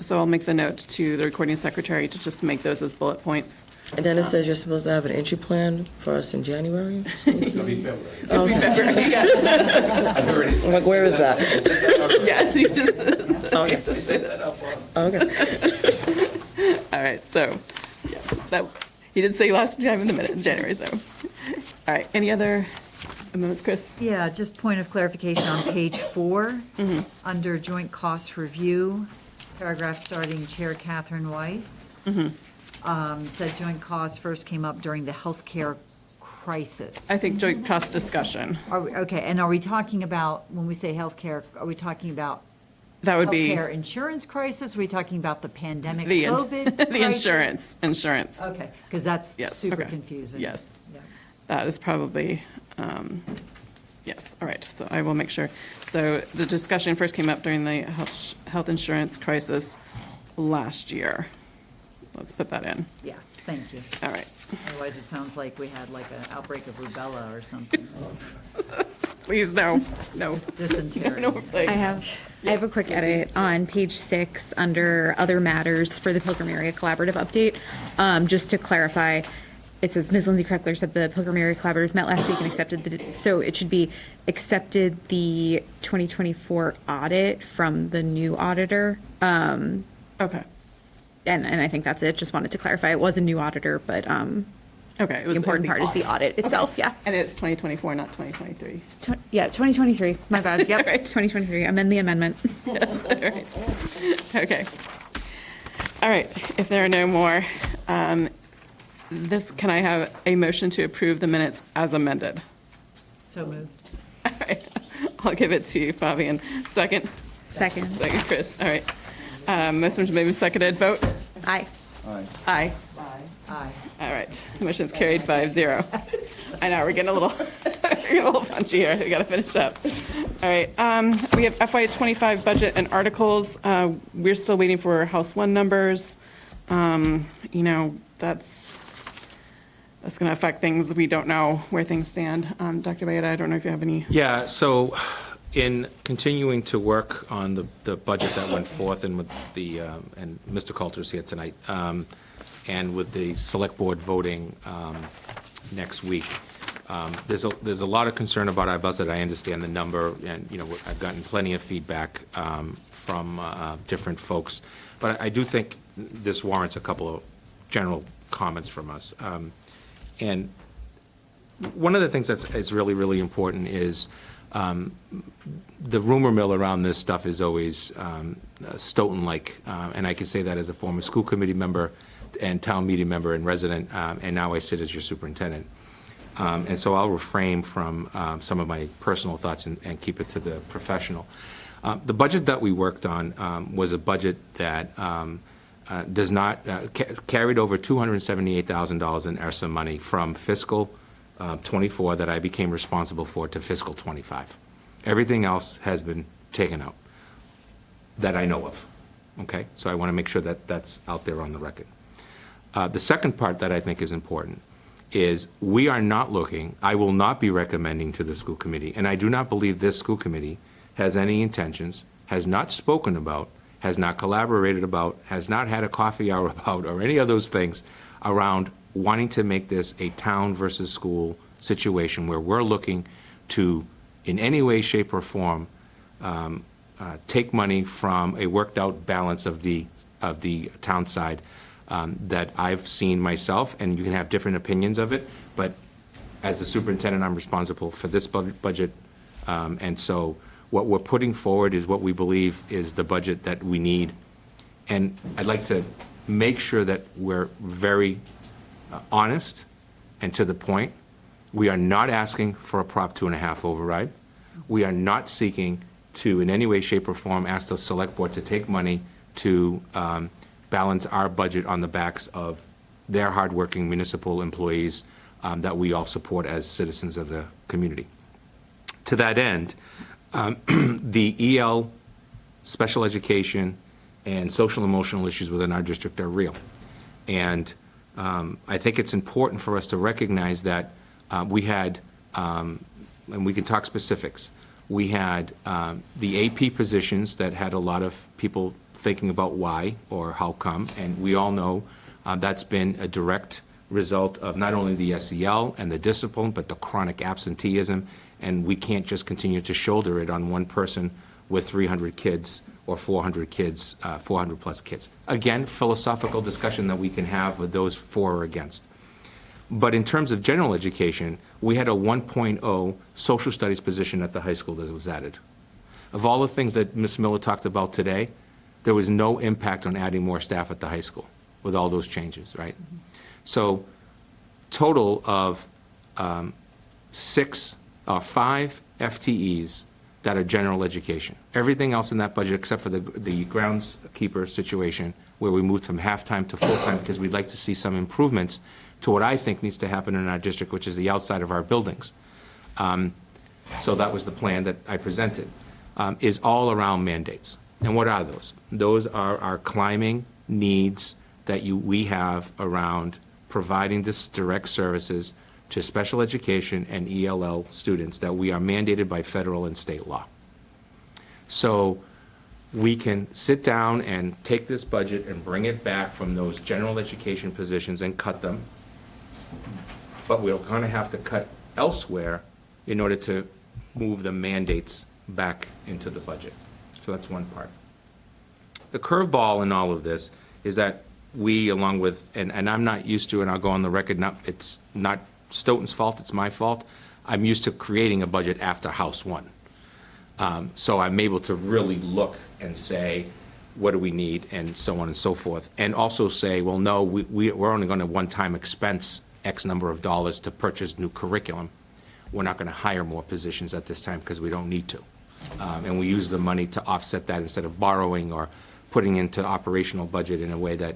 So I'll make the note to the recording secretary to just make those as bullet points. And then it says you're supposed to have an entry plan for us in January? It'll be February. Like, where is that? Yes, you just. Okay. Say that out, boss. Okay. All right, so, yes, that, he did say last time in the minute in January, so. All right, any other amendments, Chris? Yeah, just point of clarification on page 4, under joint cost review, paragraph starting Chair Catherine Weiss. Said joint costs first came up during the healthcare crisis. I think joint cost discussion, Okay, and are we talking about, when we say healthcare, are we talking about that would be healthcare insurance crisis? Are we talking about the pandemic, the, COVID the crisis? insurance. Okay, because that's Yes, super okay. confusing. Yes. Yeah. That is probably, yes, all right, so I will make sure. So the discussion first came up during the health insurance crisis last year. Let's put that in. Yeah, thank you. All right. Otherwise, it sounds like we had like an outbreak of rubella or something. Please, no, no. Dysentery. No, please. I have a quick edit on page 6 under other matters for the Pilgrim Area Collaborative update. Just to clarify, it says Ms. Lindsay Kreckler said the Pilgrim Area Collaborative met last week and accepted so it should be accepted the 2024 audit from the new auditor. Okay. And I think that's it. Just wanted to clarify. It was a new auditor, but Okay. the important part is the audit itself. Okay. Yeah. And it's 2024, not 2023. Yeah, 2023. My bad. Yep. Right. 2023. Amend the amendment. Yes, all right. Okay. All right, if there are no more, can I have a motion to approve the minutes as amended? So moved. All right, I'll give it to you, Fabian. Second? Second. Second, Chris. All right. Motion's made and seconded. Vote? Aye. Aye. Aye. All right, motion's carried 5-0. I know, we're getting a little, punchy here, we gotta finish up. All right, we have FY '25 budget and articles. We're still waiting for House 1 numbers. That's gonna affect things, we don't know where things stand. Dr. Bayeda, I don't know if you have any. Yeah, so in continuing to work on the budget that went forth and with the, and Mr. Coulter's here tonight, and with the select board voting next week, there's a lot of concern about our budget. I understand the number, and I've gotten plenty of feedback from different folks, but I do think this warrants a couple of general comments from us. And one of the things that's really, really important is the rumor mill around this stuff is always Stoughton-like, and I can say that as a former school committee member and town meeting member and resident, and now I sit as your superintendent. And so I'll refrain from some of my personal thoughts and keep it to the professional. The budget that we worked on was a budget that does not carried over $278,000 in ERSA money from fiscal 24 that I became responsible for to fiscal 25. Everything else has been taken out that I know of. Okay, so I want to make sure that that's out there on the record. The second part that I think is important is we are not looking, I will not be recommending to the school committee, and I do not believe this school committee has any intentions, has not spoken about, has not collaborated about, has not had a coffee hour about, or any of those things around wanting to make this a town versus school situation where we're looking to, in any way, shape, or form, take money from a worked out balance of the town side that I've seen myself, and you can have different opinions of it, but as a superintendent, I'm responsible for this budget, and so what we're putting forward is what we believe is the budget that we need, and I'd like to make sure that we're very honest and to the point. We are not asking for a Prop 2.5 override. We are not seeking to, in any way, shape, or form, ask the select board to take money to balance our budget on the backs of their hardworking municipal employees that we all support as citizens of the community. To that end, the EL, special education, and social emotional issues within our district are real. And I think it's important for us to recognize that we had, and we can talk specifics, we had the AP positions that had a lot of people thinking about why or how come, and we all know that's been a direct result of not only the SEL and the discipline, but the chronic absenteeism, and we can't just continue to shoulder it on one person with 300 kids or 400 kids, 400 plus kids. Again, philosophical discussion that we can have with those for or against. But in terms of general education, we had a 1.0 social studies position at the high school that was added. Of all the things that Ms. Miller talked about today, there was no impact on adding more staff at the high school with all those changes, right? Mm-hmm. So total of 5 FTEs that are general education. Everything else in that budget except for the groundskeeper situation where we moved from half-time to full-time because we'd like to see some improvements to what I think needs to happen in our district, which is the outside of our buildings. So that was the plan that I presented, is all around mandates. And what are those? Those are our climbing needs that we have around providing this direct services to special education and ELL students that we are mandated by federal and state law. So we can sit down and take this budget and bring it back from those general education positions and cut them, but we're going to have to cut elsewhere in order to move the mandates back into the budget. So that's one part. The curveball in all of this is that we, along with, and I'm not used to, and I'll go on the record, it's not Stoughton's fault, it's my fault. I'm used to creating a budget after House 1. So I'm able to really look and say, what do we need, and so on and so forth. And also say, well, no, we're only going to one-time expense X number of dollars to purchase new curriculum. We're not going to hire more positions at this time because we don't need to. And we use the money to offset that instead of borrowing or putting into operational budget in a way that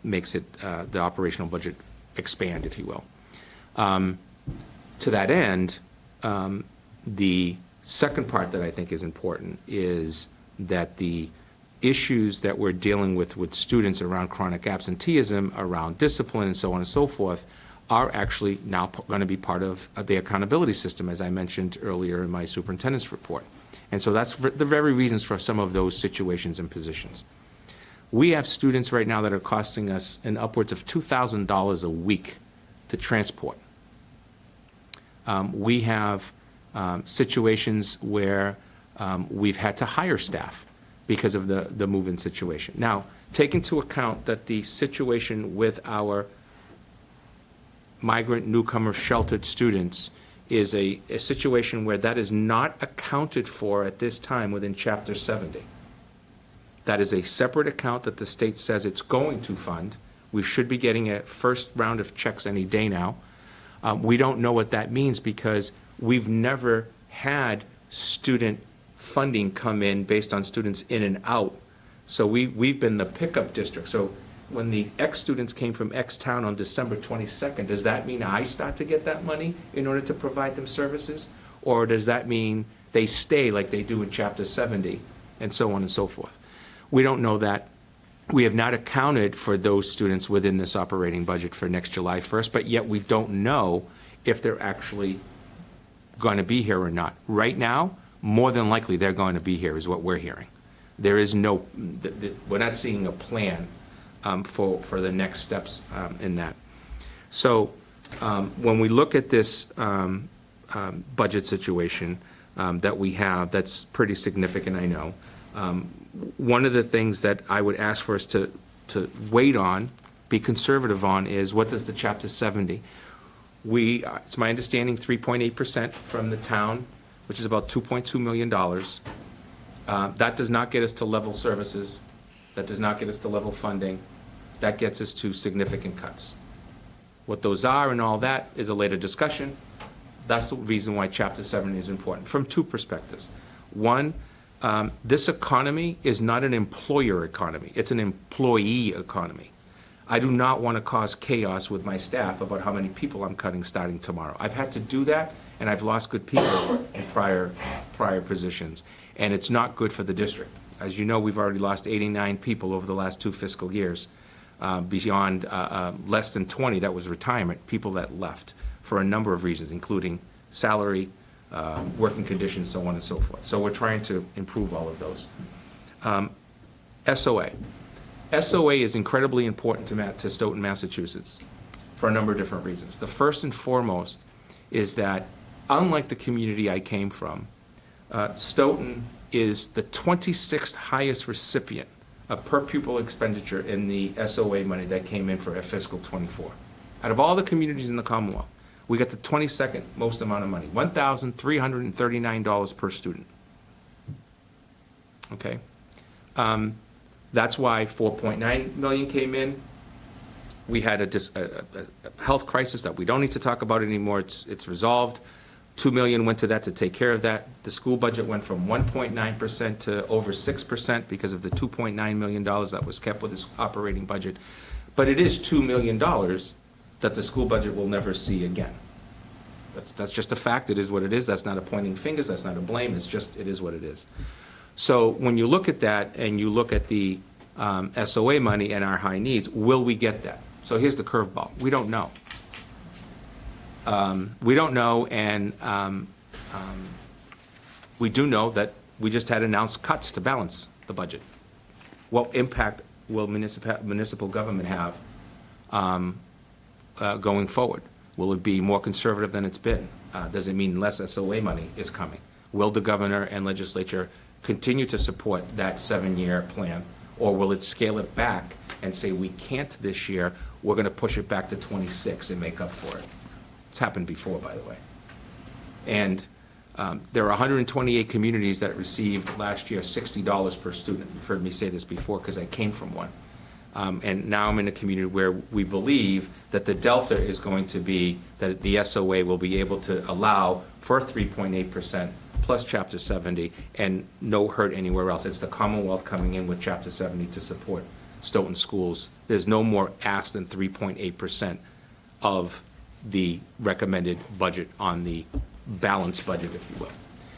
makes it the operational budget expand, if you will. To that end, the second part that I think is important is that the issues that we're dealing with students around chronic absenteeism, around discipline, and so on and so forth, are actually now going to be part of the accountability system, as I mentioned earlier in my superintendent's report. And so that's the very reasons for some of those situations and positions. We have students right now that are costing us an upwards of $2,000 a week to transport. We have situations where we've had to hire staff because of the move-in situation. Now, take into account that the situation with our migrant, newcomer, sheltered students is a situation where that is not accounted for at this time within Chapter 70. That is a separate account that the state says it's going to fund. We should be getting a first round of checks any day now. We don't know what that means because we've never had student funding come in based on students in and out. So we've been the pickup district. So when the X students came from X town on December 22nd, does that mean I start to get that money in order to provide them services? Or does that mean they stay like they do in Chapter 70 and so on and so forth? We don't know that. We have not accounted for those students within this operating budget for next July 1st, but yet we don't know if they're actually going to be here or not. Right now, more than likely they're going to be here is what we're hearing. There is no, we're not seeing a plan for the next steps in that. So when we look at this budget situation that we have, that's pretty significant, I know. One of the things that I would ask for us to wait on, be conservative on, is what does the Chapter 70? It's my understanding 3.8% from the town, which is about $2.2 million. That does not get us to level services. That does not get us to level funding. That gets us to significant cuts. What those are and all that is a later discussion. That's the reason why Chapter 70 is important from two perspectives. One, this economy is not an employer economy. It's an employee economy. I do not want to cause chaos with my staff about how many people I'm cutting starting tomorrow. I've had to do that, and I've lost good people in prior positions, and it's not good for the district. As you know, we've already lost 89 people over the last 2 fiscal years, beyond less than 20 that was retirement, people that left for a number of reasons, including salary, working conditions, so on and so forth. So we're trying to improve all of those. SOA. SOA is incredibly important to Stoughton, Massachusetts, for a number of different reasons. The first and foremost is that, unlike the community I came from, Stoughton is the 26th highest recipient of per pupil expenditure in the SOA money that came in for fiscal 24. Out of all the communities in the Commonwealth, we got the 22nd most amount of money, $1,339 per student. Okay? That's why $4.9 million came in. We had a health crisis that we don't need to talk about anymore. It's resolved. $2 million went to that to take care of that. The school budget went from 1.9% to over 6% because of the $2.9 million that was kept with this operating budget. But it is $2 million that the school budget will never see again. That's just a fact. It is what it is. That's not a pointing fingers. That's not a blame. It's just, it is what it is. So when you look at that and you look at the SOA money and our high needs, will we get that? So here's the curveball. We don't know. We don't know, and we do know that we just had announced cuts to balance the budget. What impact will municipal government have going forward? Will it be more conservative than it's been? Does it mean less SOA money is coming? Will the governor and legislature continue to support that 7-year plan, or will it scale it back and say we can't this year, we're going to push it back to 26 and make up for it? It's happened before, by the way. And there are 128 communities that received last year $60 per student. You've heard me say this before because I came from one. And now I'm in a community where we believe that the delta is going to be that the SOA will be able to allow for 3.8% plus Chapter 70 and no hurt anywhere else. It's the Commonwealth coming in with Chapter 70 to support Stoughton schools. There's no more ask than 3.8% of the recommended budget on the balanced budget, if you will.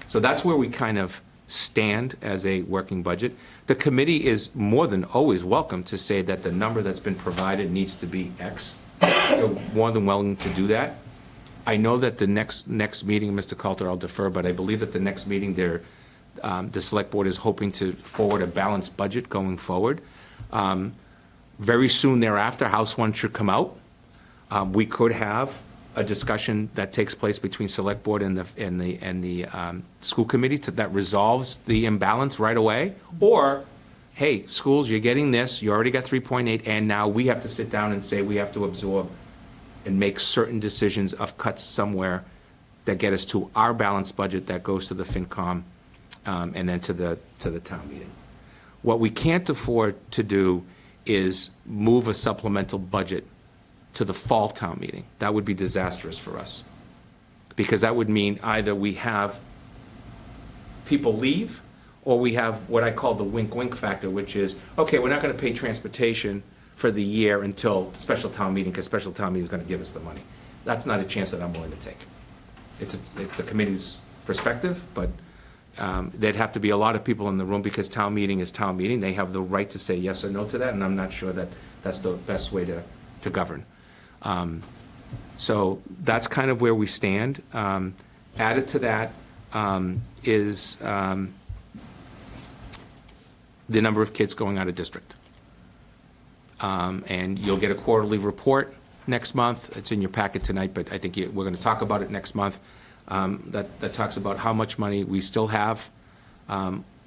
So that's where we kind of stand as a working budget. The committee is more than always welcome to say that the number that's been provided needs to be X. They're more than willing to do that. I know that the next meeting, Mr. Coulter, I'll defer, but I believe that the next meeting there, the select board is hoping to forward a balanced budget going forward. Very soon thereafter, House 1 should come out. We could have a discussion that takes place between select board and the school committee that resolves the imbalance right away. Or, hey, schools, you're getting this, you already got 3.8, and now we have to sit down and say we have to absorb and make certain decisions of cuts somewhere that get us to our balanced budget that goes to the FinCom and then to the town meeting. What we can't afford to do is move a supplemental budget to the fall town meeting. That would be disastrous for us, because that would mean either we have people leave or we have what I call the wink-wink factor, which is, okay, we're not going to pay transportation for the year until special town meeting, because special town meeting is going to give us the money. That's not a chance that I'm willing to take. It's the committee's perspective, but there'd have to be a lot of people in the room, because town meeting is town meeting. They have the right to say yes or no to that, and I'm not sure that that's the best way to govern. So that's kind of where we stand. Added to that is the number of kids going out of district. And you'll get a quarterly report next month. It's in your packet tonight, but I think we're going to talk about it next month. That talks about how much money we still have.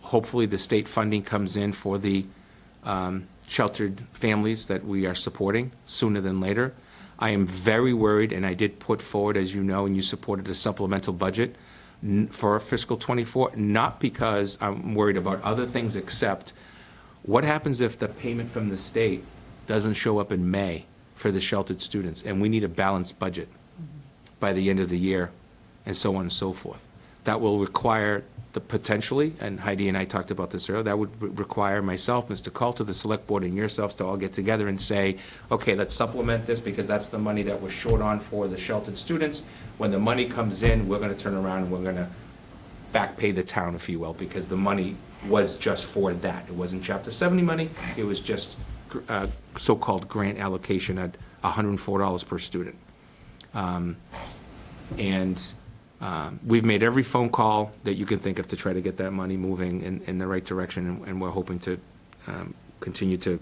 Hopefully the state funding comes in for the sheltered families that we are supporting sooner than later. I am very worried, and I did put forward, as you know, and you supported a supplemental budget for fiscal '24, not because I'm worried about other things, except what happens if the payment from the state doesn't show up in May for the sheltered students, and we need a balanced budget by the end of the year, and so on and so forth. That will require potentially, and Heidi and I talked about this earlier, that would require myself, Mr. Coulter, the select board, and yourselves to all get together and say, okay, let's supplement this, because that's the money that we're short on for the sheltered students. When the money comes in, we're going to turn around and we're going to back pay the town, if you will, because the money was just for that. It wasn't Chapter 70 money. It was just so-called grant allocation at $104 per student. We've made every phone call that you can think of to try to get that money moving in the right direction, and we're hoping to continue to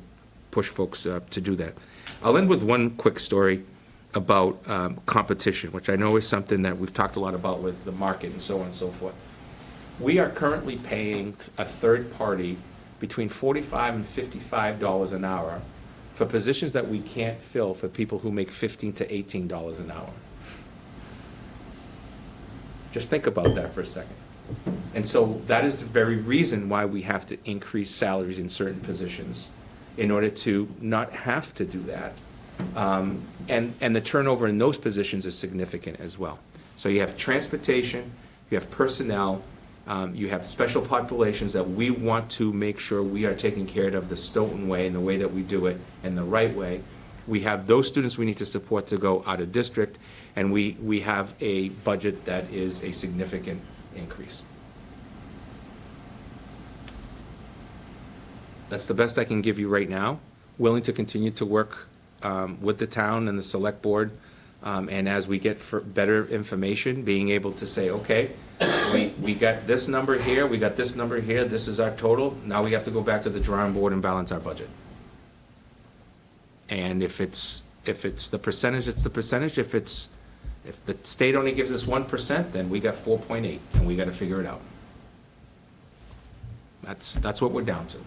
push folks to do that. I'll end with one quick story about competition, which I know is something that we've talked a lot about with the market and so on and so forth. We are currently paying a third party between $45 and $55 an hour for positions that we can't fill for people who make $15 to $18 an hour. Just think about that for a second. And so that is the very reason why we have to increase salaries in certain positions, in order to not have to do that. And the turnover in those positions is significant as well. So you have transportation, you have personnel, you have special populations that we want to make sure we are taking care of the Stoughton way and the way that we do it and the right way. We have those students we need to support to go out of district, and we have a budget that is a significant increase. That's the best I can give you right now. Willing to continue to work with the town and the select board And as we get better information, being able to say, okay, we got this number here, we got this number here, this is our total, now we have to go back to the drawing board and balance our budget. And if it's the percentage, it's the percentage. If the state only gives us 1%, then we got 4.8, and we got to figure it out. That's what we're down to.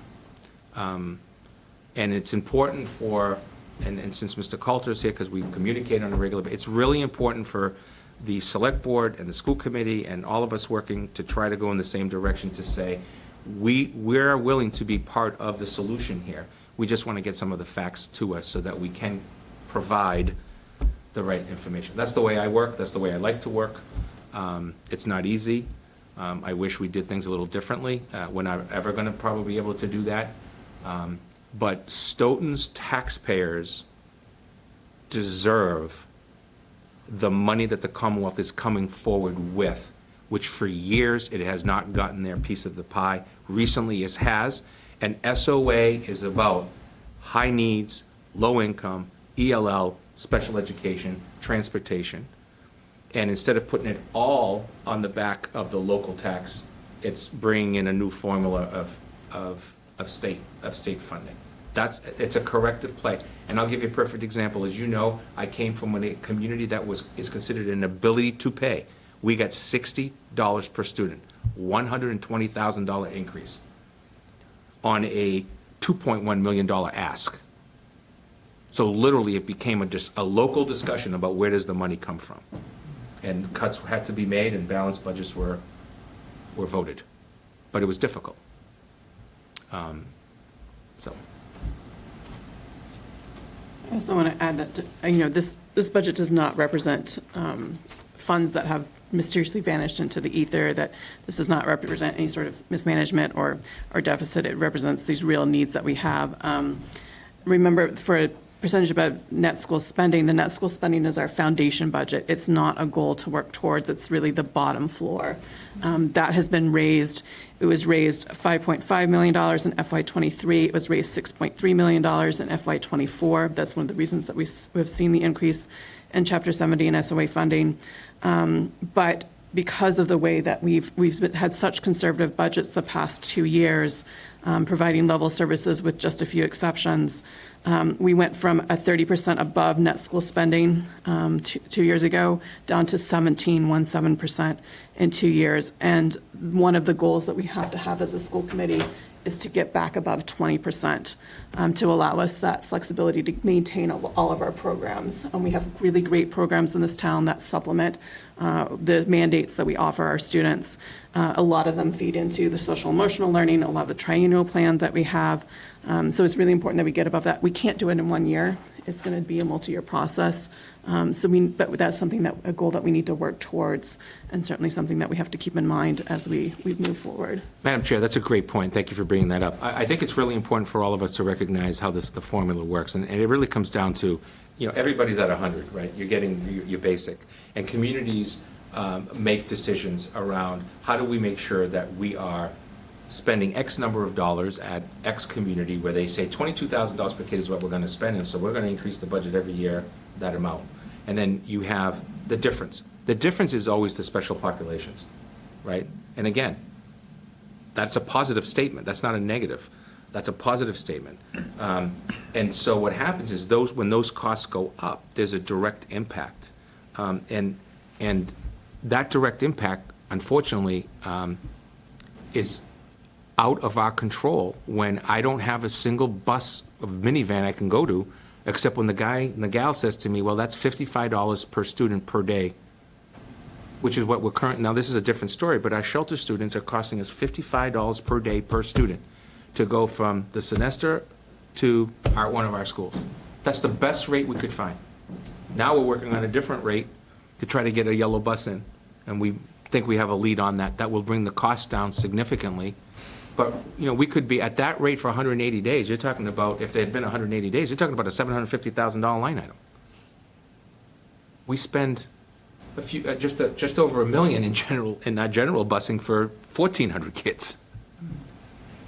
And it's important for, and since Mr. Coulter's here, because we communicate on a regular basis, it's really important for the select board and the school committee and all of us working to try to go in the same direction to say, we're willing to be part of the solution here. We just want to get some of the facts to us so that we can provide the right information. That's the way I work. That's the way I like to work. It's not easy. I wish we did things a little differently. We're not ever going to probably be able to do that. But Stoughton's taxpayers deserve the money that the Commonwealth is coming forward with, which for years it has not gotten their piece of the pie. Recently it has. And SOA is about high needs, low income, ELL, special education, transportation. And instead of putting it all on the back of the local tax, it's bringing in a new formula of state funding. It's a corrective play. And I'll give you a perfect example. As you know, I came from a community that is considered an ability to pay. We got $60 per student, $120,000 increase on a $2.1 million ask. So literally it became a local discussion about where does the money come from. And cuts had to be made and balanced budgets were voted. But it was difficult. So. I also want to add that, this budget does not represent funds that have mysteriously vanished into the ether, that this does not represent any sort of mismanagement or deficit. It represents these real needs that we have. Remember, for a percentage above net school spending, the net school spending is our foundation budget. It's not a goal to work towards. It's really the bottom floor. That has been raised. It was raised $5.5 million in FY23. It was raised $6.3 million in FY24. That's one of the reasons that we've seen the increase in Chapter 70 and SOA funding. But because of the way that we've had such conservative budgets the past 2 years, providing level services with just a few exceptions, we went from a 30% above net school spending 2 years ago down to 17% in 2 years. And one of the goals that we have to have as a school committee is to get back above 20% to allow us that flexibility to maintain all of our programs. And we have really great programs in this town that supplement the mandates that we offer our students. A lot of them feed into the social emotional learning, a lot of the triennial plan that we have. So it's really important that we get above that. We can't do it in 1 year. It's going to be a multi-year process. But that's something a goal that we need to work towards, and certainly something that we have to keep in mind as we move forward. Madam Chair, that's a great point. Thank you for bringing that up. I think it's really important for all of us to recognize how the formula works, and it really comes down to, everybody's at 100, right? You're getting your basic, and communities make decisions around how do we make sure that we are spending X number of dollars at X community where they say $22,000 per kid is what we're going to spend, and so we're going to increase the budget every year that amount. And then you have the difference. The difference is always the special populations, right? And again, that's a positive statement. That's not a negative. That's a positive statement. And so what happens is when those costs go up, there's a direct impact. And that direct impact, unfortunately, is out of our control when I don't have a single bus of minivan I can go to, except when the guy and the gal says to me, well, that's $55 per student per day, which is what we're now this is a different story, but our shelter students are costing us $55 per day per student to go from the Sinester to one of our schools. That's the best rate we could find. Now we're working on a different rate to try to get a yellow bus in, and we think we have a lead on that. That will bring the cost down significantly. But, we could be at that rate for 180 days. You're talking about, if they had been 180 days, you're talking about a $750,000 line item. We spend just over $1 million in our general busing for 1,400 kids.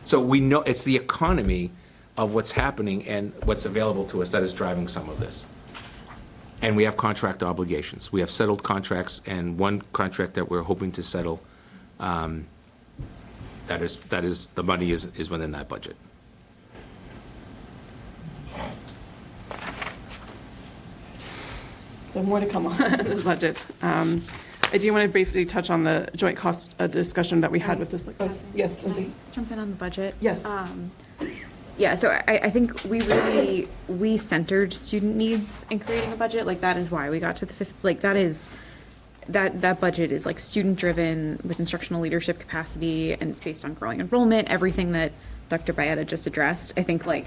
So we know it's the economy of what's happening and what's available to us that is driving some of this. And we have contract obligations. We have settled contracts, and one contract that we're hoping to settle, that is, the money is within that budget. So more to come on the budget. I do want to briefly touch on the joint cost discussion that we had with this. Yes, Lindsay? Jump in on the budget? Yes. Yeah, so I think we centered student needs in creating a budget. Like, that is why we got to the fifth, like, that budget is like student driven with instructional leadership capacity, and it's based on growing enrollment, everything that Dr. Bayetta just addressed. I think, like,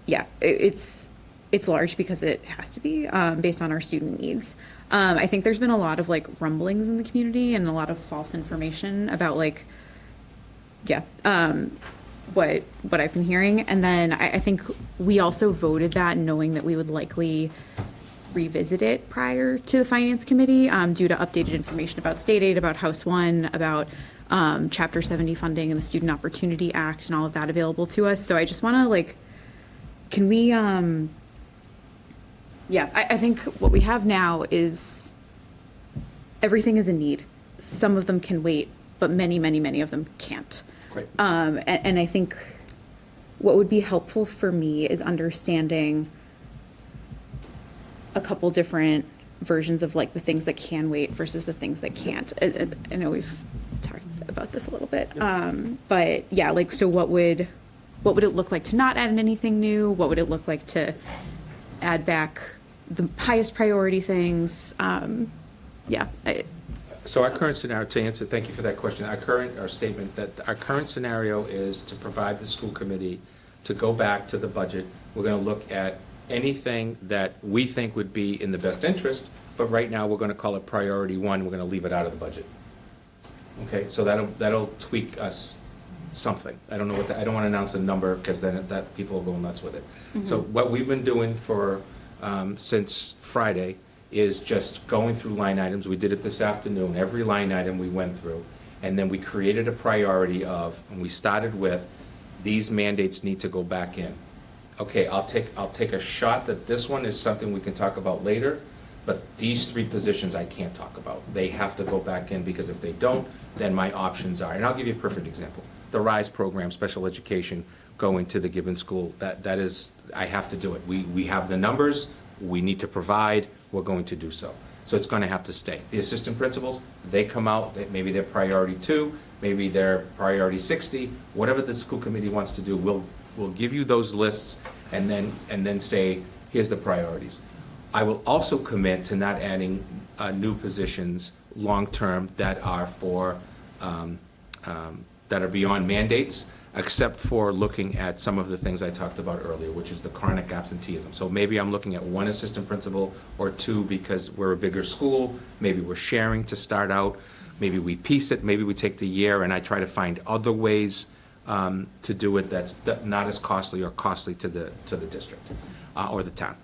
yeah, it's large because it has to be, based on our student needs. I think there's been a lot of like rumblings in the community and a lot of false information about, like, yeah, what I've been hearing. And then I think we also voted that knowing that we would likely revisit it prior to the Finance Committee, due to updated information about state aid, about House 1, about Chapter 70 funding and the Student Opportunity Act and all of that available to us. So I just want to, like, can we, yeah, I think what we have now is everything is a need. Some of them can wait, but many, many, many of them can't. Great. And I think what would be helpful for me is understanding a couple different versions of, like, the things that can wait versus the things that can't. I know we've talked about this a little bit, but yeah, like, so what would it look like to not add in anything new? What would it look like to add back the highest priority things? Yeah. So our current scenario, to answer, thank you for that question. Our statement that our current scenario is to provide the school committee to go back to the budget. We're going to look at anything that we think would be in the best interest, but right now we're going to call it priority 1. We're going to leave it out of the budget. Okay, so that'll tweak us something. I don't know I don't want to announce a number because then that people will go nuts with it. Mm-hmm. So what we've been doing for since Friday is just going through line items. We did it this afternoon. Every line item we went through, and then we created a priority of, and we started with, these mandates need to go back in. Okay, I'll take a shot that this one is something we can talk about later, but these 3 positions I can't talk about. They have to go back in, because if they don't, then my options are, and I'll give you a perfect example. The RISE program, special education, going to the given school, that is, I have to do it. We have the numbers, we need to provide, we're going to do so. So it's going to have to stay. The assistant principals, they come out, maybe they're priority 2, maybe they're priority 60, whatever the school committee wants to do, we'll give you those lists and then say, here's the priorities. I will also commit to not adding new positions long-term that are for, that are beyond mandates, except for looking at some of the things I talked about earlier, which is the chronic absenteeism. So maybe I'm looking at 1 assistant principal or 2 because we're a bigger school, maybe we're sharing to start out, maybe we piece it, maybe we take the year and I try to find other ways to do it that's not as costly or costly to the district or the town.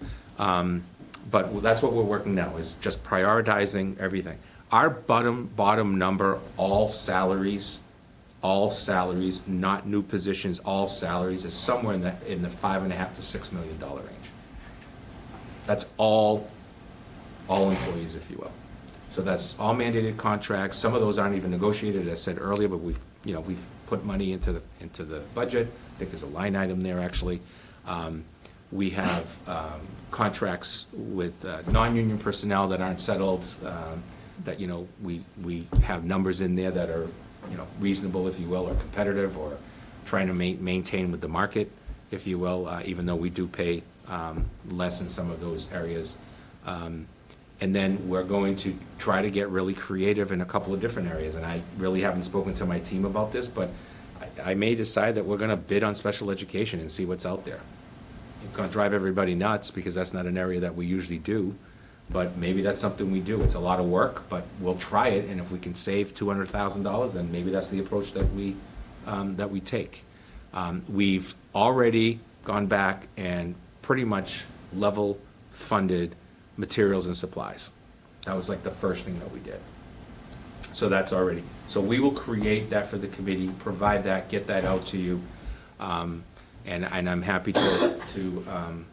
But that's what we're working now, is just prioritizing everything. Our bottom number, all salaries, not new positions, all salaries, is somewhere in the $5.5 to $6 million range. That's all employees, if you will. So that's all mandated contracts. Some of those aren't even negotiated, as I said earlier, but we've put money into the budget. I think there's a line item there, actually. We have contracts with non-union personnel that aren't settled, that, we have numbers in there that are, reasonable, if you will, or competitive, or trying to maintain with the market, if you will, even though we do pay less in some of those areas. And then we're going to try to get really creative in a couple of different areas. And I really haven't spoken to my team about this, but I may decide that we're going to bid on special education and see what's out there. It's going to drive everybody nuts because that's not an area that we usually do. But maybe that's something we do. It's a lot of work, but we'll try it. And if we can save $200,000, then maybe that's the approach that we take. We've already gone back and pretty much level funded materials and supplies. That was like the first thing that we did. So that's already. So we will create that for the committee, provide that, get that out to you, and I'm happy to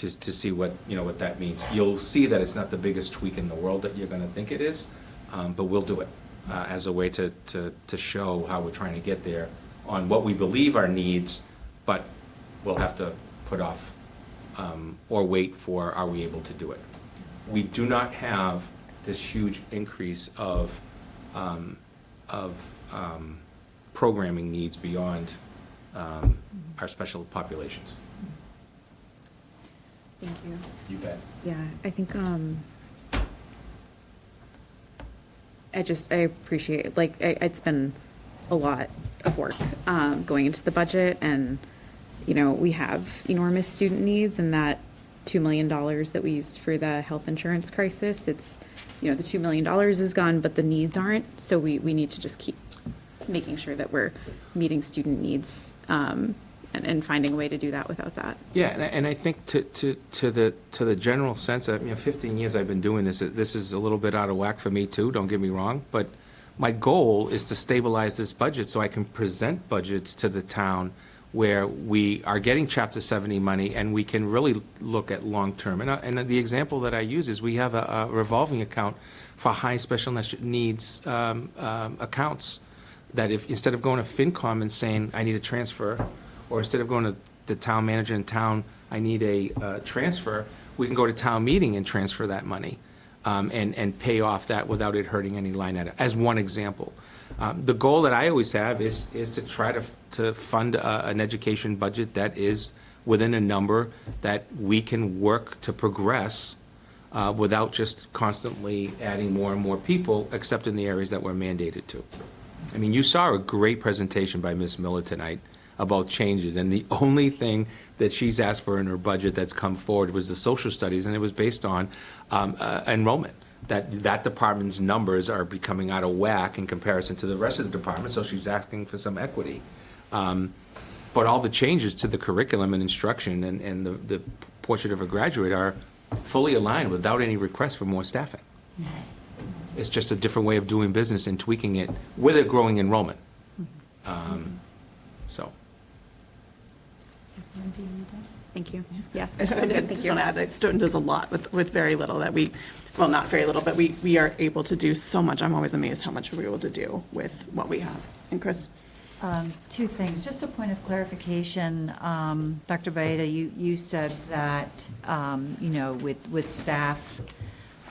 to see what, what that means. You'll see that it's not the biggest tweak in the world that you're going to think it is, but we'll do it as a way to show how we're trying to get there on what we believe are needs, but we'll have to put off or wait for, are we able to do it? We do not have this huge increase of programming needs beyond our special populations. Thank you. You bet. Yeah, I think I appreciate, like, it's been a lot of work going into the budget, and we have enormous student needs, and that $2 million that we used for the health insurance crisis, it's the $2 million is gone, but the needs aren't, so we need to just keep making sure that we're meeting student needs and finding a way to do that without that. Yeah, and I think to the general sense of 15 years I've been doing this. This is a little bit out of whack for me too. Don't get me wrong, but my goal is to stabilize this budget so I can present budgets to the town where we are getting Chapter 70 money and we can really look at long term. And the example that I use is we have a revolving account for high special needs accounts. That if instead of going to FinCom and saying I need a transfer, or instead of going to the town manager in town, I need a transfer, we can go to town meeting and transfer that money and pay off that without it hurting any line item, as one example. The goal that I always have is to try to fund an education budget that is within a number that we can work to progress without just constantly adding more and more people, except in the areas that we're mandated to. I mean, you saw a great presentation by Ms. Miller tonight about changes, and the only thing that she's asked for in her budget that's come forward was the social studies, and it was based on enrollment. That department's numbers are becoming out of whack in comparison to the rest of the department, so she's asking for some equity. But all the changes to the curriculum and instruction and the portrait of a graduate are fully aligned without any request for more staffing. It's just a different way of doing business and tweaking it with a growing enrollment. So. Thank you. Yeah. I just want to add that Stoughton does a lot with very little that not very little, but we are able to do so much. I'm always amazed how much we're able to do with what we have. And Chris? Two things. Just a point of clarification. Dr. Baeta, you said that, with staff,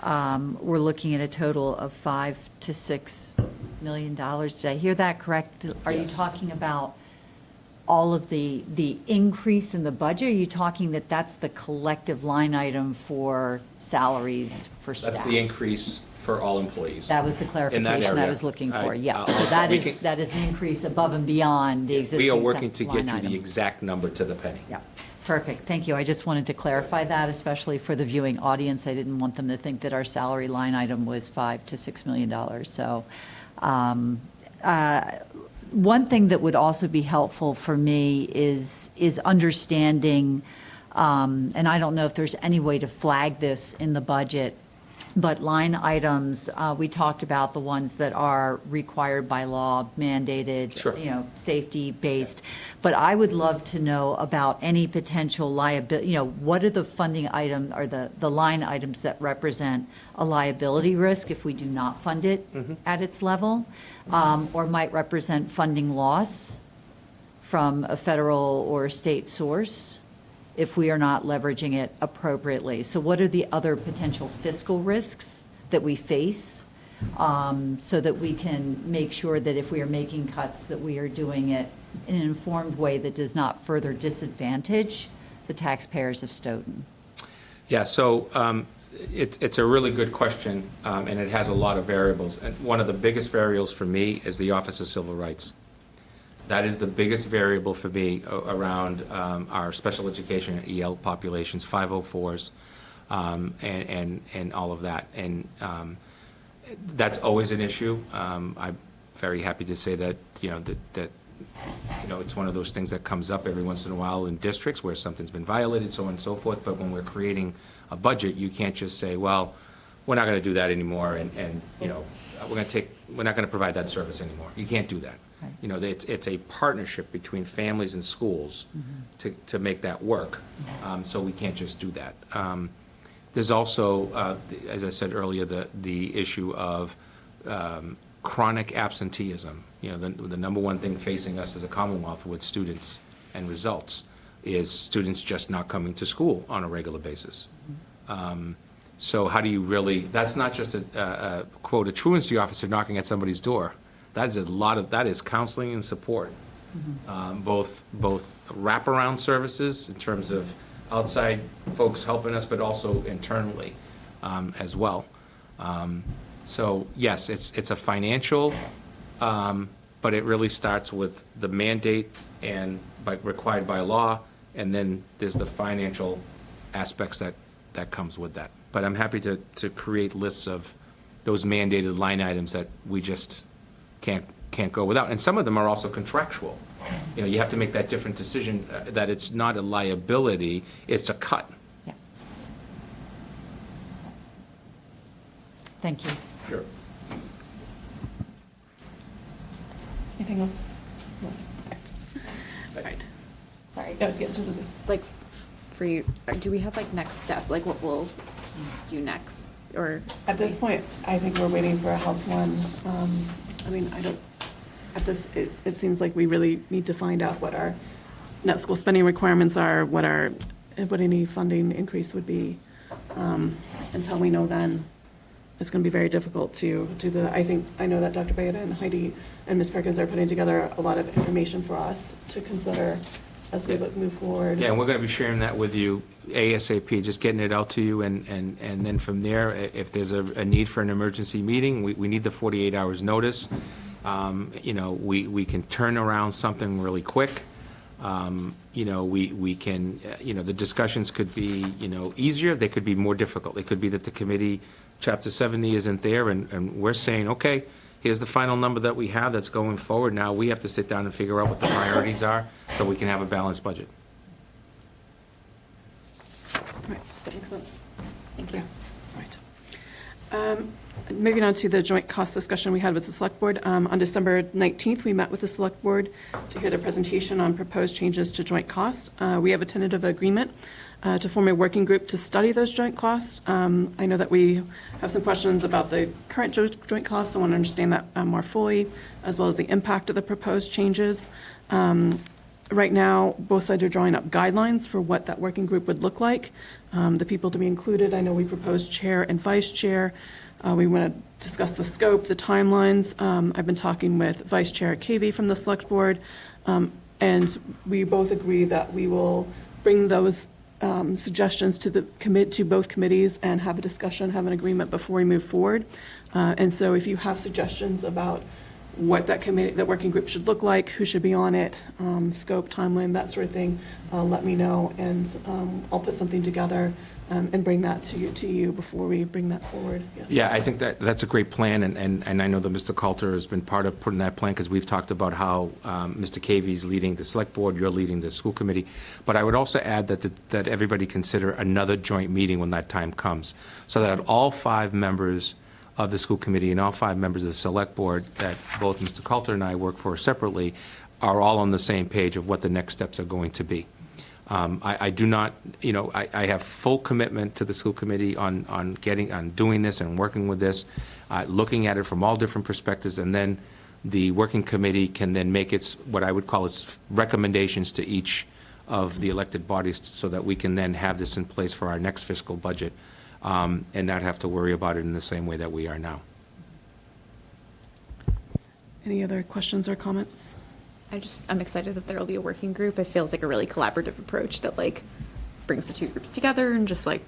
we're looking at a total of $5 to $6 million. Did I hear that correct? Are you Yes. talking about all of the increase in the budget? Are you talking that that's the collective line item for salaries for staff? That's the increase for all employees. That was the clarification I area. was looking for, I- yeah. I'll- So that we is, can- that is the increase above and beyond the existing We are working to line get you item. the exact number to the penny. Yeah, perfect, thank you. I just wanted to clarify that, especially for the viewing audience. I didn't want them to think that our salary line item was $5 to $6 million. So, one thing that would also be helpful for me is understanding, and I don't know if there's any way to flag this in the budget, but line items, we talked about the ones that are required by law, mandated, Sure. safety-based. But I would love to know about any potential liability, what are the funding item or the line items that represent a liability risk if we do not fund it at its level, or might represent funding loss from a federal or state source if we are not leveraging it appropriately. So what are the other potential fiscal risks that we face, so that we can make sure that if we are making cuts, that we are doing it in an informed way that does not further disadvantage the taxpayers of Stoughton? Yeah, so it's a really good question, and it has a lot of variables. And one of the biggest variables for me is the Office of Civil Rights. That is the biggest variable for me around our special education and EL populations, 504s, and all of that. And that's always an issue. I'm very happy to say that, that it's one of those things that comes up every once in a while in districts where something's been violated, so on and so forth. But when we're creating a budget, you can't just say, well, we're not going to do that anymore, and we're not going to provide that service anymore. You can't do that. Right. You know, it's a partnership between families and schools to make that work. So we can't just do that. There's also, as I said earlier, the issue of chronic absenteeism. You know, the number one thing facing us as a Commonwealth with students and results is students just not coming to school on a regular basis. So how do you really, that's not just a quote, a truancy officer knocking at somebody's door. That is that is counseling and support. Both wraparound services in terms of outside folks helping us, but also internally as well. So yes, it's a financial, but it really starts with the mandate and required by law, and then there's the financial aspects that comes with that. But I'm happy to create lists of those mandated line items that we just can't go without. And some of them are also contractual. You know, you have to make that different decision that it's not a liability, it's a cut. Yeah. Thank you. Sure. Anything else? No. All right. Sorry. Yes, just Like, for you, do we have like next step, like what we'll do next, or? at this point, I think we're waiting for a House one. I mean, it seems like we really need to find out what our net school spending requirements are, what any funding increase would be. Until we know then, it's going to be very difficult to do I know that Dr. Bayeda and Heidi and Ms. Perkins are putting together a lot of information for us to consider as we move forward. Yeah, and we're going to be sharing that with you ASAP, just getting it out to you, and then from there, if there's a need for an emergency meeting, we need the 48 hours notice. You know, we can turn around something really quick. You know, we can, you know, the discussions could be, you know, easier, they could be more difficult. It could be that the committee, Chapter 70 isn't there, and we're saying, okay, here's the final number that we have that's going forward. Now we have to sit down and figure out what the priorities are so we can have a balanced budget. All right, does that make sense? Thank you. All right. Moving on to the joint cost discussion we had with the Select Board. On December 19th, we met with the Select Board to hear the presentation on proposed changes to joint costs. We have a tentative agreement to form a working group to study those joint costs. I know that we have some questions about the current joint costs. I want to understand that more fully, as well as the impact of the proposed changes. Right now, both sides are drawing up guidelines for what that working group would look like. The people to be included, I know we proposed chair and vice chair. We want to discuss the scope, the timelines. I've been talking with Vice Chair Cavey from the Select Board, and we both agree that we will bring those suggestions to both committees and have a discussion, have an agreement before we move forward. And so if you have suggestions about what that working group should look like, who should be on it, scope, timeline, that sort of thing, let me know, and I'll put something together and bring that to you before we bring that forward. Yes. Yeah, I think that's a great plan, and I know that Mr. Coulter has been part of putting that plan, because we've talked about how Mr. Cavey is leading the Select Board, you're leading the school committee. But I would also add that everybody consider another joint meeting when that time comes, so that all 5 members of the school committee and all 5 members of the Select Board that both Mr. Coulter and I work for separately are all on the same page of what the next steps are going to be. I do not, you know, I have full commitment to the school committee on doing this and working with this, looking at it from all different perspectives, and then the working committee can then make what I would call its recommendations to each of the elected bodies, so that we can then have this in place for our next fiscal budget, and not have to worry about it in the same way that we are now. Any other questions or comments? I'm excited that there will be a working group. It feels like a really collaborative approach that like brings the 2 groups together and just like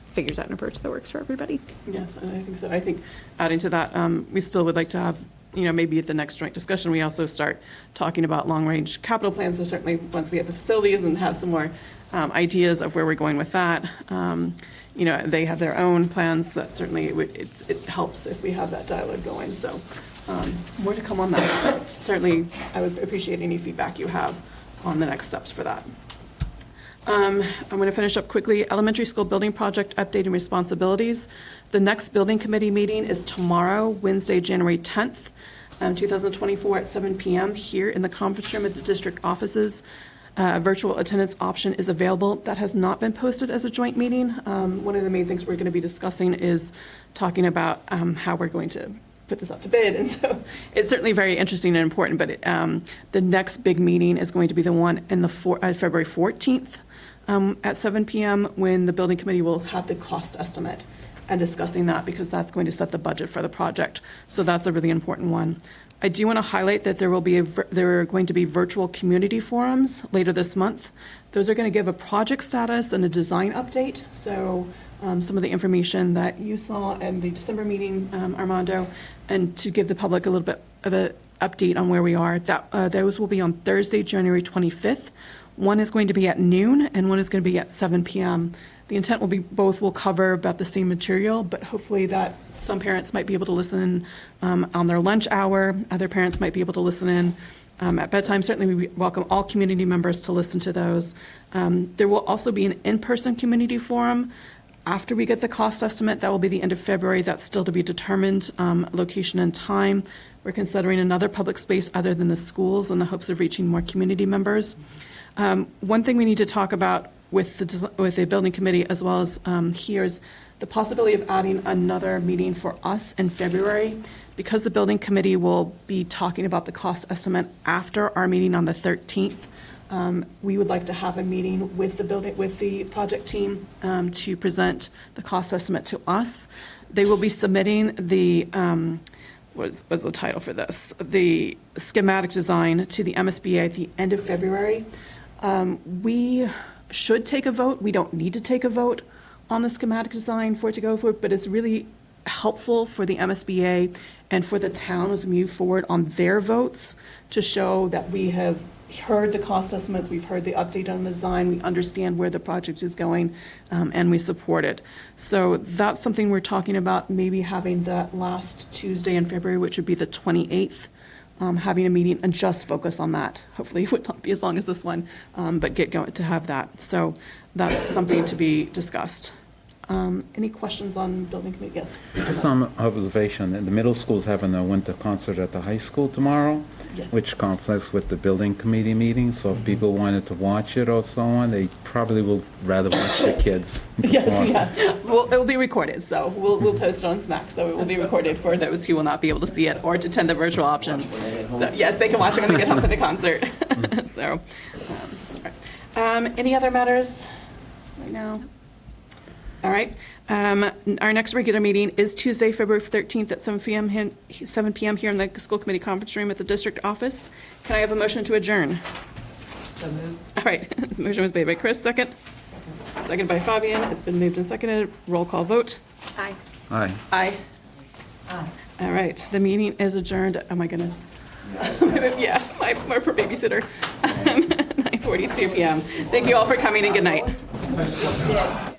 figures out an approach that works for everybody. Yes, and I think so. I think adding to that, we still would like to have, you know, maybe at the next joint discussion, we also start talking about long-range capital plans. So certainly once we have the facilities and have some more ideas of where we're going with that, you know, they have their own plans. That certainly it helps if we have that dialogue going. So more to come on that. Certainly, I would appreciate any feedback you have on the next steps for that. I'm going to finish up quickly. Elementary school building project update and responsibilities. The next building committee meeting is tomorrow, Wednesday, January 10th. 2024 at 7 p.m. here in the conference room at the district offices. Virtual attendance option is available. That has not been posted as a joint meeting. One of the main things we're going to be discussing is talking about how we're going to put this up to bid. And so it's certainly very interesting and important, but the next big meeting is going to be the one in the February 14th at 7 p.m. when the building committee will have the cost estimate and discussing that, because that's going to set the budget for the project. So that's a really important one. I do want to highlight that there are going to be virtual community forums later this month. Those are going to give a project status and a design update. So some of the information that you saw in the December meeting, Armando, and to give the public a little bit of an update on where we are. Those will be on Thursday, January 25th. One is going to be at noon and one is going to be at 7 p.m. The intent will be both will cover about the same material, but hopefully that some parents might be able to listen on their lunch hour. Other parents might be able to listen in at bedtime. Certainly, we welcome all community members to listen to those. There will also be an in-person community forum after we get the cost estimate. That will be the end of February. That's still to be determined, location and time. We're considering another public space other than the schools in the hopes of reaching more community members. One thing we need to talk about with the building committee as well as here is the possibility of adding another meeting for us in February, because the building committee will be talking about the cost estimate after our meeting on the 13th. We would like to have a meeting with the project team to present the cost estimate to us. They will be submitting the what was the title for this? The schematic design to the MSBA at the end of February. We should take a vote. We don't need to take a vote on the schematic design for it to go forward, but it's really helpful for the MSBA and for the town as we move forward on their votes to show that we have heard the cost estimates, we've heard the update on the design, we understand where the project is going, and we support it. So that's something we're talking about, maybe having that last Tuesday in February, which would be the 28th. Having a meeting and just focus on that. Hopefully it would not be as long as this one, but get going to have that. So that's something to be discussed. Any questions on building committee? Yes. Just some observation. The middle school's having a winter concert at the high school tomorrow, Yes. which conflicts with the building committee meeting. So if people wanted to watch it or so on, they probably will rather watch the kids. Yes, yeah. Well, it will be recorded, so we'll post it on Snack. So it will be recorded for those who will not be able to see it or to attend the virtual option. So yes, they can watch it when they get home for the concert. So, all right. Any other matters right now? All right. Our next regular meeting is Tuesday, February 13th at 7 p.m. Here in the school committee conference room at the district office. Can I have a motion to adjourn? So moved. All right. This motion was made by Chris, second. Second by Fabian. It's been moved and seconded. Roll call vote. Aye. Aye. Aye. All right. The meeting is adjourned. Oh, my goodness. Yeah, my poor babysitter. 9:42 p.m. Thank you all for coming and good night.